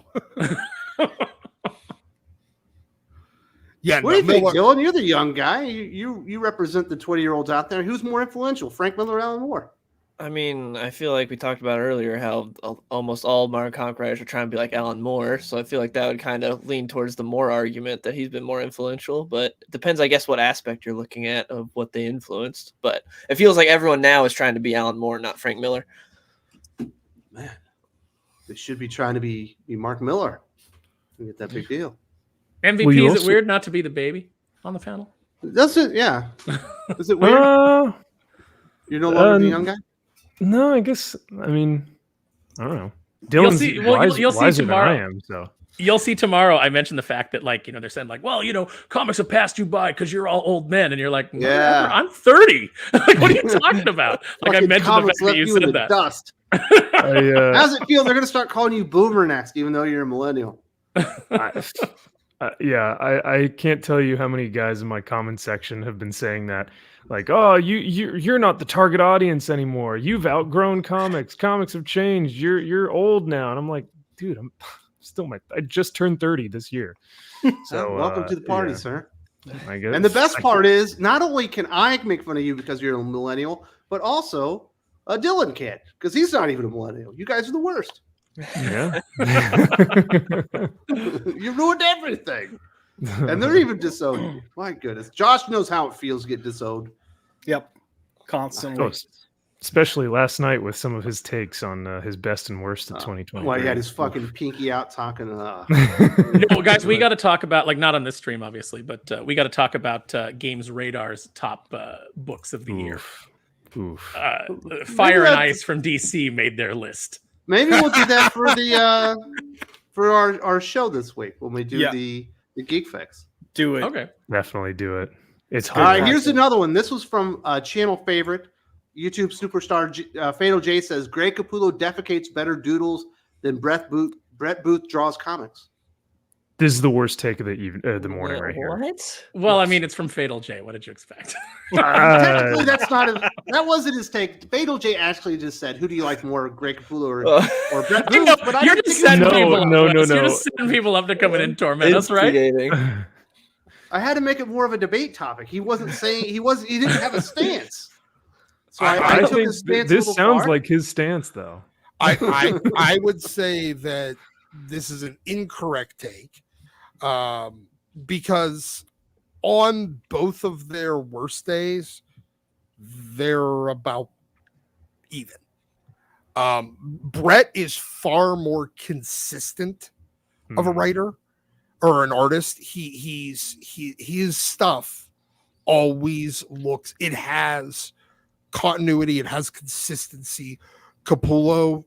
Yeah, what do you think, Dylan? You're the young guy. You represent the 20-year-olds out there. Who's more influential, Frank Miller or Alan Moore? I mean, I feel like we talked about earlier how almost all Marvel comic writers are trying to be like Alan Moore. So I feel like that would kind of lean towards the Moore argument that he's been more influential. But it depends, I guess, what aspect you're looking at of what they influenced. But it feels like everyone now is trying to be Alan Moore, not Frank Miller. Man, they should be trying to be Mark Miller and get that big deal. MVP, is it weird not to be the baby on the panel? Does it? Yeah. Is it weird? You're no longer the young guy? No, I guess. I mean, I don't know. Dylan's you'll see wiser tomorrow. than I am, so. You'll see tomorrow. I mentioned the fact that, they're saying, comics have passed you by because you're all old men. And you're like, yeah, I'm 30. What are you talking about? I mentioned the fact that you said that. Dust. How's it feel? They're going to start calling you Boomer next, even though you're a millennial. I can't tell you how many guys in my comment section have been saying that, like, "Oh, you're not the target audience anymore. You've outgrown comics. Comics have changed. You're old now." And I'm like, dude, I just turned 30 this year. So welcome to the party, sir. I guess. And the best part is, not only can I make fun of you because you're a millennial, but also Dylan can't, because he's not even a millennial. You guys are the worst. Yeah. You ruined everything. And they're even disowned you. My goodness. Josh knows how it feels to get disowned. Yep. Constantly. Especially last night with some of his takes on his best and worst of 2020. Well, he had his fucking pinky out talking. Guys, we got to talk about, not on this stream, obviously, but we got to talk about Games Radar's top books of the year. Fire and Ice from DC made their list. Maybe we'll do that for the for our show this week when we do the Geek Fix. Do it. Okay. Definitely do it. It's all right. Here's another one. This was from channel favorite, YouTube superstar Fatal J says Greg Capullo defecates better doodles than Brett Booth draws comics. This is the worst take of the morning right here. What? Well, I mean, it's from Fatal J. What did you expect? Technically, that wasn't his take. Fatal J actually just said, "Who do you like more, Greg Capullo or Brett Booth?" No, But I you're didn't just think it was- setting people up. No. You're just setting people up to come in and torment us, right? Instigating. I had to make it more of a debate topic. He wasn't saying he didn't have a stance. So I took think his stance. this a little sounds far. like his stance, though. I would say that this is an incorrect take, because on both of their worst days, they're about even. Brett is far more consistent of a writer or an artist. His stuff always looks, it has continuity, it has consistency. Capullo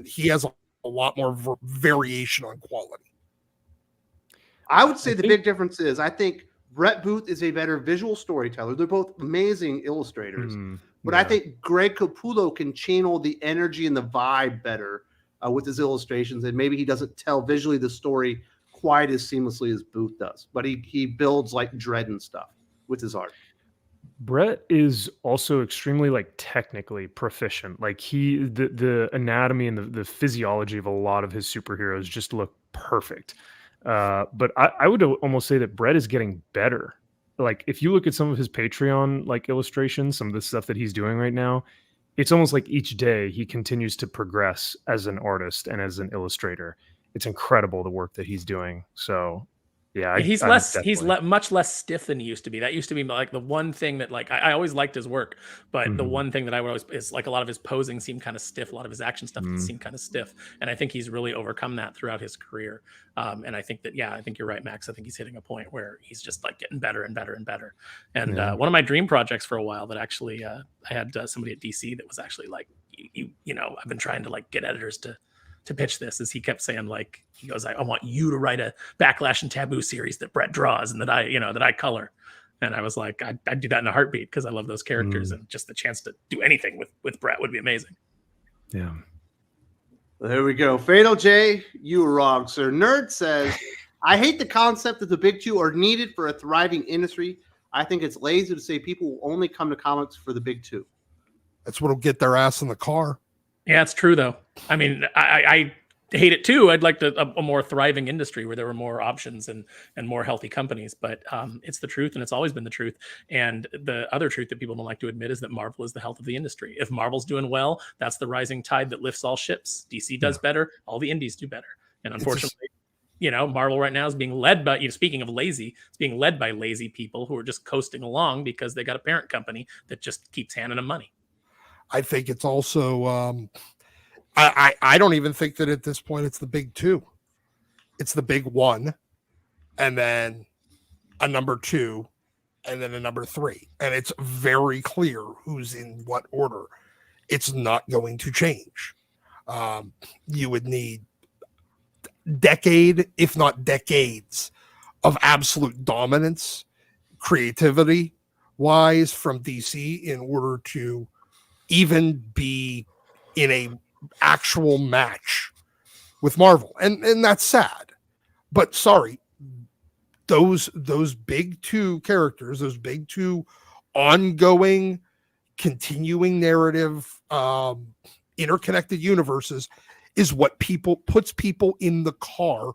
he has a lot more variation on quality. I would say the big difference is I think Brett Booth is a better visual storyteller. They're both amazing illustrators, but I think Greg Capullo can channel the energy and the vibe better with his illustrations, and maybe he doesn't tell visually the story quite as seamlessly as Booth does, but he builds like dread and stuff with his art. Brett is also extremely like technically proficient. Like the anatomy and the physiology of a lot of his superheroes just look perfect. But I would almost say that Brett is getting better. Like if you look at some of his Patreon like illustrations, some of the stuff that he's doing right now, it's almost like each day he continues to progress as an artist and as an illustrator. It's incredible the work that he's doing. So yeah, he's much less stiff than he used to be. That used to be like the one thing that like I always liked his work, but the one thing that I would always is like a lot of his posing seemed kind of stiff. A lot of his action stuff seemed kind of stiff, and I think he's really overcome that throughout his career. And I think that I think you're right, Max. I think he's hitting a point where he's just like getting better and better and better. And one of my dream projects for a while that actually I had somebody at DC that was actually like I've been trying to like get editors to pitch this, is he kept saying like, he goes, I want you to write a Backlash and Taboo series that Brett draws and that I color. And I was like, I'd do that in a heartbeat because I love those characters and just the chance to do anything with Brett would be amazing. Yeah. There we go. Fatal J, you were wrong, sir. Nerd says, I hate the concept that the big two are needed for a thriving industry. I think it's lazy to say people will only come to comics for the big two. That's what'll get their ass in the car. Yeah, it's true though. I mean, I hate it too. I'd like a more thriving industry where there were more options and more healthy companies, but it's the truth and it's always been the truth. And the other truth that people don't like to admit is that Marvel is the health of the industry. If Marvel's doing well, that's the rising tide that lifts all ships. DC does better, all the indies do better. And unfortunately, Marvel right now is being led by, speaking of lazy, it's being led by lazy people who are just coasting along because they got a parent company that just keeps handing them money. I think it's also, I don't even think that at this point it's the big two. It's the big one, and then a number two, and then a number three. And it's very clear who's in what order. It's not going to change. You would need decade, if not decades, of absolute dominance, creativity wise from DC in order to even be in a actual match with Marvel. And that's sad. But sorry, those big two characters, those big two ongoing, continuing narrative, interconnected universes is what puts people in the car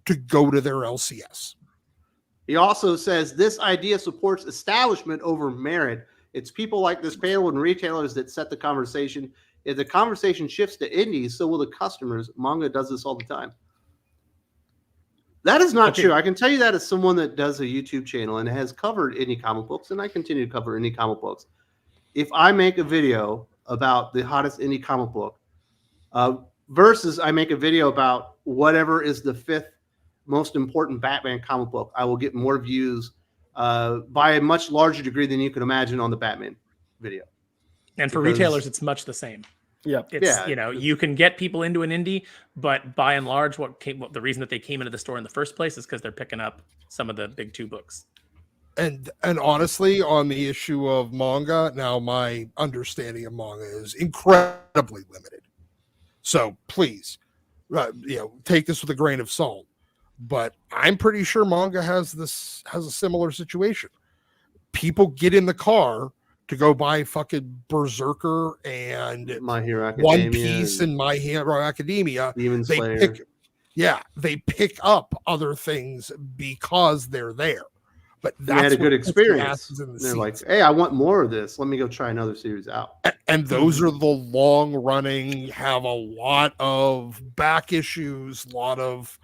to go to their LCS. He also says this idea supports establishment over merit. It's people like this panel and retailers that set the conversation. If the conversation shifts to indies, so will the customers. Manga does this all the time. That is not true. I can tell you that as someone that does a YouTube channel and has covered indie comic books, and I continue to cover indie comic books. If I make a video about the hottest indie comic book versus I make a video about whatever is the fifth most important Batman comic book, I will get more views by a much larger degree than you can imagine on the Batman video. And for retailers, it's much the same. Yeah, you can get people into an indie, but by and large, the reason that they came into the store in the first place is because they're picking up some of the big two books. And honestly, on the issue of manga, now my understanding of manga is incredibly limited. So please, take this with a grain of salt. but I'm pretty sure manga has a similar situation. People get in the car to go buy fucking Berserker and My Hero Academia, One Piece and My Hero Academia. Demon Slayer. They pick up other things because they're there. But they had a good experience. They're like, hey, I want more of this. Let me go try another series out. And those are the long running, have a lot of back issues, a lot of,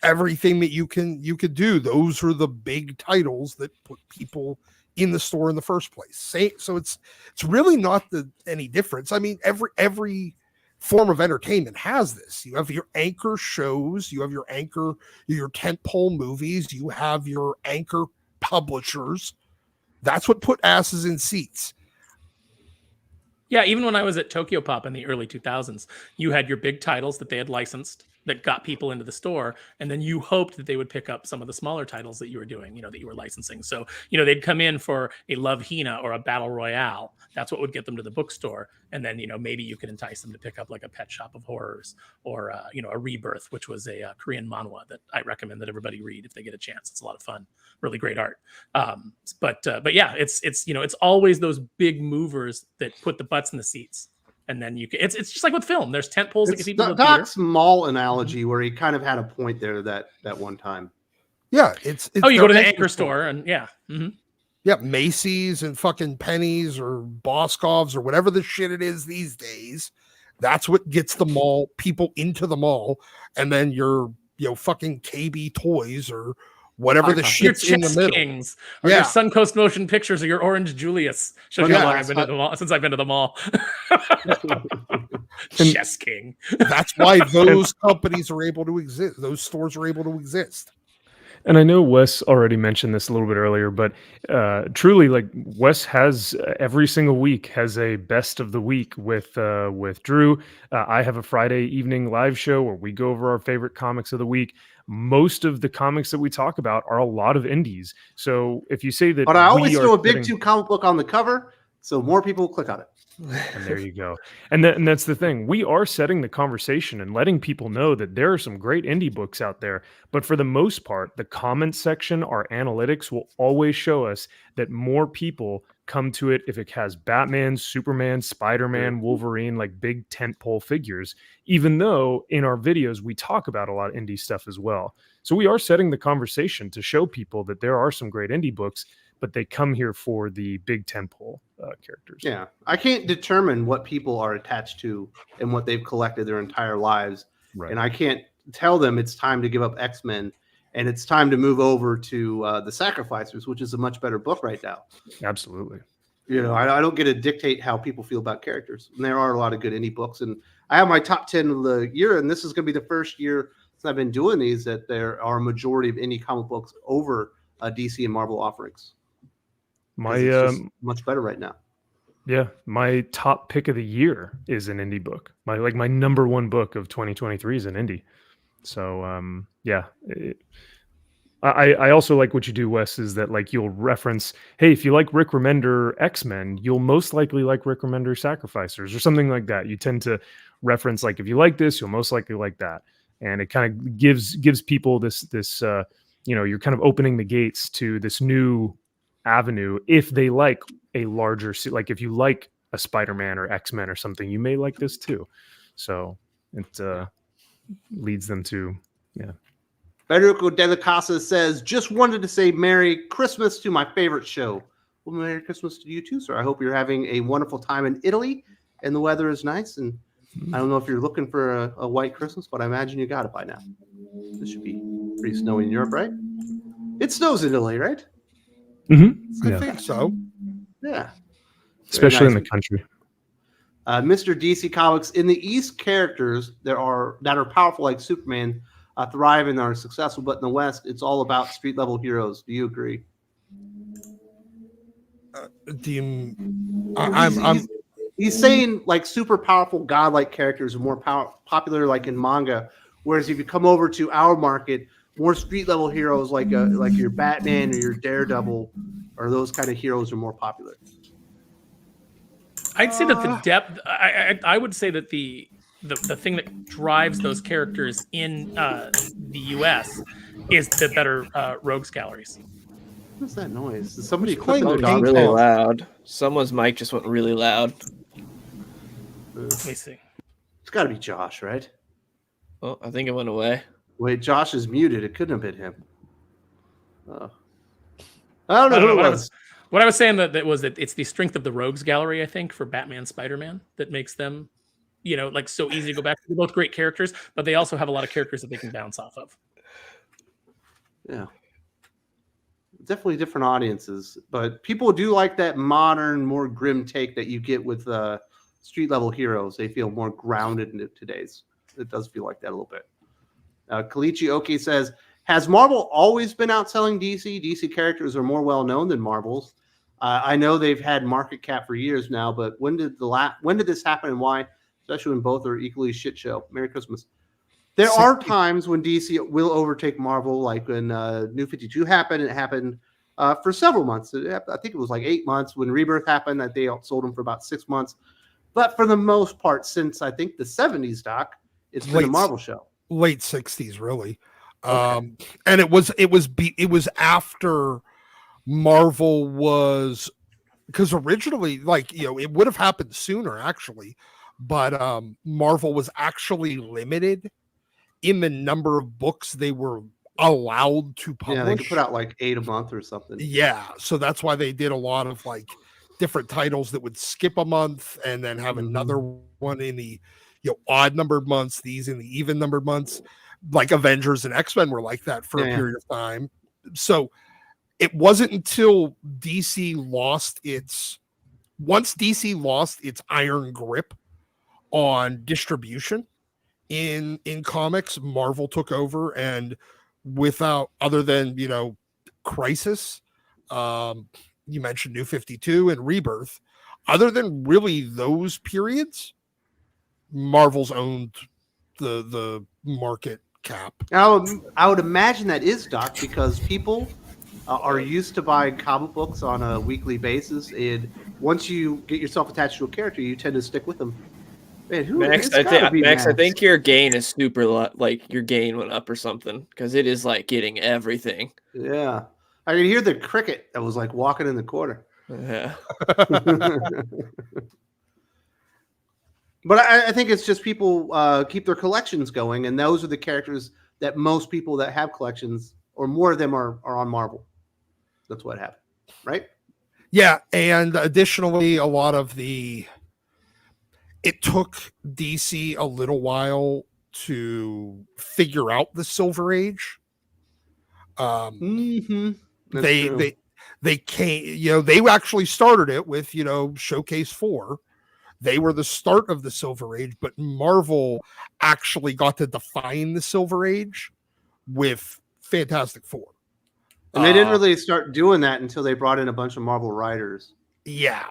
everything that you could do. Those are the big titles that put people in the store in the first place. So it's really not any difference. I mean, every form of entertainment has this. You have your anchor shows, you have your tentpole movies, you have your anchor publishers. That's what put asses in seats. Yeah, even when I was at Tokyo Pop in the early 2000s, you had your big titles that they had licensed that got people into the store, and then you hoped that they would pick up some of the smaller titles that you were doing, that you were licensing. So, they'd come in for a Love Hina or a Battle Royale. That's what would get them to the bookstore. And then, maybe you could entice them to pick up like a Pet Shop of Horrors or, a Rebirth, which was a Korean manhwa that I recommend that everybody read if they get a chance. It's a lot of fun, really great art. But yeah, it's always those big movers that put the butts in the seats. And then it's just like with film. There's tent poles that get people to the theater. Doc's mall analogy where he kind of had a point there that one time. Yeah, it's you go to the anchor store and yeah. Mm-hmm. Yeah, Macy's and fucking Penny's or Boscov's or whatever the shit it is these days. That's what gets the mall people into the mall. And then your fucking KB Toys or whatever the shit's in the middle. Kings, or your Suncoast Motion Pictures or your Orange Julius. Shows you how long I've been to the mall since I've been to the mall. Chess King. That's why those companies are able to exist. Those stores are able to exist. And I know Wes already mentioned this a little bit earlier, but truly, like Wes has every single week has a best of the week with Drew. I have a Friday evening live show where we go over our favorite comics of the week. Most of the comics that we talk about are a lot of indies. So if you say that, but I always do a big 2 comic book on the cover, so more people will click on it. And there you go. And that's the thing. We are setting the conversation and letting people know that there are some great indie books out there. But for the most part, the comment section, our analytics will always show us that more people come to it if it has Batman, Superman, Spider-Man, Wolverine, like big tentpole figures, even though in our videos we talk about a lot of indie stuff as well. So we are setting the conversation to show people that there are some great indie books, but they come here for the big tentpole characters. Yeah, I can't determine what people are attached to and what they've collected their entire lives. Right. And I can't tell them it's time to give up X-Men and it's time to move over to The Sacrificers, which is a much better book right now. Absolutely. I don't get to dictate how people feel about characters. And there are a lot of good indie books. And I have my top 10 of the year, and this is going to be the first year since I've been doing these that there are a majority of indie comic books over DC and Marvel offerings. Much better right now. Yeah, my top pick of the year is an indie book. My number one book of 2023 is an indie. So I also like what you do, Wes, is that like you'll reference, hey, if you like Rick Remender X-Men, you'll most likely like Rick Remender Sacrificers or something like that. You tend to reference like if you like this, you'll most likely like that, and it kind of gives people this you're kind of opening the gates to this new avenue. If they like a larger, like if you like a Spider-Man or X-Men or something, you may like this too. So it leads them to Federico Della Casa says, just wanted to say Merry Christmas to my favorite show. Well, Merry Christmas to you too, sir. I hope you're having a wonderful time in Italy and the weather is nice. And I don't know if you're looking for a white Christmas, but I imagine you got it by now. This should be pretty snowy in Europe, right? It snows in Italy, right? Mm-hmm. I think so. Yeah. Especially in the country. Mr. DC Comics, in the East, characters that are powerful like Superman thrive and are successful, but in the West, it's all about street level heroes. Do you agree? He's saying like super powerful godlike characters are more popular like in manga, whereas if you come over to our market, more street level heroes like your Batman or your Daredevil or those kind of heroes are more popular. I'd say that the depth. I would say that the thing that drives those characters in the US is the better rogues galleries. What's that noise? Is somebody playing clicking their ping dog? Really pong? loud. Someone's mic just went really loud. Let me see. It's got to be Josh, right? Oh, I think it went away. Wait, Josh is muted. It couldn't have been him. I don't know who it was. What I was saying that was that it's the strength of the rogues gallery, I think, for Batman, Spider-Man that makes them, like so easy to go back to. They're both great characters, but they also have a lot of characters that they can bounce off of. Yeah. Definitely different audiences, but people do like that modern, more grim take that you get with street level heroes. They feel more grounded in today's. It does feel like that a little bit. Kalichi Oki says, has Marvel always been outselling DC? DC characters are more well known than Marvel's. I know they've had market cap for years now, but when did this happen and why? Especially when both are equally shit show. Merry Christmas. There are times when DC will overtake Marvel, like when New 52 happened. It happened for several months. I think it was like 8 months when Rebirth happened that they outsold them for about 6 months. But for the most part, since I think the 70s, Doc, it's been a Marvel show. Late 60s, really. Okay. And it was after Marvel was, because originally, it would have happened sooner actually, but Marvel was actually limited in the number of books they were allowed to publish. Yeah, they could put out like 8 a month or something. Yeah, so that's why they did a lot of different titles that would skip a month and then have another one in the odd numbered months, these in the even numbered months. Like Avengers and X-Men were like that for a period of time. So it wasn't until once DC lost its iron grip on distribution in comics, Marvel took over, and without, other than Crisis, you mentioned New 52 and Rebirth, other than really those periods, Marvel's owned the market cap. I would imagine that is, Doc, because people are used to buying comic books on a weekly basis, and once you get yourself attached to a character, you tend to stick with them. Man, Max, I think your gain is super your gain went up or something, because it is getting everything. Yeah, I can hear the cricket that was walking in the corner. Yeah. But I think it's just people keep their collections going, and those are the characters that most people that have collections, or more of them, are on Marvel. That's what happened, right? Yeah, and additionally, a lot of it took DC a little while to figure out the Silver Age. They came, they actually started it with, Showcase 4. They were the start of the Silver Age, but Marvel actually got to define the Silver Age with Fantastic Four. And they didn't really start doing that until they brought in a bunch of Marvel writers. Yeah.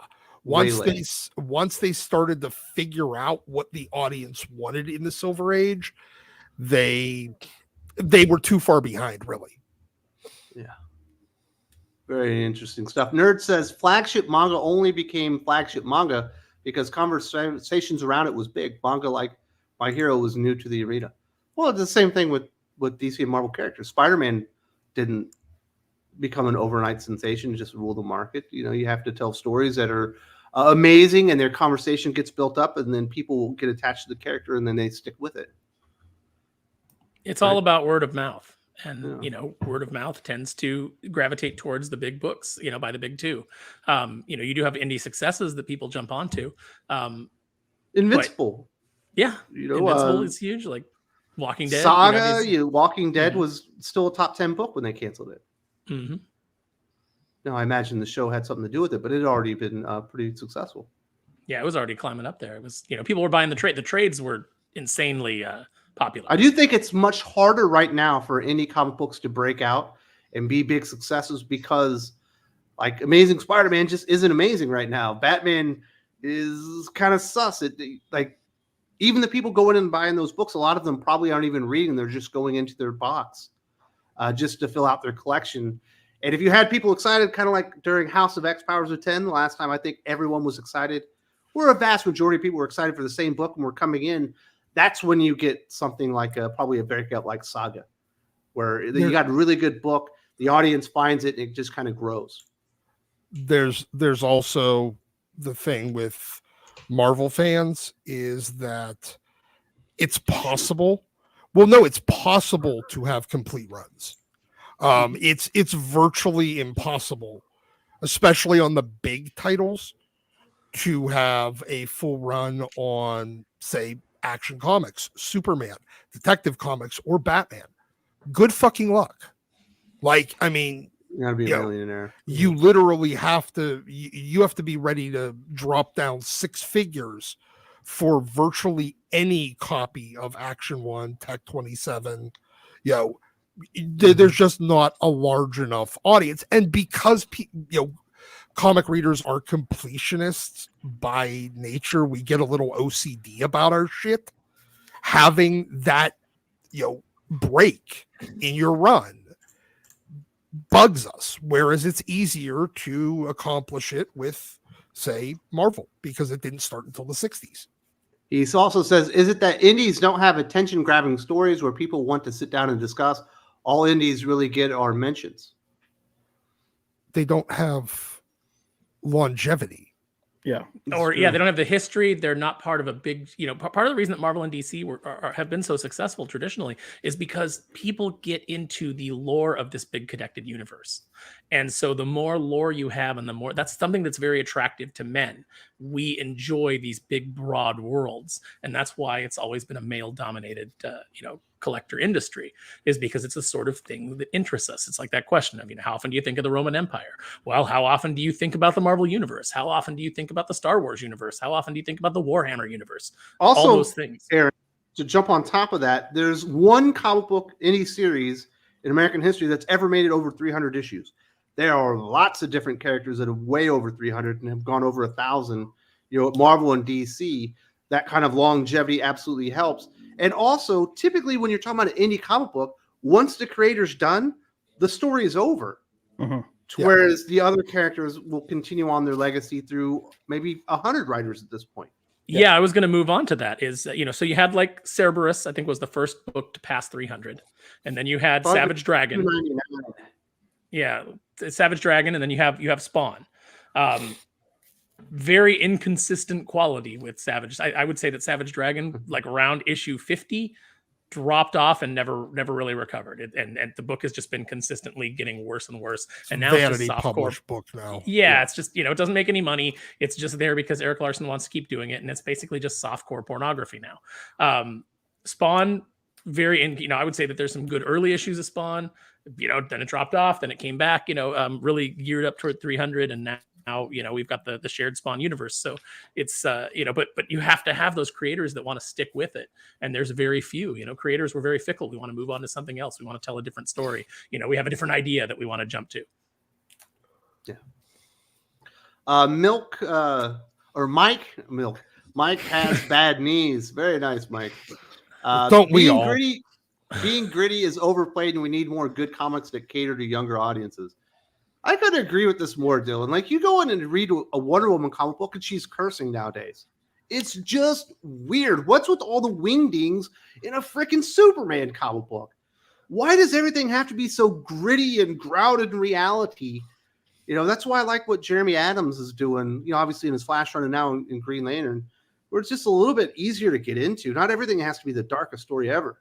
Once they started to figure out what the audience wanted in the Silver Age, they were too far behind, really. Yeah. Very interesting stuff. Nerd says flagship manga only became flagship manga because conversations around it was big. Manga like My Hero was new to the arena. Well, it's the same thing with DC and Marvel characters. Spider-Man didn't become an overnight sensation, just rule the market. You have to tell stories that are amazing, and their conversation gets built up, and then people will get attached to the character, and then they stick with it. It's all about word of mouth. And, word of mouth tends to gravitate towards the big books, by the big two. You do have indie successes that people jump onto. Invincible. Invincible is huge. Like Walking Dead. Saga, Walking Dead was still a top 10 book when they canceled it. Mm-hmm. Now, I imagine the show had something to do with it, but it had already been pretty successful. Yeah, it was already climbing up there. It was, people were buying the trade. The trades were insanely popular. I do think it's much harder right now for indie comic books to break out and be big successes because, Amazing Spider-Man just isn't amazing right now. Batman is kind of sus. Even the people going in and buying those books, a lot of them probably aren't even reading. They're just going into their box just to fill out their collection. And if you had people excited, kind of like during House of X Powers of 10, the last time I think everyone was excited, where a vast majority of people were excited for the same book and were coming in, that's when you get something like probably a breakout like Saga. where you got a really good book, the audience finds it, and it just kind of grows. There's also the thing with Marvel fans is that it's possible. Well, no, it's possible to have complete runs. It's virtually impossible, especially on the big titles, to have a full run on, say, Action Comics, Superman, Detective Comics, or Batman. Good fucking luck. Like, I mean, You gotta be a millionaire. You literally have to. You have to be ready to drop down six figures for virtually any copy of Action 1, Tech 27. There's just not a large enough audience, and because comic readers are completionists by nature, we get a little OCD about our shit. Having that, break in your run bugs us, whereas it's easier to accomplish it with, say, Marvel, because it didn't start until the 60s. He also says, is it that indies don't have attention-grabbing stories where people want to sit down and discuss? All indies really get are mentions. They don't have longevity. Yeah. Or they don't have the history. They're not part of a big, part of the reason that Marvel and DC have been so successful traditionally is because people get into the lore of this big connected universe. And so the more lore you have and the more, that's something that's very attractive to men. We enjoy these big, broad worlds. And that's why it's always been a male dominated, collector industry, is because it's the sort of thing that interests us. It's like that question of, how often do you think of the Roman Empire? Well, how often do you think about the Marvel universe? How often do you think about the Star Wars universe? How often do you think about the Warhammer universe? Also, all those things. Aaron, to jump on top of that, there's one comic book, any series in American history that's ever made it over 300 issues. There are lots of different characters that have way over 300 and have gone over 1,000. Marvel and DC, that kind of longevity absolutely helps. And also, typically, when you're talking about an indie comic book, once the creator's done, the story is over. Mm-hmm. Whereas the other characters will continue on their legacy through maybe 100 writers at this point. Yeah, I was going to move on to that. So you had like Cerberus, I think was the first book to pass 300. And then you had Savage Dragon. Yeah, Savage Dragon. And then you have Spawn. Very inconsistent quality with Savage. I would say that Savage Dragon, like around issue 50, dropped off and never really recovered. And the book has just been consistently getting worse and worse. And now it's just softcore book now. Yeah, it's just it doesn't make any money. It's just there because Eric Larson wants to keep doing it, and it's basically just softcore pornography now. Spawn, I would say that there's some good early issues of Spawn. Then it dropped off, then it came back. Really geared up toward 300, and now we've got the shared Spawn universe. So it's but you have to have those creators that want to stick with it, and there's very few. Creators were very fickle. We want to move on to something else. We want to tell a different story. We have a different idea that we want to jump to. Yeah. Mike has bad knees. Very nice, Mike. Don't we all? Being gritty is overplayed, and we need more good comics that cater to younger audiences. I could agree with this more, Dylan. Like, you go in and read a Wonder Woman comic book, and she's cursing nowadays. It's just weird. What's with all the wingdings in a freaking Superman comic book? Why does everything have to be so gritty and grounded in reality? That's why I like what Jeremy Adams is doing, obviously in his Flash run and now in Green Lantern, where it's just a little bit easier to get into. Not everything has to be the darkest story ever.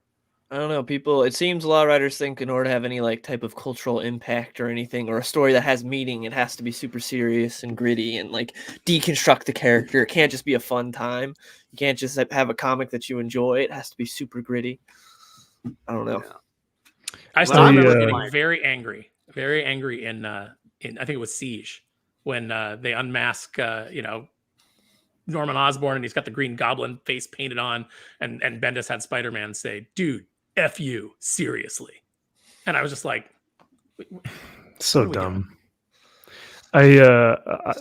I don't know. It seems a lot of writers think in order to have any type of cultural impact or anything, or a story that has meaning, it has to be super serious and gritty and deconstruct the character. It can't just be a fun time. You can't just have a comic that you enjoy. It has to be super gritty. I don't know. Yeah. I still remember getting very angry in I think it was Siege, when they unmask Norman Osborn, and he's got the Green Goblin face painted on, and Bendis had Spider-Man say, "Dude, F you, seriously." And I was just like, so dumb.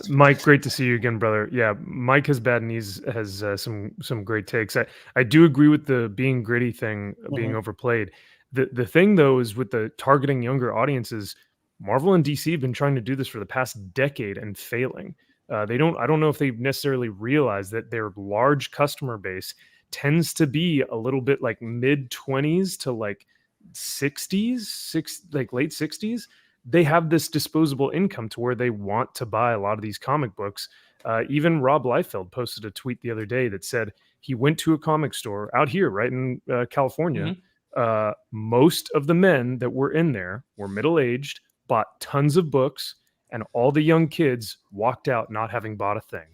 Mike, great to see you again, brother. Yeah, Mike has bad knees, has some great takes. I do agree with the being gritty thing being overplayed. The thing though is with the targeting younger audiences, Marvel and DC have been trying to do this for the past decade and failing. I don't know if they necessarily realize that their large customer base tends to be a little bit like mid-20s to late 60s, they have this disposable income to where they want to buy a lot of these comic books. Even Rob Liefeld posted a tweet the other day that said he went to a comic store out here, right in California. Most of the men that were in there were middle-aged, bought tons of books, and all the young kids walked out not having bought a thing.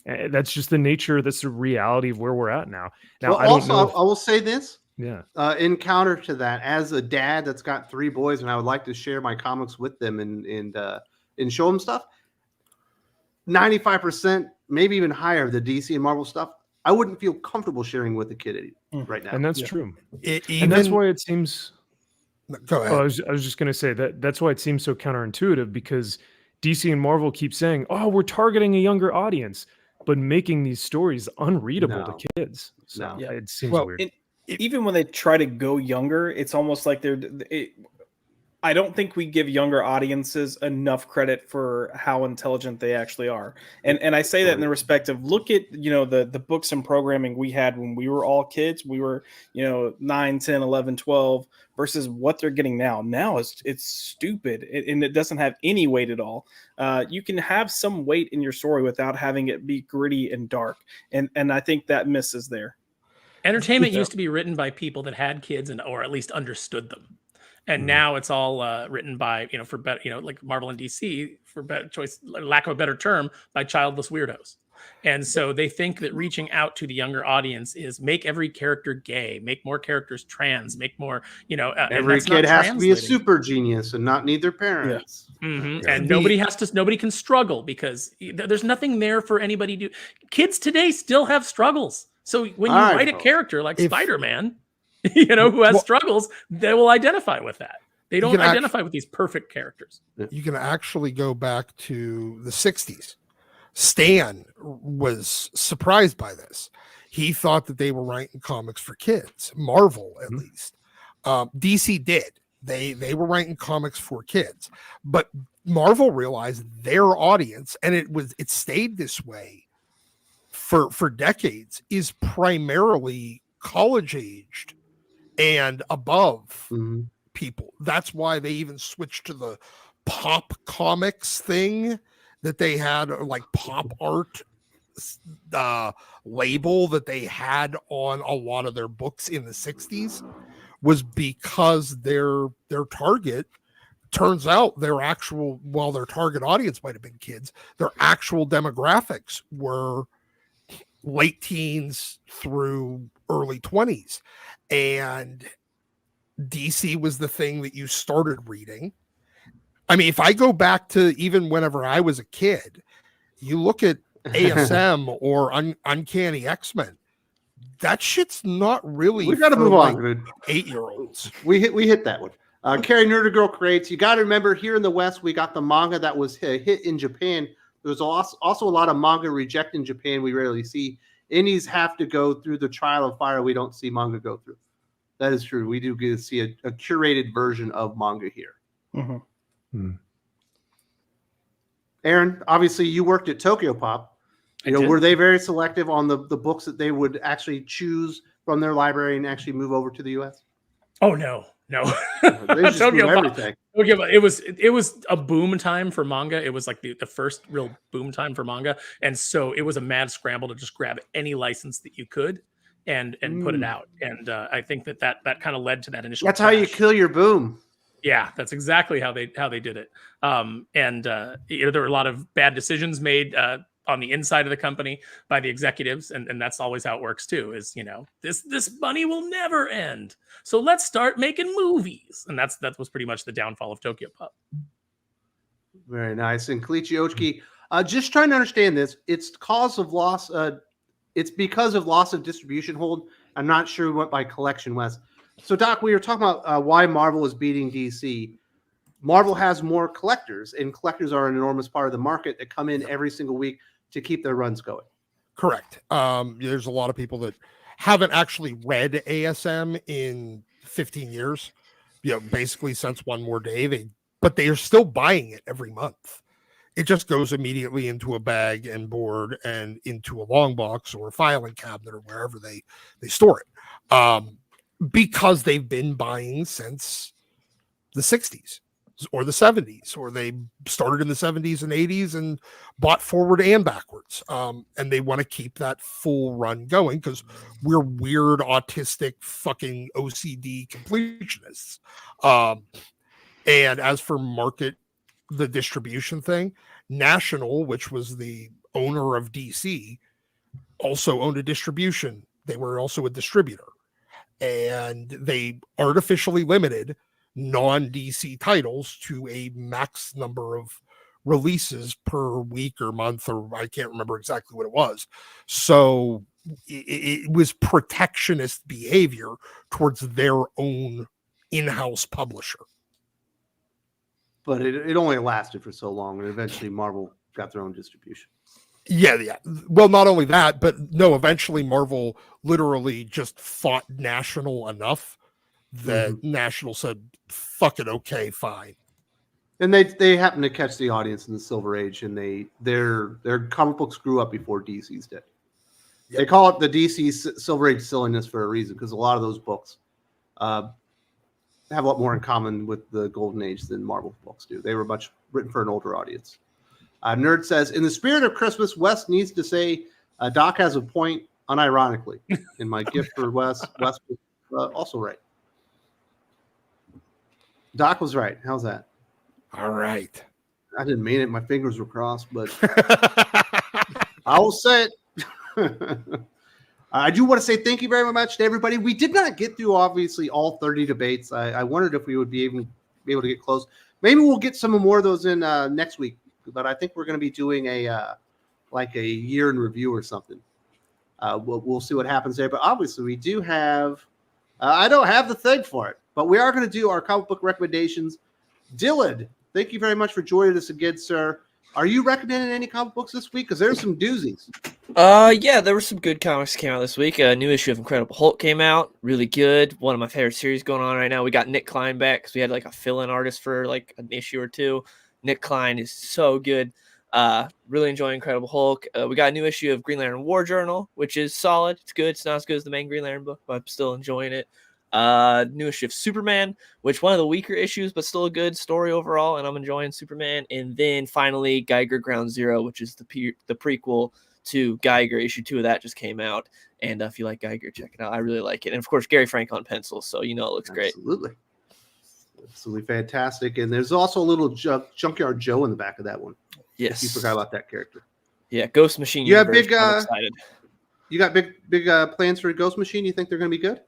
And that's just the nature. That's the reality of where we're at now. Now, well, I don't know. I will say this. Yeah. In counter to that, as a dad that's got 3 boys, and I would like to share my comics with them and show them stuff. 95%, maybe even higher, of the DC and Marvel stuff, I wouldn't feel comfortable sharing with a kid right now. And that's true. And that's why it seems. Go ahead. I was just going to say that's why it seems so counterintuitive, because DC and Marvel keep saying, "Oh, we're targeting a younger audience," but making these stories unreadable to kids. So it seems weird. Even when they try to go younger, it's almost like I don't think we give younger audiences enough credit for how intelligent they actually are. And I say that in the respect of, look at, the books and programming we had when we were all kids. We were, 9, 10, 11, 12 versus what they're getting now. Now it's stupid, and it doesn't have any weight at all. You can have some weight in your story without having it be gritty and dark. And I think that misses there. Entertainment used to be written by people that had kids or at least understood them. And now it's all written by, for better, like Marvel and DC, for better choice, lack of a better term, by childless weirdos. And so they think that reaching out to the younger audience is make every character gay, make more characters trans, make more, every kid has to be a super genius and not need their parents. Yeah. Mm-hmm. And nobody can struggle, because there's nothing there for anybody to. Kids today still have struggles. So when you write a character like Spider-Man, who has struggles, they will identify with that. They don't identify with these perfect characters. You can actually go back to the 60s. Stan was surprised by this. He thought that they were writing comics for kids, Marvel at least. DC did. They were writing comics for kids, but Marvel realized their audience, and it stayed this way for decades, is primarily college-aged and above people. That's why they even switched to the pop comics thing that they had, or like pop art label that they had on a lot of their books in the 60s, was because their target, turns out their target audience might have been kids, their actual demographics were late teens through early 20s. And DC was the thing that you started reading. I mean, if I go back to even whenever I was a kid, you look at ASM or Uncanny X-Men, that shit's not really. We got to move on, dude. 8-year-olds. We hit that one. Carrie Nerdy Girl creates. You got to remember, here in the West, we got the manga that was hit in Japan. There's also a lot of manga reject in Japan. We rarely see. Indies have to go through the trial of fire we don't see manga go through. That is true. We do get to see a curated version of manga here. Aaron, obviously you worked at Tokyo Pop. Were they very selective on the books that they would actually choose from their library and actually move over to the US? Oh no. They just Tokyo Pop. It was a boom time for manga. It was like the first real boom time for manga. And so it was a mad scramble to just grab any license that you could and put it out. And I think that kind of led to that initial. That's crash. How you kill your boom. Yeah, that's exactly how they did it. There were a lot of bad decisions made on the inside of the company by the executives, and that's always how it works too. Is this money will never end, so let's start making movies, and that was pretty much the downfall of Tokyo Pop. Very nice. And Kalichi Ochiki, just trying to understand this. It's cause of loss. It's because of loss of distribution hold. I'm not sure what by collection was. So, Doc, we were talking about why Marvel is beating DC. Marvel has more collectors, and collectors are an enormous part of the market that come in every single week to keep their runs going. Correct. There's a lot of people that haven't actually read ASM in 15 years, basically since One More Day. But they are still buying it every month. It just goes immediately into a bag and board and into a long box or a filing cabinet or wherever they store it. because they've been buying since the 60s or the 70s, or they started in the 70s and 80s and bought forward and backwards. And they want to keep that full run going because we're weird, autistic, fucking OCD completionists. And as for the distribution thing, National, which was the owner of DC, also owned a distribution. They were also a distributor, and they artificially limited non-DC titles to a max number of releases per week or month, or I can't remember exactly what it was. So it was protectionist behavior towards their own in-house publisher. But it only lasted for so long, and eventually Marvel got their own distribution. Yeah. Well, not only that, but no, eventually Marvel literally just fought National enough that National said, fuck it, okay, fine. And they happened to catch the audience in the Silver Age, and their comic books grew up before DC's did. Yep. They call it the DC Silver Age silliness for a reason, because a lot of those books have a lot more in common with the Golden Age than Marvel books do. They were much written for an older audience. Nerd says, in the spirit of Christmas, Wes needs to say Doc has a point unironically. In my gift for Wes was also right. Doc was right. How's that? All right. I didn't mean it. My fingers were crossed, but I will say it. I do want to say thank you very much to everybody. We did not get through, obviously, all 30 debates. I wondered if we would be able to get close. Maybe we'll get some more of those in next week, but I think we're going to be doing a year in review or something. We'll see what happens there. But obviously, we do have I don't have the thing for it, but we are going to do our comic book recommendations. Dylan, thank you very much for joining us again, sir. Are you recommending any comic books this week? Because there's some doozies. Yeah, there were some good comics that came out this week. A new issue of Incredible Hulk came out, really good. One of my favorite series going on right now. We got Nick Klein back because we had like a fill-in artist for like an issue or two. Nick Klein is so good. Really enjoying Incredible Hulk. We got a new issue of Green Lantern War Journal, which is solid. It's good. It's not as good as the main Green Lantern book, but I'm still enjoying it. New issue of Superman, which one of the weaker issues, but still a good story overall, and I'm enjoying Superman. And then finally, Geiger Ground Zero, which is the prequel to Geiger. Issue 2 of that just came out, and if you like Geiger, check it out. I really like it. And of course, Gary Frank on pencil, so you know it looks great. Absolutely fantastic. And there's also a little Junkyard Joe in the back of that one. Yes, you forgot about that character. Yeah, Ghost Machine. You have big. I'm excited. You got big plans for Ghost Machine. You think they're going to be good?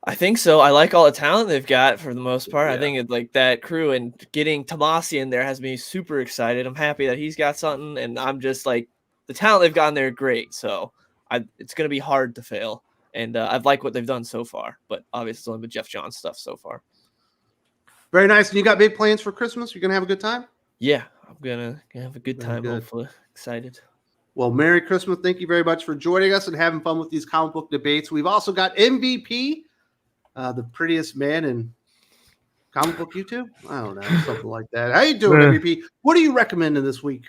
I think so. I like all the talent they've got for the most part. Yeah. I think it's like that crew, and getting Tomasi in there has me super excited. I'm happy that he's got something, and I'm just like, the talent they've got in there great. So it's going to be hard to fail. And I've liked what they've done so far, but obviously it's only been Jeff Johns stuff so far. Very nice. And you got big plans for Christmas? You're going to have a good time? Yeah, I'm going to have a good time, hopefully. Excited. Well, Merry Christmas. Thank you very much for joining us and having fun with these comic book debates. We've also got MVP, the prettiest man in comic book YouTube. I don't know, something like that. How you doing, MVP? What are you recommending this week?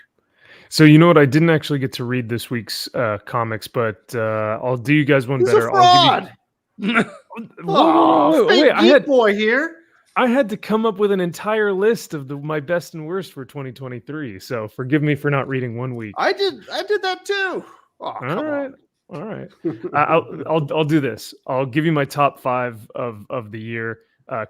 So you know what? I didn't actually get to read this week's comics, but I'll do you guys one better. I'll give you... wait, I had boy here. I had to come up with an entire list of my best and worst for 2023. So forgive me for not reading one week. I did that too. Oh, All right. I'll do this. I'll give you my top 5 of the year.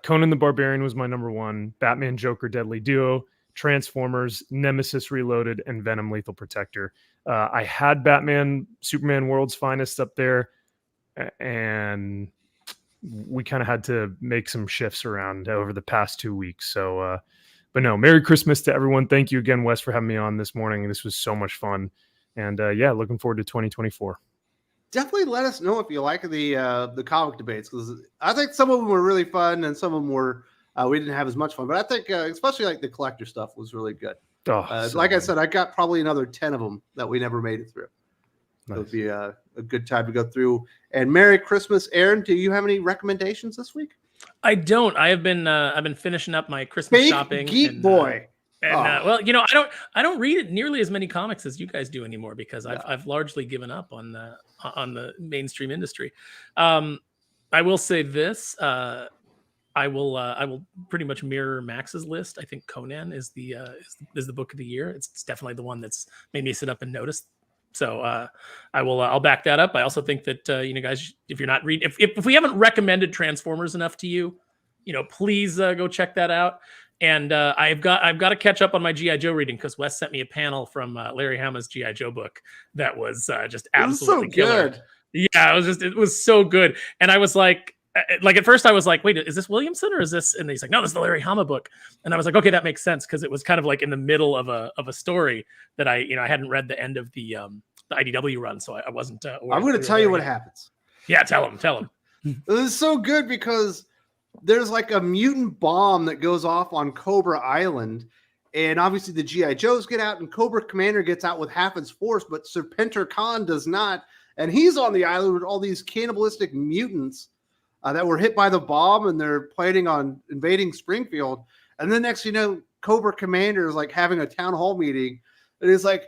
Conan the Barbarian was my number 1. Batman, Joker, Deadly Duo, Transformers, Nemesis Reloaded, and Venom Lethal Protector. I had Batman, Superman World's Finest up there, and we kind of had to make some shifts around over the past 2 weeks. So, but no, Merry Christmas to everyone. Thank you again, Wes, for having me on this morning. This was so much fun. And yeah, looking forward to 2024. Definitely let us know if you like the comic debates, because I think some of them were really fun and some of them were we didn't have as much fun. But I think especially like the collector stuff was really good. Like I said, I got probably another 10 of them that we never made it through. Nice. It would be a good time to go through. And Merry Christmas, Aaron. Do you have any recommendations this week? I don't. I've been finishing up my Christmas shopping. Geek boy. Well, you know, I don't read nearly as many comics as you guys do anymore because I've largely given up on the mainstream industry. I will say this. I will pretty much mirror Max's list. I think Conan is the book of the year. It's definitely the one that's made me sit up and notice. So I'll back that up. I also think that guys, if you're not reading, if we haven't recommended Transformers enough to you, please go check that out. And I've got to catch up on my GI Joe reading because Wes sent me a panel from Larry Hama's GI Joe book that was just absolutely killer. Good. Yeah, it was so good. And I was like at first I was like, wait, is this Williamson or is this? And he's like, no, this is the Larry Hama book. And I was like, okay, that makes sense because it was kind of like in the middle of a story that I hadn't read the end of the IDW run, so I wasn't. I'm going to tell you what happens. Yeah, tell him. This is so good because there's like a mutant bomb that goes off on Cobra Island, and obviously the GI Joes get out, and Cobra Commander gets out with half its force, but Serpentor Khan does not, and he's on the island with all these cannibalistic mutants. That were hit by the bomb, and they're planning on invading Springfield. And then next, Cobra Commander is like having a town hall meeting, and he's like,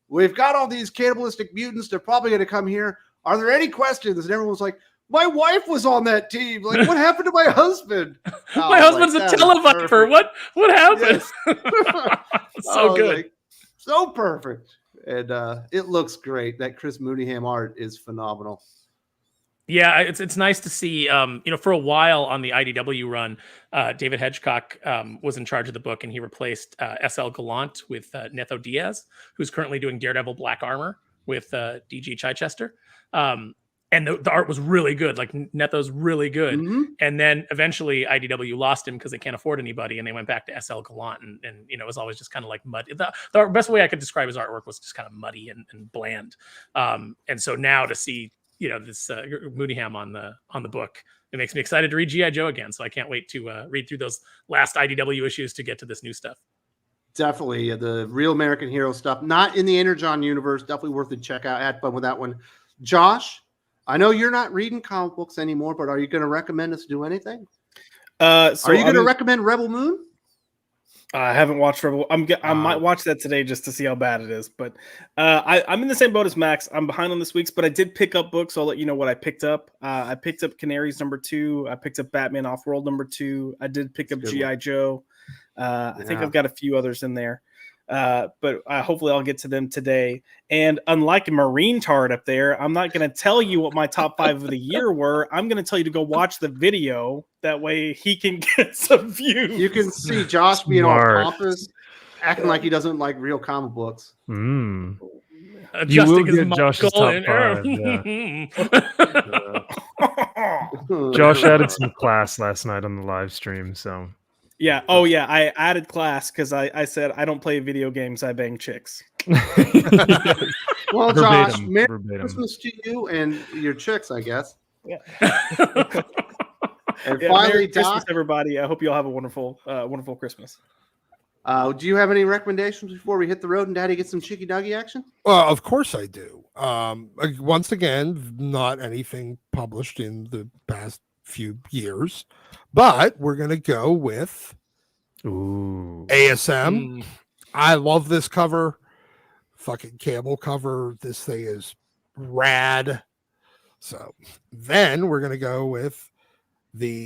"We've got all these cannibalistic mutants. They're probably going to come here. Are there any questions?" And everyone's like, "My wife was on that team. Like, what happened to my husband? My husband's a televiper. What happened?" Yes. So good, like, so perfect, and it looks great. That Chris Mooneyham art is phenomenal. Yeah, it's nice to see. For a while on the IDW run, David Hedgecock was in charge of the book, and he replaced S.L. Gallant with Netho Diaz, who's currently doing Daredevil Black Armor with D.G. Chichester. And the art was really good. Like Netho's really good. Mm-hmm. And then eventually IDW lost him because they can't afford anybody, and they went back to S.L. Gallant, and it was always just kind of like muddy. The best way I could describe his artwork was just kind of muddy and bland. And so now to see this Mooneyham on the book, it makes me excited to read GI Joe again. So I can't wait to read through those last IDW issues to get to this new stuff. Definitely the Real American Hero stuff, not in the Energon universe. Definitely worth the check out. I had fun with that one. Josh, I know you're not reading comic books anymore, but are you going to recommend us do anything? Are you going to recommend Rebel Moon? I haven't watched Rebel. I might watch that today just to see how bad it is. But I'm in the same boat as Max. I'm behind on this week's, but I did pick up books. So I'll let you know what I picked up. I picked up Canaries #2. I picked up Batman Off-World #2. I did pick up G.I. Joe. I think I've got a few others in there. But hopefully I'll get to them today. And unlike Marine Tard up there, I'm not going to tell you what my top 5 of the year were. I'm going to tell you to go watch the video. That way he can get some views. You can see Josh being all pompous, acting like he doesn't like real comic books. You will get Josh's top 5. Yeah. Josh added some class last night on the live stream, so... Yeah. Oh, yeah. I added class because I said I don't play video games. I bang chicks. Well, Josh, Merry Christmas to you and your chicks, I guess. Yeah. And finally, Merry Christmas, everybody. I hope you all have a wonderful Christmas. Do you have any recommendations before we hit the road and Daddy gets some cheeky doggy action? Well, of course I do. Once again, not anything published in the past few years, but we're gonna go with ASM. I love this cover. Fucking camel cover. This thing is rad. So then we're gonna go with some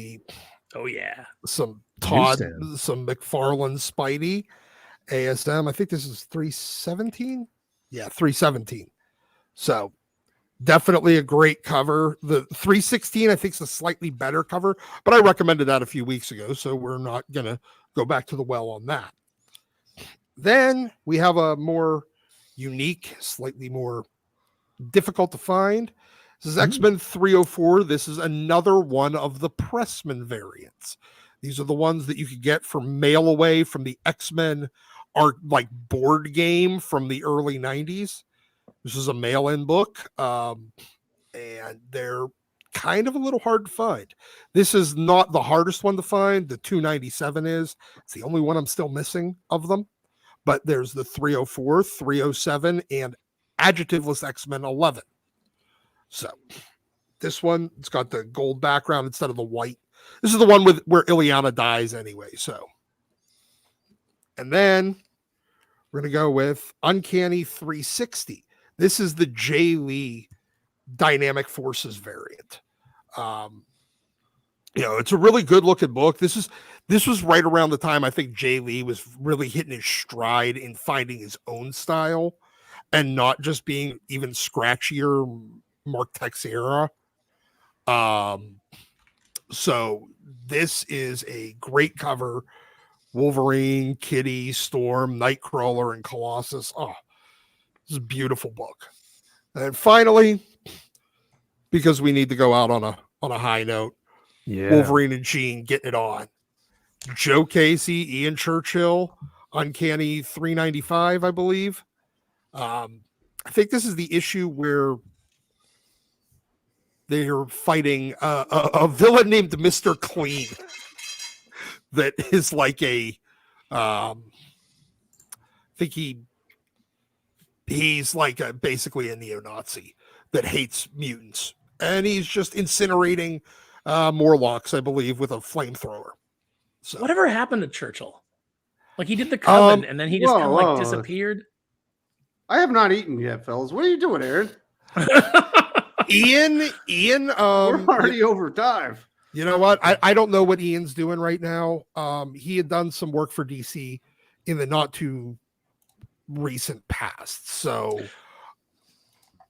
McFarlane Spidey ASM. I think this is 317. Yeah, 317. So definitely a great cover. The 316, I think, is a slightly better cover, but I recommended that a few weeks ago, so we're not going to go back to the well on that. Then we have a more unique, slightly more difficult to find. This is X-Men 304. This is another one of the Pressman variants. These are the ones that you could get from mail away from the X-Men art, like board game from the early 90s. This is a mail-in book, and they're kind of a little hard to find. This is not the hardest one to find. The 297 is. It's the only one I'm still missing of them. But there's the 304, 307, and Adjectiveless X-Men 11. So this one, it's got the gold background instead of the white. This is the one where Ileana dies anyway. So, and then we're going to go with Uncanny 360. This is the Jay Lee Dynamic Forces variant. it's a really good looking book. This was right around the time I think Jay Lee was really hitting his stride in finding his own style and not just being even scratchier Mark Texeira. So this is a great cover. Wolverine, Kitty, Storm, Nightcrawler, and Colossus. Oh, this is a beautiful book. And finally, because we need to go out on a high note, Wolverine and Jean getting it on. Joe Casey, Ian Churchill, Uncanny 395, I believe. I think this is the issue where they're fighting a villain named Mr. Clean that is like I think he's like basically a neo-Nazi that hates mutants. And he's just incinerating Morlocks, I believe, with a flamethrower. So whatever happened to Churchill? Like, he did the Coven, and then he just kind of like disappeared. I have not eaten yet, fellas. What are you doing, Aaron? Ian, we're already over time. You know what? I don't know what Ian's doing right now. He had done some work for DC in the not too recent past. So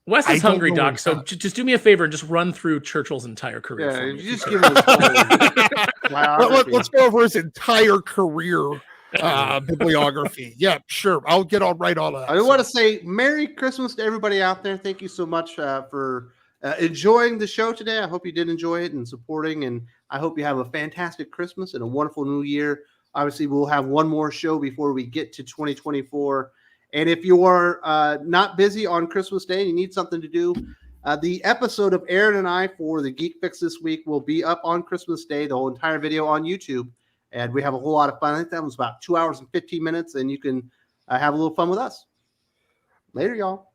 Wes is hungry, Doc. So just do me a favor and just run through Churchill's entire career. Yeah, for me. you just give him let's go over his entire career bibliography. Yeah, sure. I'll get right on that. I want to say Merry Christmas to everybody out there. Thank you so much for enjoying the show today. I hope you did enjoy it and supporting, and I hope you have a fantastic Christmas and a wonderful new year. Obviously, we'll have one more show before we get to 2024. And if you are not busy on Christmas Day and you need something to do, the episode of Aaron and I for the Geek Fix this week will be up on Christmas Day, the whole entire video on YouTube. And we have a whole lot of fun. I think that was about 2 hours and 15 minutes, and you can have a little fun with us. Later, y'all.